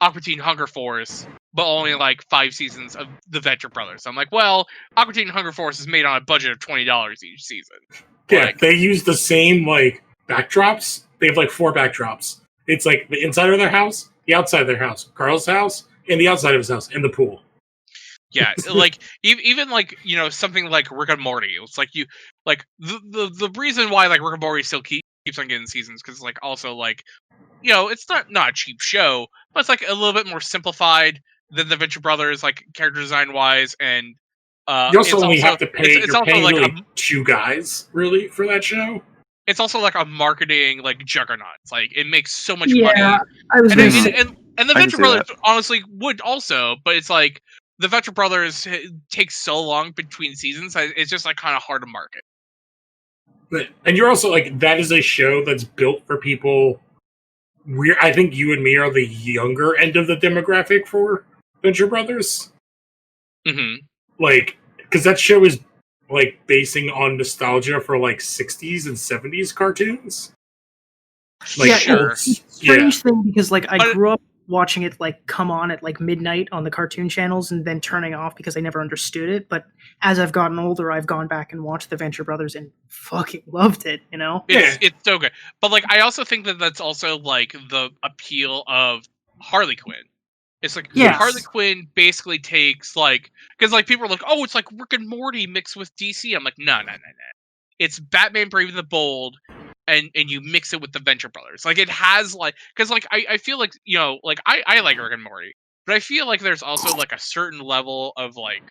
Aqua Teen Hunger Force, but only like 5 seasons of the Venture Brothers? I'm like, well, Aqua Teen Hunger Force is made on a budget of $20 each season. Yeah, they use the same like backdrops. They have like 4 backdrops. It's like the inside of their house, the outside of their house, Carl's house, and the outside of his house, and the pool. Yeah, like even like something like Rick and Morty. It's like you like the reason why like Rick and Morty still keeps on getting seasons because like also like it's not a cheap show, but it's like a little bit more simplified than the Venture Brothers, like character design wise, and You also it's only also have to pay. it's You're also paying like really 2 guys really for that show. it's also like a marketing like juggernaut. It's like it makes so much Yeah, money, I was and gonna it- say. and the I can Venture see Brothers that. honestly would also, but it's like the Venture Brothers takes so long between seasons, it's just like kind of hard to market. And you're also like, that is a show that's built for people. I think you and me are the younger end of the demographic for Venture Brothers. Hmm. Like, because that show is like basing on nostalgia for like 60s and 70s cartoons. Like, Yeah, Sure. it's a strange thing because like I But- grew up watching it like come on at like midnight on the cartoon channels and then turning off because I never understood it. But as I've gotten older, I've gone back and watched the Venture Brothers and fucking loved it. You know? It's so good. But like I also think that that's also like the appeal of Harley Quinn. It's like Yes. Harley Quinn basically takes like because like people are like, oh, it's like Rick and Morty mixed with DC. I'm like, no. It's Batman Brave and the Bold, and you mix it with the Venture Brothers. Like it has like because like I feel like like I like Rick and Morty, but I feel like there's also like a certain level of like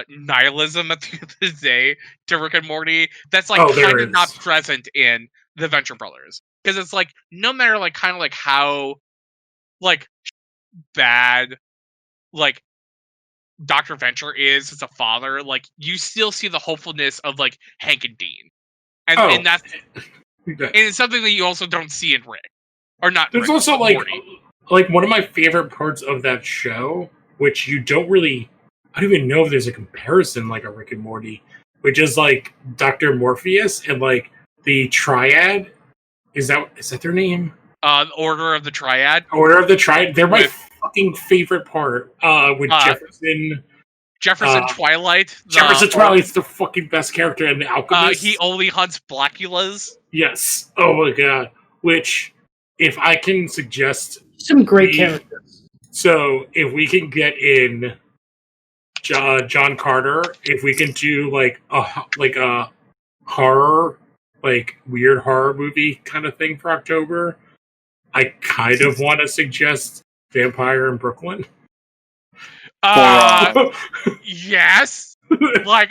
nihilism at the end of the day to Rick and Morty that's like there kind of not is. present in the Venture Brothers because it's like no matter like kind of like how like bad like Dr. Venture is as a father, like you still see the hopefulness of like Hank and Dean. And that's and it's something that you also don't see in Rick. Or not There's Rick, also Morty. like one of my favorite parts of that show, which you don't really, I don't even know if there's a comparison like a Rick and Morty, which is like Dr. Morpheus and like the Triad. Is that their name? Order of the Triad. Order of the Triad. They're my With- fucking favorite part. With Jefferson. Twilight. Jefferson Twilight's the fucking best character in The Alchemist. He only hunts Blackulas. Yes. Oh my god. Which, if I can suggest, Some great characters. so if we can get in John Carter, if we can do like a horror, like weird horror movie kind of thing for October, I kind of want to suggest Vampire in Brooklyn. Yes. Like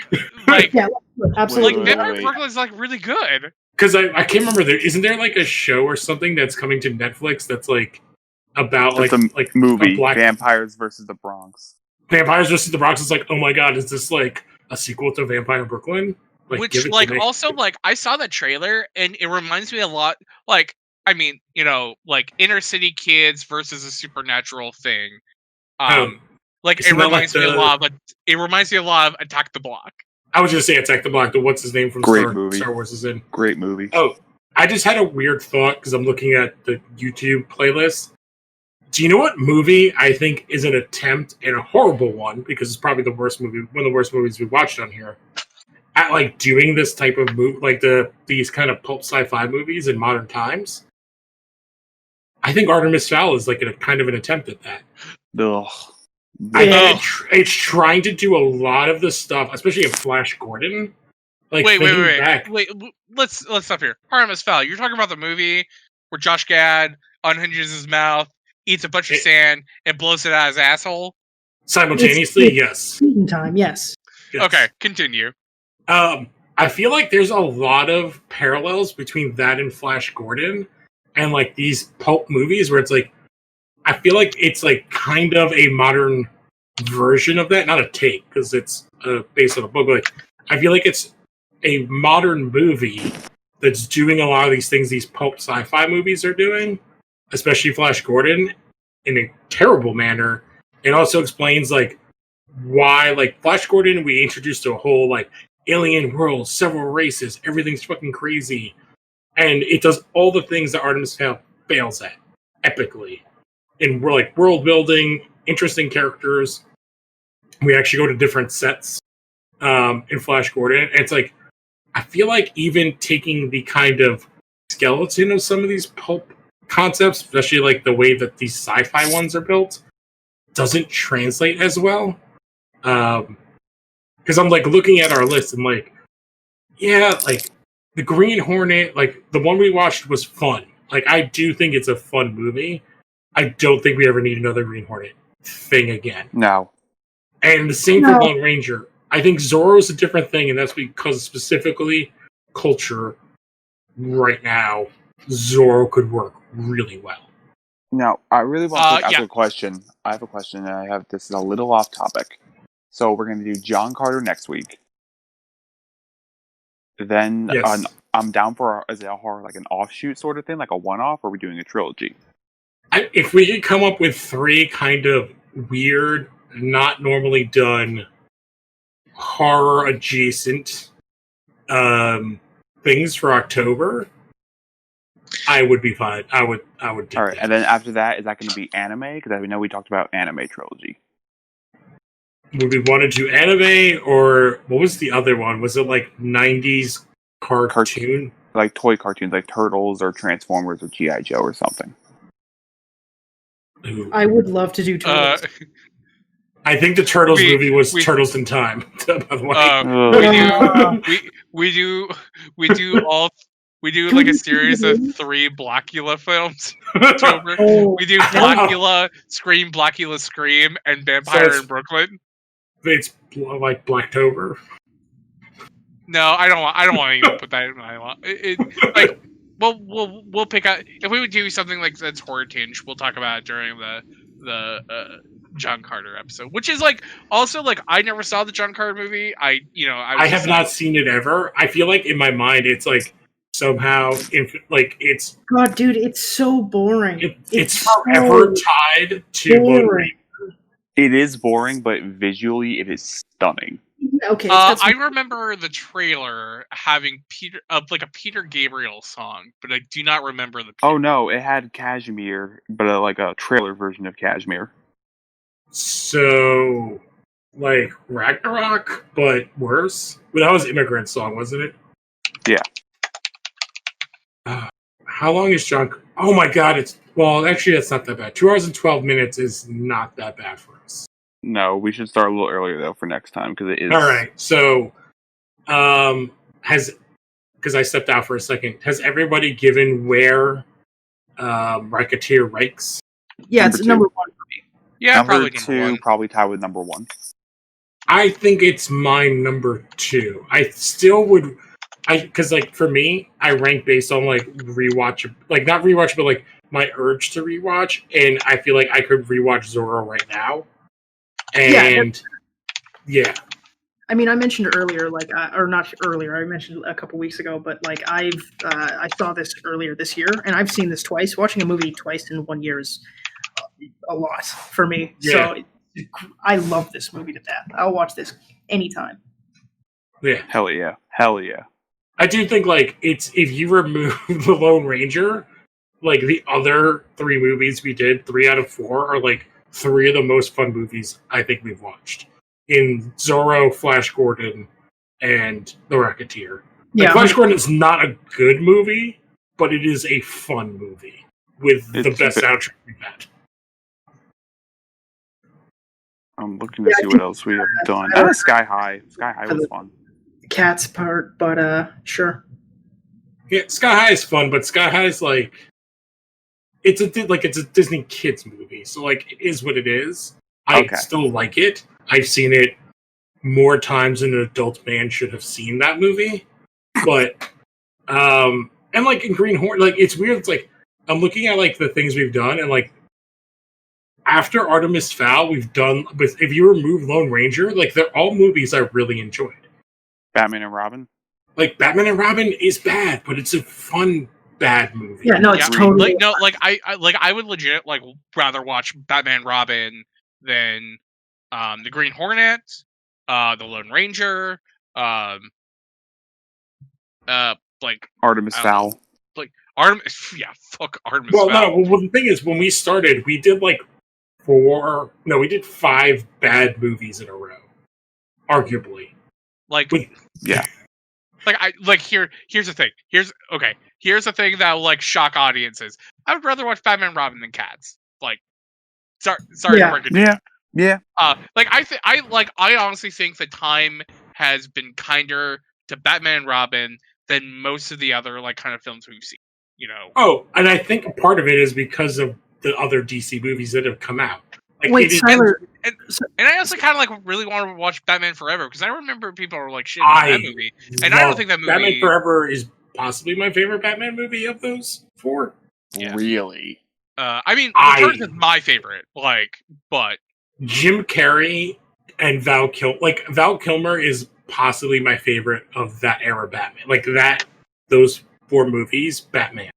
Yeah, absolutely. Wait, Vampire wait. Brooklyn is like really isn't Because I can't remember, isn't there like a show or something that's coming to Netflix that's like about That's like a movie, a black Vampires versus the Bronx. Vampires versus the Bronx? Is like, oh my god, is this like a sequel to Vampire in Brooklyn? Like, which give it to like me. also like I saw that trailer and it reminds me a lot like I mean like inner city kids versus a supernatural thing. Like it isn't that reminds like me a lot of Attack the Block. I was just saying Attack the Block. What's his name from Great movie. Star Wars is in. Great movie. Oh, I just had a weird thought because I'm looking at the YouTube playlist. Do you know what movie I think is an attempt and a horrible one, because it's probably the worst movie, one of the worst movies we've watched on here, at like doing this type of movie, like these kind of pulp sci-fi movies in modern times? I think Artemis Fowl is like a kind of an attempt at that. Ugh. I Yeah. think it's trying to do a lot of the stuff, especially in Flash Gordon. Like, Wait, thinking back, let's stop here. Artemis Fowl. You're talking about the movie where Josh Gad unhinges his mouth, eats a bunch of sand, and blows it out his asshole. simultaneously, yes. Eating time, yes. Yes. Okay, continue. I feel like there's a lot of parallels between that and Flash Gordon and like these pulp movies where it's like, I feel like it's like kind of a modern version of that, not a take because it's based on a book. But like, I feel like it's a modern movie that's doing a lot of these things these pulp sci-fi movies are doing, especially Flash Gordon, in a terrible manner. It also explains like why, like, Flash Gordon, we introduced to a whole like alien world, several races, everything's fucking crazy, and it does all the things that Artemis Fowl fails at epically. And we're like world building, interesting characters. We actually go to different sets in Flash Gordon. And it's like, I feel like even taking the kind of skeleton of some of these pulp concepts, especially like the way that these sci-fi ones are built, doesn't translate as well. Because I'm like looking at our list and like, yeah, like the Green Hornet, like the one we watched, was fun. Like I do think it's a fun movie. I don't think we ever need another Green Hornet thing again. No. And the same for Lone Ranger. I think Zorro's a different thing, and that's because specifically culture right now, Zorro could work really well. Now, I really want to ask yeah. a question. I have a question, and this is a little off topic. So we're going to do John Carter next week. Then Yes. I'm down for is it a horror like an offshoot sort of thing, like a one-off, or are we doing a trilogy? If we could come up with 3 kind of weird, not normally done horror adjacent things for October, I would be fine. I would do All right, that. and then after that, is that going to be anime? Because we know we talked about anime trilogy. Would we want to do anime, or what was the other one? Was it like 90s cartoon? Like toy cartoons, like Turtles or Transformers or G.I. Joe or something. Ooh. I would love to do Turtles. I think the Turtles movie was Turtles in Time. By the way, we do like a series of 3 Blackula films. October. We do Blackula, Scream, Blackula, Scream, and Vampire in Brooklyn. It's like Blacktober. No, I don't want to even put that in my like. We'll pick out if we would do something like that's horror tinge. We'll talk about it during the John Carter episode, which is like also like I never saw the John Carter movie. I have not seen it ever. I feel like in my mind it's like somehow it's God, dude, it's so boring. It's forever tied to boring. It is boring, but visually it is stunning. Okay, I remember the trailer having like a Peter Gabriel song, but I do not remember the. Oh no, it had Kashmir, but like a trailer version of Kashmir. So, like Ragnarok, but worse. But that was Immigrant Song, wasn't it? Yeah. How long is John? Oh my God! Actually, that's not that bad. 2 hours and 12 minutes is not that bad for us. No, we should start a little earlier though for next time because it is. All right. So, because I stepped out for a second, has everybody given where Rocketeer ranks? Yeah, it's number 1 for me. Yeah, number 2, probably tied with number 1. I think it's my number 2. I still would. Because like for me, I rank based on like rewatch, like not rewatch, but like my urge to rewatch, and I feel like I could rewatch Zorro right now. And yeah. I mean, I mentioned earlier, like, or not earlier. I mentioned a couple weeks ago, but like, I saw this earlier this year, and I've seen this twice. Watching a movie twice in 1 year is a lot for me. Yeah. So I love this movie to death. I'll watch this anytime. Yeah. Hell yeah. I do think like it's if you remove the Lone Ranger, like the other 3 movies we did, 3 out of 4 are like 3 of the most fun movies I think we've watched. In Zorro, Flash Gordon, and The Rocketeer. Like, Flash Gordon is not a good movie, but it is a fun movie with the best soundtrack we've had. I'm looking to see what else we have done. Sky High. Sky High was fun. Cats part, but sure. Yeah, Sky High is fun, but Sky High is like it's a Disney kids movie, so like it is what it is. I still like it. I've seen it more times than an adult man should have seen that movie. But and like in Green Hornet, like it's weird. It's like I'm looking at like the things we've done, and like after Artemis Fowl, we've done. But if you remove Lone Ranger, like they're all movies I really enjoyed. Batman and Robin. Like Batman and Robin is bad, but it's a fun bad movie. Yeah, no, it's totally I would legit like rather watch Batman Robin than the Green Hornet, the Lone Ranger, like Artemis Fowl. Like Artemis, fuck Artemis Fowl. Well, the thing is, when we started, we did like 5 bad movies in a row, arguably. Like, yeah. Here's the thing. Here's the thing that will like shock audiences. I would rather watch Batman Robin than Cats. Like, sorry to break it down. Yeah. I honestly think the time has been kinder to Batman and Robin than most of the other like kind of films we've seen. You know. Oh, and I think part of it is because of the other DC movies that have come out. Like, Wait, Skylar. And I also kind of like really want to watch Batman Forever because I remember people are like shitting on that movie, and I don't think that movie. Batman Forever is possibly my favorite Batman movie of those 4. Yeah. Really? I mean, Returns is my favorite. Like, but Jim Carrey and Val Kilmer is possibly my favorite of that era Batman. Like those 4 movies, Batman.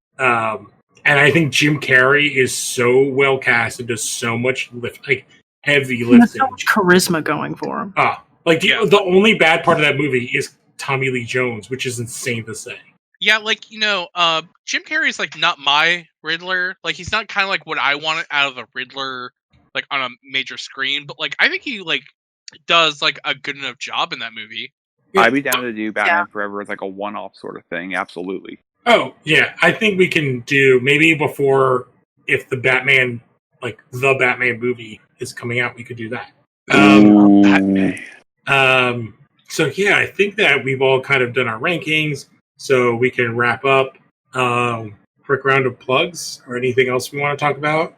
And I think Jim Carrey is so well cast and does so much heavy lifting. He has so much charisma going for him. The only bad part of that movie is Tommy Lee Jones, which is insane to say. Yeah, like, Jim Carrey is like not my Riddler. Like, he's not kind of like what I wanted out of the Riddler, like on a major screen. But like, I think he like does like a good enough job in that movie. Yeah. I'd be down to do Batman Forever as like a one-off sort of thing. Absolutely. Oh yeah, I think we can do maybe before if the Batman movie is coming out, we could do that. Batman. So yeah, I think that we've all kind of done our rankings, so we can wrap up. Quick round of plugs or anything else we want to talk about?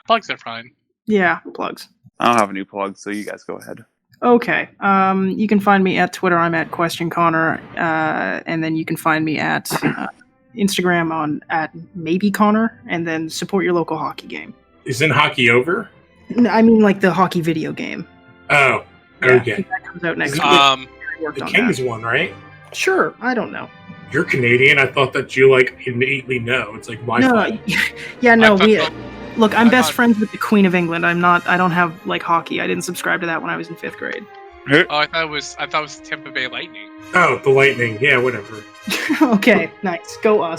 Plugs are fine. Yeah, plugs. I don't have any plugs, so you guys go ahead. Okay. You can find me at Twitter. I'm at QuestionConnor, and then you can find me at Instagram at maybeConnor, and then support your local hockey game. Isn't hockey over? I mean, like the hockey video game. Oh, Yeah, okay. I think that comes out next week. The Kings won, right? Sure. I don't know. You're Canadian. I thought that you innately know. It's like Wi-Fi. No. Yeah. No. Look, I'm best thought- friends with the Queen of England. I don't have like hockey. I didn't subscribe to that when I was in 5th grade. Oh, I thought it was Tampa Bay Lightning. Oh, the Lightning. Yeah, whatever. Okay. Nice. Go us.